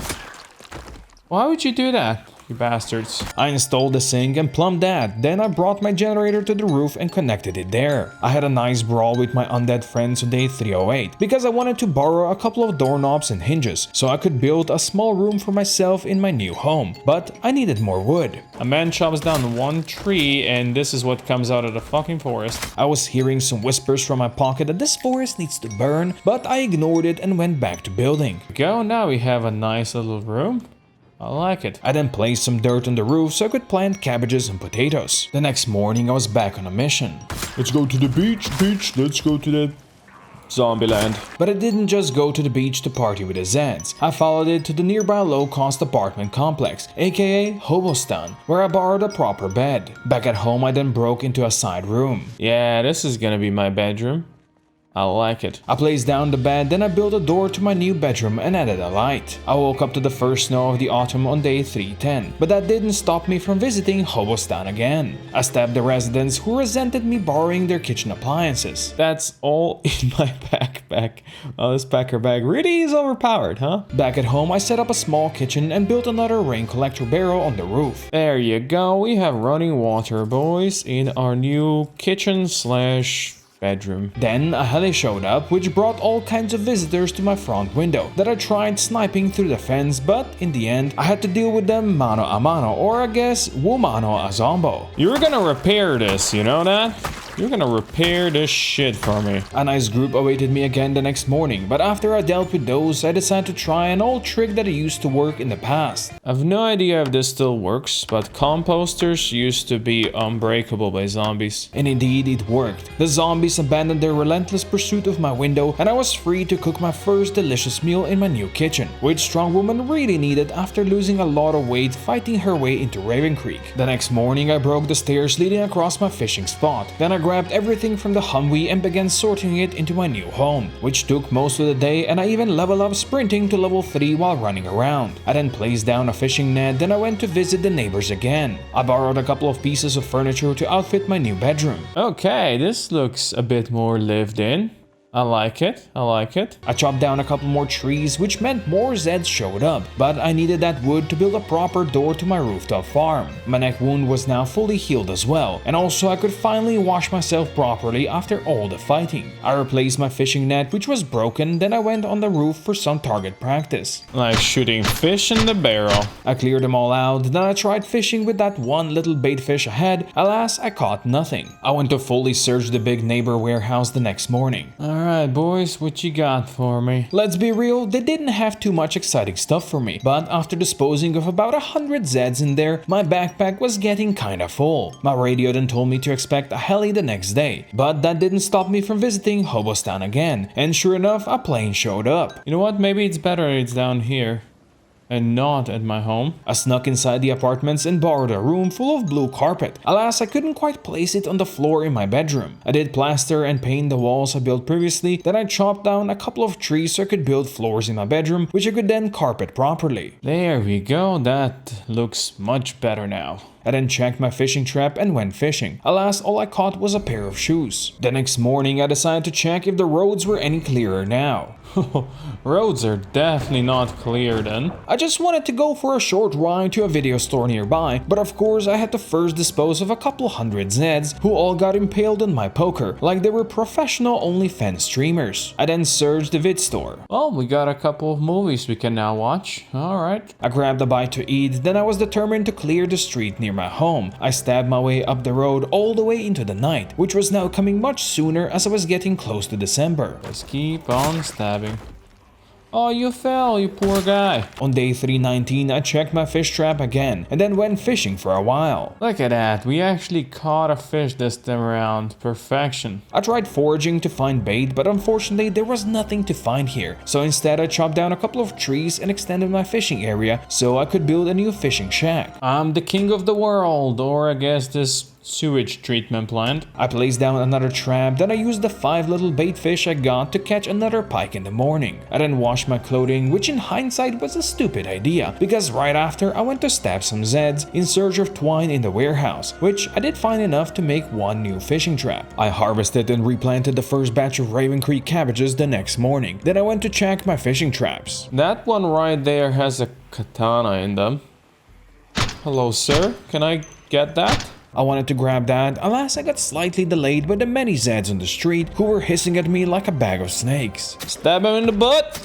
Why would you do that? You bastards.
I installed the sink and plumbed that, then I brought my generator to the roof and connected it there. I had a nice brawl with my undead friends on day 308, because I wanted to borrow a couple of doorknobs and hinges, so I could build a small room for myself in my new home, but I needed more wood.
A man chops down one tree and this is what comes out of the fucking forest.
I was hearing some whispers from my pocket that this forest needs to burn, but I ignored it and went back to building.
Go, now we have a nice little room. I like it.
I then placed some dirt on the roof so I could plant cabbages and potatoes. The next morning I was back on a mission.
Let's go to the beach, let's go to the Zombieland.
But I didn't just go to the beach to party with the Zeds. I followed it to the nearby low-cost apartment complex, aka Hobostan, where I borrowed a proper bed. Back at home I then broke into a side room.
Yeah, this is gonna be my bedroom. I like it.
I placed down the bed, then I built a door to my new bedroom and added a light. I woke up to the first snow of the autumn on day 310, but that didn't stop me from visiting Hobostan again. I stabbed the residents who resented me borrowing their kitchen appliances.
That's all in my backpack. Oh, this packer bag really is overpowered, huh?
Back at home, I set up a small kitchen and built another rain collector barrel on the roof.
There you go, we have running water, boys, in our new kitchen slash bedroom.
Then a heli showed up, which brought all kinds of visitors to my front window that I tried sniping through the fence, but in the end I had to deal with them mano a mano, or I guess womano a zombo.
You're gonna repair this, you know that? You're gonna repair this shit for me.
A nice group awaited me again the next morning, but after I dealt with those, I decided to try an old trick that I used to work in the past.
I've no idea if this still works, but composters used to be unbreakable by zombies.
And indeed it worked. The zombies abandoned their relentless pursuit of my window, and I was free to cook my first delicious meal in my new kitchen, which strong woman really needed after losing a lot of weight fighting her way into Raven Creek. The next morning I broke the stairs leading across my fishing spot. Then I grabbed everything from the Humvee and began sorting it into my new home, which took most of the day, and I even leveled up sprinting to level 3 while running around. I then placed down a fishing net, then I went to visit the neighbors again. I borrowed a couple of pieces of furniture to outfit my new bedroom.
Okay, this looks a bit more lived in. I like it, I like it.
I chopped down a couple more trees, which meant more Zeds showed up, but I needed that wood to build a proper door to my rooftop farm. My neck wound was now fully healed as well, and also I could finally wash myself properly after all the fighting. I replaced my fishing net, which was broken, then I went on the roof for some target practice.
Like shooting fish in the barrel.
I cleared them all out, then I tried fishing with that one little bait fish I had. Alas, I caught nothing. I went to fully search the big neighbor warehouse the next morning.
Alright boys, what you got for me?
Let's be real, they didn't have too much exciting stuff for me, but after disposing of about 100 Zeds in there, my backpack was getting kinda full. My radio then told me to expect a heli the next day, but that didn't stop me from visiting Hobostan again, and sure enough, a plane showed up.
You know what, maybe it's better it's down here and not at my home.
I snuck inside the apartments and borrowed a room full of blue carpet. Alas, I couldn't quite place it on the floor in my bedroom. I did plaster and paint the walls I built previously, then I chopped down a couple of trees so I could build floors in my bedroom, which I could then carpet properly.
There we go, that looks much better now.
I then checked my fishing trap and went fishing. Alas, all I caught was a pair of shoes. The next morning I decided to check if the roads were any clearer now.
Roads are definitely not clear then.
I just wanted to go for a short ride to a video store nearby, but of course I had to first dispose of a couple hundred Zeds who all got impaled on my poker, like they were professional OnlyFans streamers. I then searched the vid store.
Well, we got a couple of movies we can now watch. Alright.
I grabbed a bite to eat, then I was determined to clear the street near my home. I stabbed my way up the road all the way into the night, which was now coming much sooner as I was getting close to December.
Let's keep on stabbing. Oh, you fell, you poor guy.
On day 319, I checked my fish trap again and then went fishing for a while.
Look at that, we actually caught a fish this time around. Perfection.
I tried foraging to find bait, but unfortunately there was nothing to find here. So instead I chopped down a couple of trees and extended my fishing area so I could build a new fishing shack.
I'm the king of the world, or I guess this sewage treatment plant.
I placed down another trap, then I used the 5 little bait fish I got to catch another pike in the morning. I then washed my clothing, which in hindsight was a stupid idea, because right after I went to stab some Zeds in search of twine in the warehouse, which I did find enough to make one new fishing trap. I harvested and replanted the first batch of Raven Creek cabbages the next morning. Then I went to check my fishing traps.
That one right there has a katana in them. Hello, sir. Can I get that?
I wanted to grab that, alas I got slightly delayed by the many Zeds on the street who were hissing at me like a bag of snakes.
Stab him in the butt!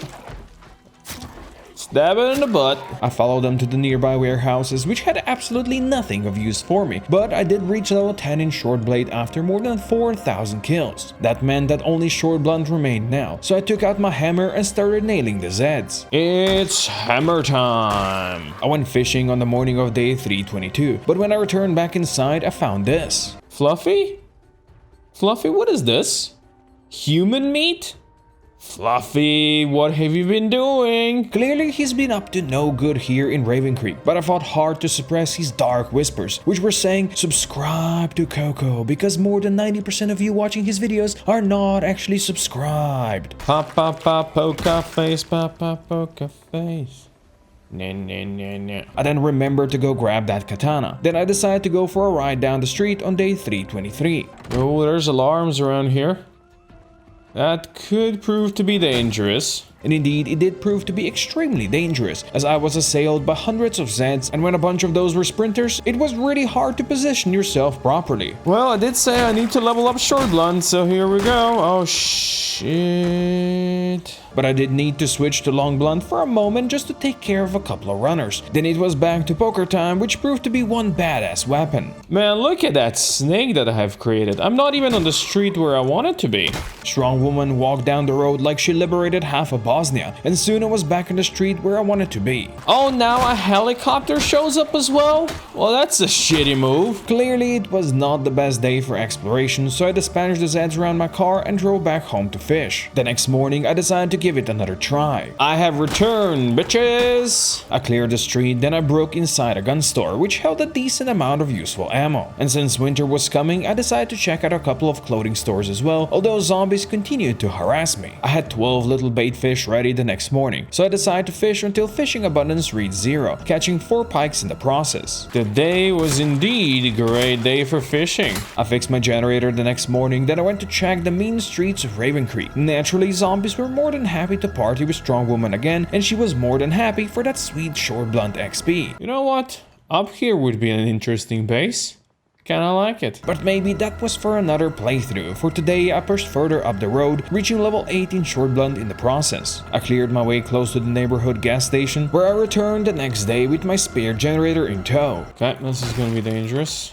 Stab it in the butt.
I followed them to the nearby warehouses, which had absolutely nothing of use for me, but I did reach level 10 in Short Blade after more than 4,000 kills. That meant that only Short Blunt remained now, so I took out my hammer and started nailing the Zeds.
It's hammer time.
I went fishing on the morning of day 322, but when I returned back inside, I found this.
Fluffy? Fluffy, what is this? Human meat? Fluffy, what have you been doing?
Clearly he's been up to no good here in Raven Creek, but I fought hard to suppress his dark whispers, which were saying subscribe to Coco because more than 90% of you watching his videos are not actually subscribed.
Pop, pop, pop, poker face, pop, pop, poker face. Nah, nah, nah, nah.
I then remembered to go grab that katana. Then I decided to go for a ride down the street on day 323.
Oh, there's alarms around here. That could prove to be dangerous.
And indeed, it did prove to be extremely dangerous, as I was assailed by hundreds of Zeds, and when a bunch of those were sprinters, it was really hard to position yourself properly.
Well, I did say I need to level up Short Blunt, so here we go. Oh, shit.
But I did need to switch to Long Blunt for a moment just to take care of a couple of runners. Then it was back to poker time, which proved to be one badass weapon.
Man, look at that snake that I have created. I'm not even on the street where I wanted to be.
Strong woman walked down the road like she liberated half of Bosnia, and soon I was back on the street where I wanted to be.
Oh, now a helicopter shows up as well? Well, that's a shitty move.
Clearly, it was not the best day for exploration, so I dispatched the Zeds around my car and drove back home to fish. The next morning, I decided to give it another try.
I have returned, bitches!
I cleared the street, then I broke inside a gun store, which held a decent amount of useful ammo. And since winter was coming, I decided to check out a couple of clothing stores as well, although zombies continued to harass me. I had 12 little bait fish ready the next morning, so I decided to fish until fishing abundance reached 0, catching 4 pikes in the process.
The day was indeed a great day for fishing.
I fixed my generator the next morning, then I went to check the mean streets of Raven Creek. Naturally, zombies were more than happy to party with Strong Woman again, and she was more than happy for that sweet Short Blunt XP.
You know what? Up here would be an interesting base. Kinda like it.
But maybe that was for another playthrough. For today, I pushed further up the road, reaching level 8 in Short Blunt in the process. I cleared my way close to the neighborhood gas station, where I returned the next day with my spare generator in tow.
Okay, this is gonna be dangerous.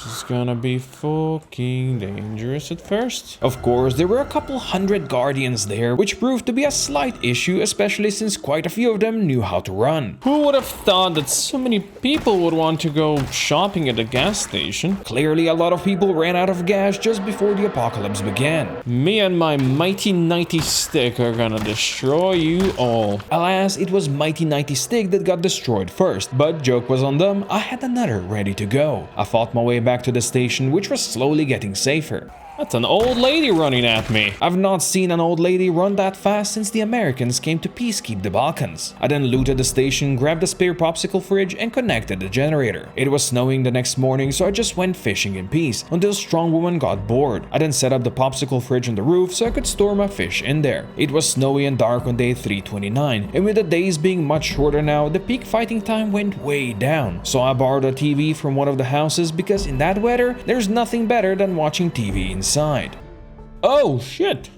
This is gonna be fucking dangerous at first.
Of course, there were a couple hundred guardians there, which proved to be a slight issue, especially since quite a few of them knew how to run.
Who would have thought that so many people would want to go shopping at a gas station?
Clearly, a lot of people ran out of gas just before the apocalypse began.
Me and my mighty 90 stick are gonna destroy you all.
Alas, it was mighty 90 stick that got destroyed first, but joke was on them, I had another ready to go. I fought my way back to the station, which was slowly getting safer.
That's an old lady running at me.
I've not seen an old lady run that fast since the Americans came to peacekeep the Balkans. I then looted the station, grabbed a spare popsicle fridge, and connected the generator. It was snowing the next morning, so I just went fishing in peace until Strong Woman got bored. I then set up the popsicle fridge on the roof so I could store my fish in there. It was snowy and dark on day 329, and with the days being much shorter now, the peak fighting time went way down. So I borrowed a TV from one of the houses because in that weather, there's nothing better than watching TV inside.
Oh, shit.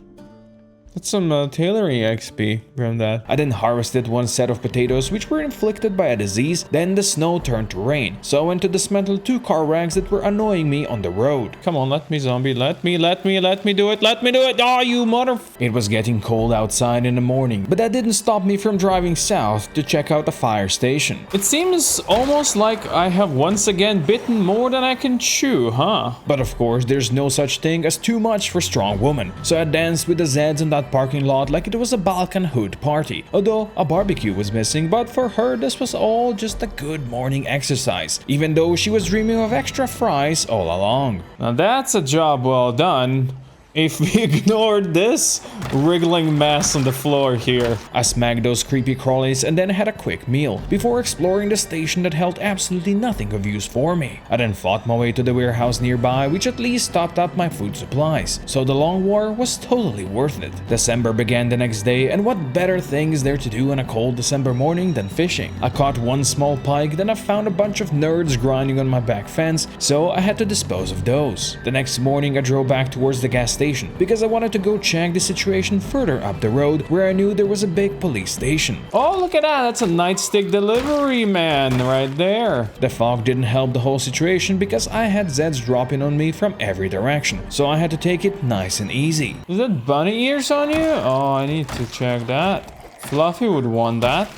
That's some tailoring XP from that.
I then harvested one set of potatoes which were inflicted by a disease, then the snow turned to rain, so I went to dismantle 2 car wrecks that were annoying me on the road.
Come on, let me, zombie. Let me do it. Let me do it. Oh, you mother...
It was getting cold outside in the morning, but that didn't stop me from driving south to check out the fire station.
It seems almost like I have once again bitten more than I can chew, huh?
But of course, there's no such thing as too much for strong woman, so I danced with the Zeds in that parking lot like it was a Balkan hood party, although a barbecue was missing, but for her this was all just a good morning exercise, even though she was dreaming of extra fries all along.
Now that's a job well done. If we ignored this wriggling mess on the floor here.
I smacked those creepy crawlies and then had a quick meal, before exploring the station that held absolutely nothing of use for me. I then fought my way to the warehouse nearby, which at least stocked up my food supplies, so the long war was totally worth it. December began the next day, and what better thing is there to do on a cold December morning than fishing? I caught one small pike, then I found a bunch of nerds grinding on my back fence, so I had to dispose of those. The next morning I drove back towards the gas station because I wanted to go check the situation further up the road where I knew there was a big police station.
Oh, look at that. That's a nightstick delivery man right there.
The fog didn't help the whole situation because I had Zeds dropping on me from every direction, so I had to take it nice and easy.
Is that bunny ears on you? Oh, I need to check that. Fluffy would want that.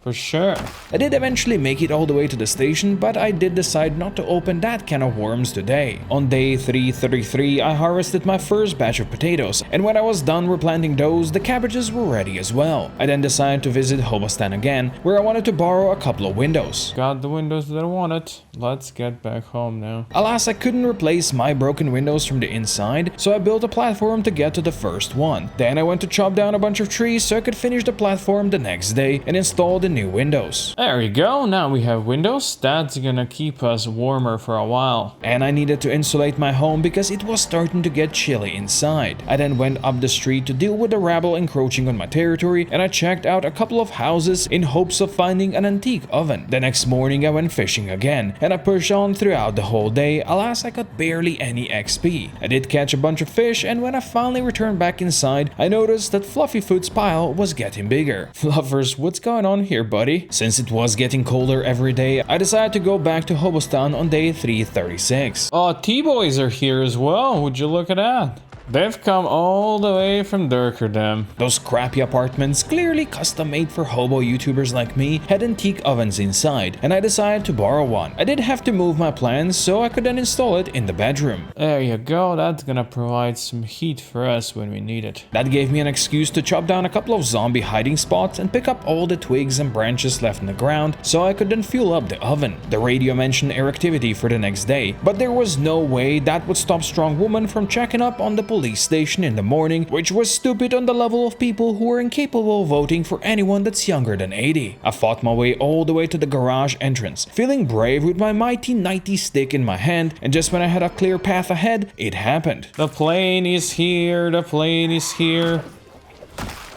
For sure.
I did eventually make it all the way to the station, but I did decide not to open that can of worms today. On day 333, I harvested my first batch of potatoes, and when I was done replanting those, the cabbages were ready as well. I then decided to visit Hobostan again, where I wanted to borrow a couple of windows.
Got the windows that I wanted. Let's get back home now.
Alas, I couldn't replace my broken windows from the inside, so I built a platform to get to the first one. Then I went to chop down a bunch of trees so I could finish the platform the next day and install the new windows.
There we go, now we have windows. That's gonna keep us warmer for a while.
And I needed to insulate my home because it was starting to get chilly inside. I then went up the street to deal with the rabble encroaching on my territory, and I checked out a couple of houses in hopes of finding an antique oven. The next morning I went fishing again, and I pushed on throughout the whole day. Alas, I got barely any XP. I did catch a bunch of fish, and when I finally returned back inside, I noticed that Fluffyfoot's pile was getting bigger. Fluffers, what's going on here, buddy? Since it was getting colder every day, I decided to go back to Hobostan on day 336.
Oh, T-boys are here as well. Would you look at that? They've come all the way from Dirkerdam.
Those crappy apartments, clearly custom made for hobo YouTubers like me, had antique ovens inside, and I decided to borrow one. I did have to move my plans so I could then install it in the bedroom.
There you go, that's gonna provide some heat for us when we need it.
That gave me an excuse to chop down a couple of zombie hiding spots and pick up all the twigs and branches left in the ground so I could then fuel up the oven. The radio mentioned air activity for the next day, but there was no way that would stop Strong Woman from checking up on the police station in the morning, which was stupid on the level of people who were incapable of voting for anyone that's younger than 80. I fought my way all the way to the garage entrance, feeling brave with my mighty nighty stick in my hand, and just when I had a clear path ahead, it happened.
The plane is here, the plane is here.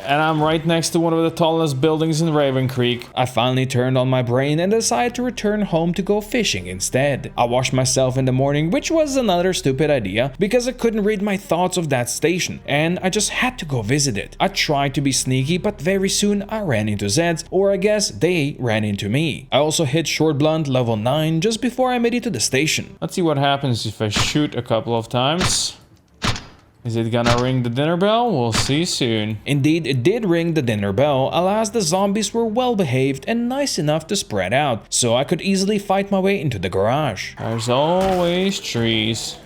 And I'm right next to one of the tallest buildings in Raven Creek.
I finally turned on my brain and decided to return home to go fishing instead. I washed myself in the morning, which was another stupid idea because I couldn't read my thoughts of that station, and I just had to go visit it. I tried to be sneaky, but very soon I ran into Zeds, or I guess they ran into me. I also hit Short Blunt level 9 just before I made it to the station.
Let's see what happens if I shoot a couple of times. Is it gonna ring the dinner bell? We'll see soon.
Indeed, it did ring the dinner bell. Alas, the zombies were well behaved and nice enough to spread out, so I could easily fight my way into the garage.
There's always trees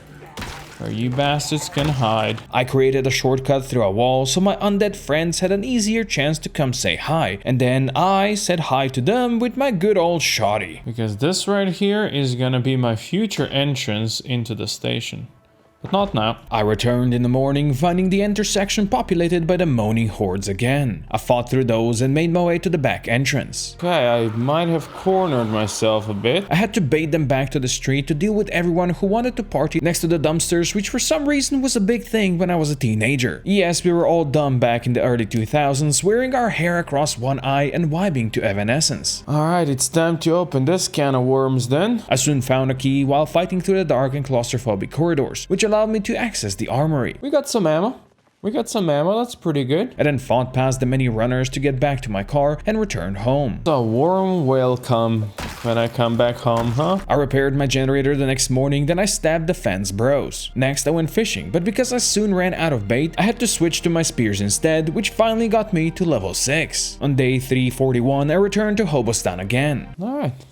where you bastards can hide.
I created a shortcut through a wall so my undead friends had an easier chance to come say hi, and then I said hi to them with my good old shotty.
Because this right here is gonna be my future entrance into the station. But not now.
I returned in the morning, finding the intersection populated by the moaning hordes again. I fought through those and made my way to the back entrance.
Okay, I might have cornered myself a bit.
I had to bait them back to the street to deal with everyone who wanted to party next to the dumpsters, which for some reason was a big thing when I was a teenager. Yes, we were all dumb back in the early 2000s, wearing our hair across one eye and vibing to Evanescence.
Alright, it's time to open this can of worms then.
I soon found a key while fighting through the dark and claustrophobic corridors, which allowed me to access the armory.
We got some ammo. We got some ammo, that's pretty good.
I then fought past the many runners to get back to my car and returned home.
A warm welcome when I come back home, huh?
I repaired my generator the next morning, then I stabbed the fence bros. Next I went fishing, but because I soon ran out of bait, I had to switch to my spears instead, which finally got me to level 6. On day 341, I returned to Hobostan again.
Alright.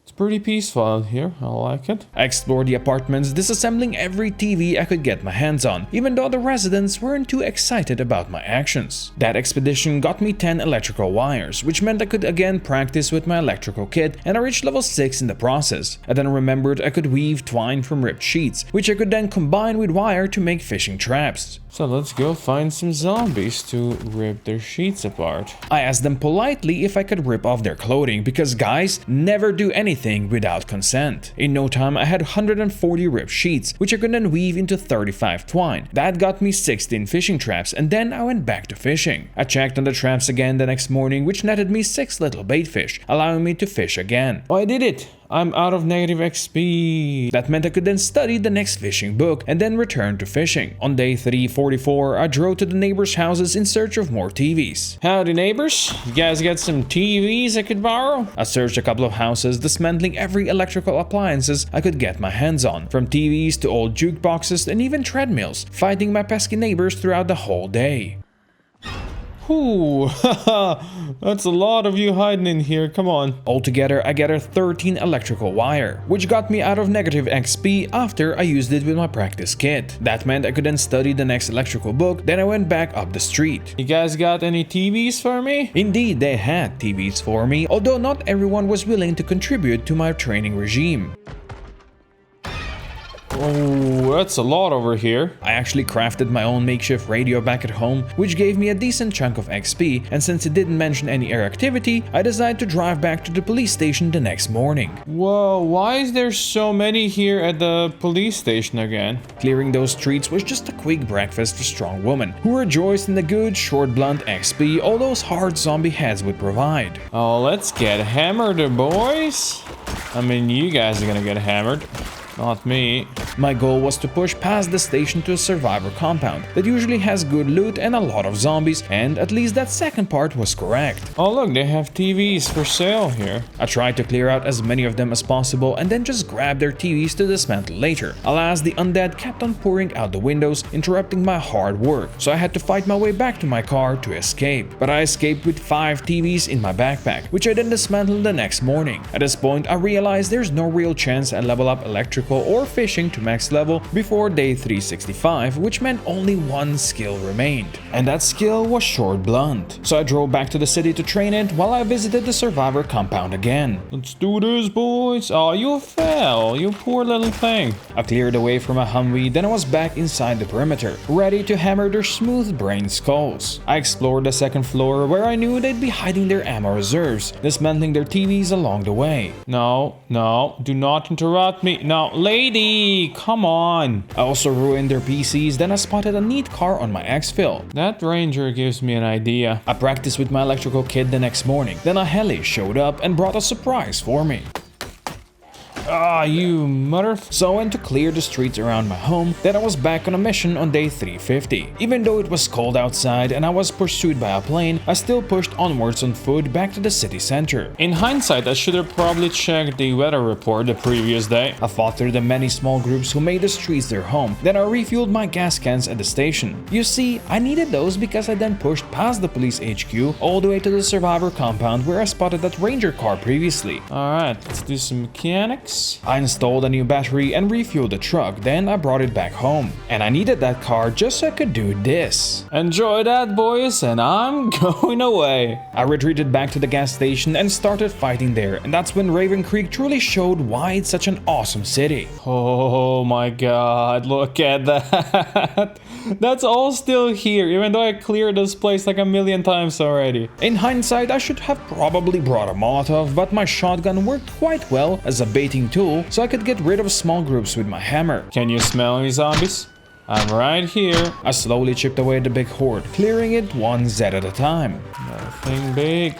It's pretty peaceful out here, I like it.
I explored the apartments, disassembling every TV I could get my hands on, even though the residents weren't too excited about my actions. That expedition got me 10 electrical wires, which meant I could again practice with my electrical kit, and I reached level 6 in the process. I then remembered I could weave twine from ripped sheets, which I could then combine with wire to make fishing traps.
So let's go find some zombies to rip their sheets apart.
I asked them politely if I could rip off their clothing, because guys never do anything without consent. In no time I had 140 ripped sheets, which I could then weave into 35 twine. That got me 16 fishing traps, and then I went back to fishing. I checked on the traps again the next morning, which netted me 6 little bait fish, allowing me to fish again.
Oh, I did it! I'm out of negative XP.
That meant I could then study the next fishing book and then return to fishing. On day 344, I drove to the neighbors' houses in search of more TVs.
Howdy neighbors, you guys got some TVs I could borrow?
I searched a couple of houses, dismantling every electrical appliances I could get my hands on, from TVs to old jukeboxes and even treadmills, fighting my pesky neighbors throughout the whole day.
Ooh, that's a lot of you hiding in here, come on.
Altogether, I gathered 13 electrical wire, which got me out of negative XP after I used it with my practice kit. That meant I could then study the next electrical book, then I went back up the street.
You guys got any TVs for me?
Indeed, they had TVs for me, although not everyone was willing to contribute to my training regime.
Oh, that's a lot over here.
I actually crafted my own makeshift radio back at home, which gave me a decent chunk of XP, and since it didn't mention any air activity, I decided to drive back to the police station the next morning.
Whoa, why is there so many here at the police station again?
Clearing those streets was just a quick breakfast for strong women, who rejoiced in the good, short, blunt XP all those hard zombie heads would provide.
Oh, let's get hammered, boys. I mean, you guys are gonna get hammered. Not me.
My goal was to push past the station to a survivor compound that usually has good loot and a lot of zombies, and at least that second part was correct.
Oh look, they have TVs for sale here.
I tried to clear out as many of them as possible and then just grab their TVs to dismantle later. Alas, the undead kept on pouring out the windows, interrupting my hard work, so I had to fight my way back to my car to escape. But I escaped with 5 TVs in my backpack, which I then dismantled the next morning. At this point, I realized there's no real chance I level up electrical or fishing to max level before day 365, which meant only one skill remained, and that skill was short blunt. So I drove back to the city to train it while I visited the survivor compound again.
Let's do this, boys. Oh, you fell, you poor little thing.
I cleared away from a Humvee, then I was back inside the perimeter, ready to hammer their smooth-brained skulls. I explored the second floor where I knew they'd be hiding their ammo reserves, dismantling their TVs along the way.
No, do not interrupt me. No, lady, come on.
I also ruined their PCs, then I spotted a neat car on my exfil.
That ranger gives me an idea.
I practiced with my electrical kit the next morning, then a heli showed up and brought a surprise for me.
Ah, you mother...
So I went to clear the streets around my home, then I was back on a mission on day 350. Even though it was cold outside and I was pursued by a plane, I still pushed onwards on foot back to the city center.
In hindsight, I should have probably checked the weather report the previous day.
I fought through the many small groups who made the streets their home, then I refueled my gas cans at the station. You see, I needed those because I then pushed past the police HQ all the way to the survivor compound where I spotted that ranger car previously.
Alright, let's do some mechanics.
I installed a new battery and refueled the truck, then I brought it back home. And I needed that car just so I could do this.
Enjoy that, boys, and I'm going away.
I retreated back to the gas station and started fighting there, and that's when Raven Creek truly showed why it's such an awesome city.
Oh my god, look at that. That's all still here, even though I cleared this place like a million times already.
In hindsight, I should have probably brought a Molotov, but my shotgun worked quite well as a baiting tool, so I could get rid of small groups with my hammer.
Can you smell me, zombies? I'm right here.
I slowly chipped away at the big horde, clearing it one Z at a time.
Nothing big.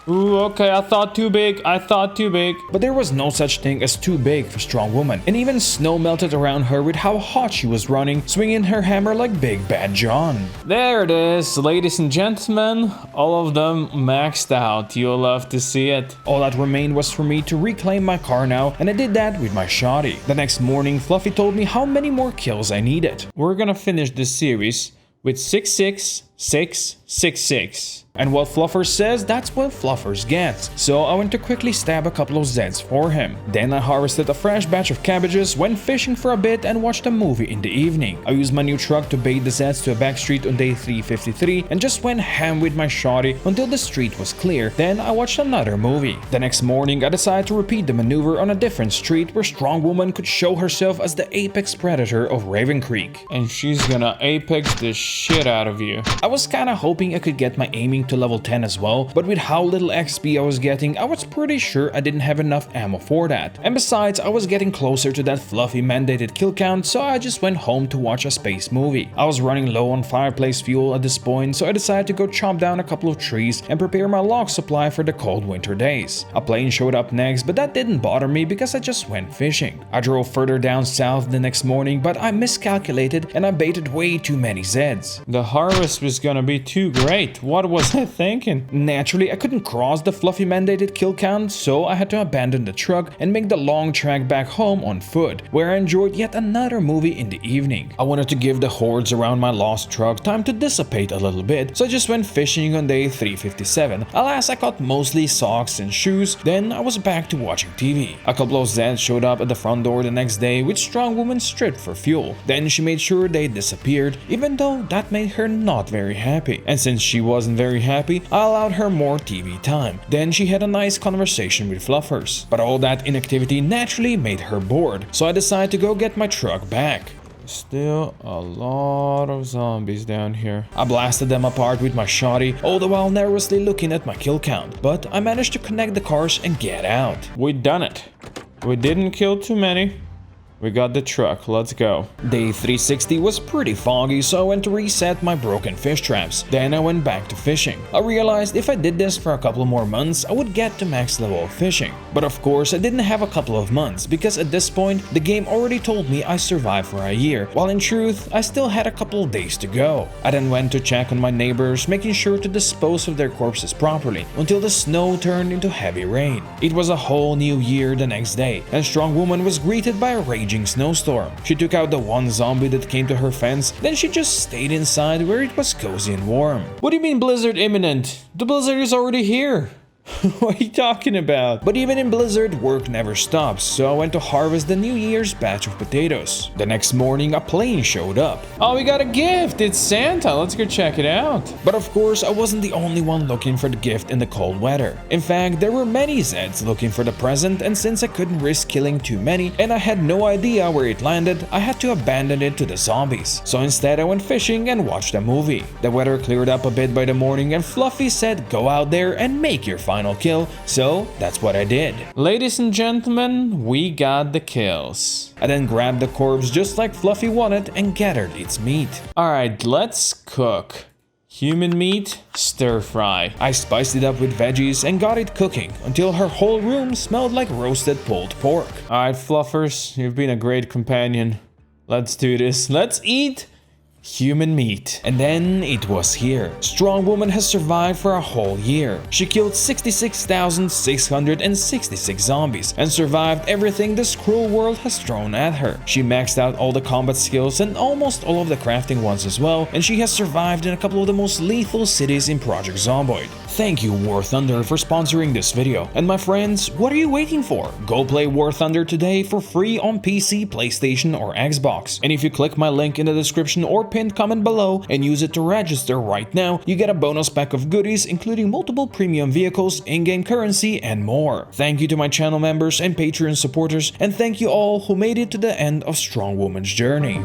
Ooh, okay, I thought too big. I thought too big.
But there was no such thing as too big for Strong Woman, and even snow melted around her with how hot she was running, swinging her hammer like Big Bad John.
There it is, ladies and gentlemen. All of them maxed out. You'll love to see it.
All that remained was for me to reclaim my car now, and I did that with my shoddy. The next morning, Fluffy told me how many more kills I needed.
We're gonna finish this series with 66666.
And what Fluffers says, that's what Fluffers gets. So I went to quickly stab a couple of Zeds for him. Then I harvested a fresh batch of cabbages, went fishing for a bit and watched a movie in the evening. I used my new truck to bait the Zeds to a back street on day 353 and just went ham with my shoddy until the street was clear. Then I watched another movie. The next morning I decided to repeat the maneuver on a different street where Strong Woman could show herself as the apex predator of Raven Creek.
And she's gonna apex the shit out of you.
I was kinda hoping I could get my aiming to level 10 as well, but with how little XP I was getting, I was pretty sure I didn't have enough ammo for that. And besides, I was getting closer to that fluffy mandated kill count, so I just went home to watch a space movie. I was running low on fireplace fuel at this point, so I decided to go chop down a couple of trees and prepare my log supply for the cold winter days. A plane showed up next, but that didn't bother me because I just went fishing. I drove further down south the next morning, but I miscalculated and I baited way too many Zeds.
The harvest was gonna be too great. What was I thinking?
Naturally, I couldn't cross the fluffy mandated kill count, so I had to abandon the truck and make the long trek back home on foot, where I enjoyed yet another movie in the evening. I wanted to give the hordes around my lost truck time to dissipate a little bit, so I just went fishing on day 357. Alas, I caught mostly socks and shoes, then I was back to watching TV. A couple of Zeds showed up at the front door the next day with Strong Woman stripped for fuel. Then she made sure they disappeared, even though that made her not very happy. And since she wasn't very happy, I allowed her more TV time. Then she had a nice conversation with Fluffers. But all that inactivity naturally made her bored, so I decided to go get my truck back.
Still a lot of zombies down here.
I blasted them apart with my shoddy, all the while nervously looking at my kill count. But I managed to connect the cars and get out.
We done it. We didn't kill too many. We got the truck, let's go.
Day 360 was pretty foggy, so I went to reset my broken fish traps. Then I went back to fishing. I realized if I did this for a couple more months, I would get to max level of fishing. But of course, I didn't have a couple of months, because at this point, the game already told me I survived for a year, while in truth, I still had a couple of days to go. I then went to check on my neighbors, making sure to dispose of their corpses properly, until the snow turned into heavy rain. It was a whole new year the next day, and Strong Woman was greeted by a raging snowstorm. She took out the one zombie that came to her fence, then she just stayed inside where it was cozy and warm.
What do you mean blizzard imminent? The blizzard is already here. What are you talking about?
But even in blizzard, work never stops, so I went to harvest the New Year's batch of potatoes. The next morning, a plane showed up.
Oh, we got a gift! It's Santa! Let's go check it out.
But of course, I wasn't the only one looking for the gift in the cold weather. In fact, there were many Zeds looking for the present, and since I couldn't risk killing too many, and I had no idea where it landed, I had to abandon it to the zombies. So instead, I went fishing and watched a movie. The weather cleared up a bit by the morning, and Fluffy said, go out there and make your final kill, so that's what I did.
Ladies and gentlemen, we got the kills.
I then grabbed the corpse just like Fluffy wanted and gathered its meat.
Alright, let's cook. Human meat, stir fry.
I spiced it up with veggies and got it cooking until her whole room smelled like roasted pulled pork.
Alright, Fluffers, you've been a great companion. Let's do this. Let's eat human meat.
And then it was here. Strong Woman has survived for a whole year. She killed 66,666 zombies and survived everything this cruel world has thrown at her. She maxed out all the combat skills and almost all of the crafting ones as well, and she has survived in a couple of the most lethal cities in Project Zomboid. Thank you, War Thunder, for sponsoring this video. And my friends, what are you waiting for? Go play War Thunder today for free on PC, PlayStation, or Xbox. And if you click my link in the description or pinned comment below and use it to register right now, you get a bonus pack of goodies, including multiple premium vehicles, in-game currency, and more. Thank you to my channel members and Patreon supporters, and thank you all who made it to the end of Strong Woman's journey.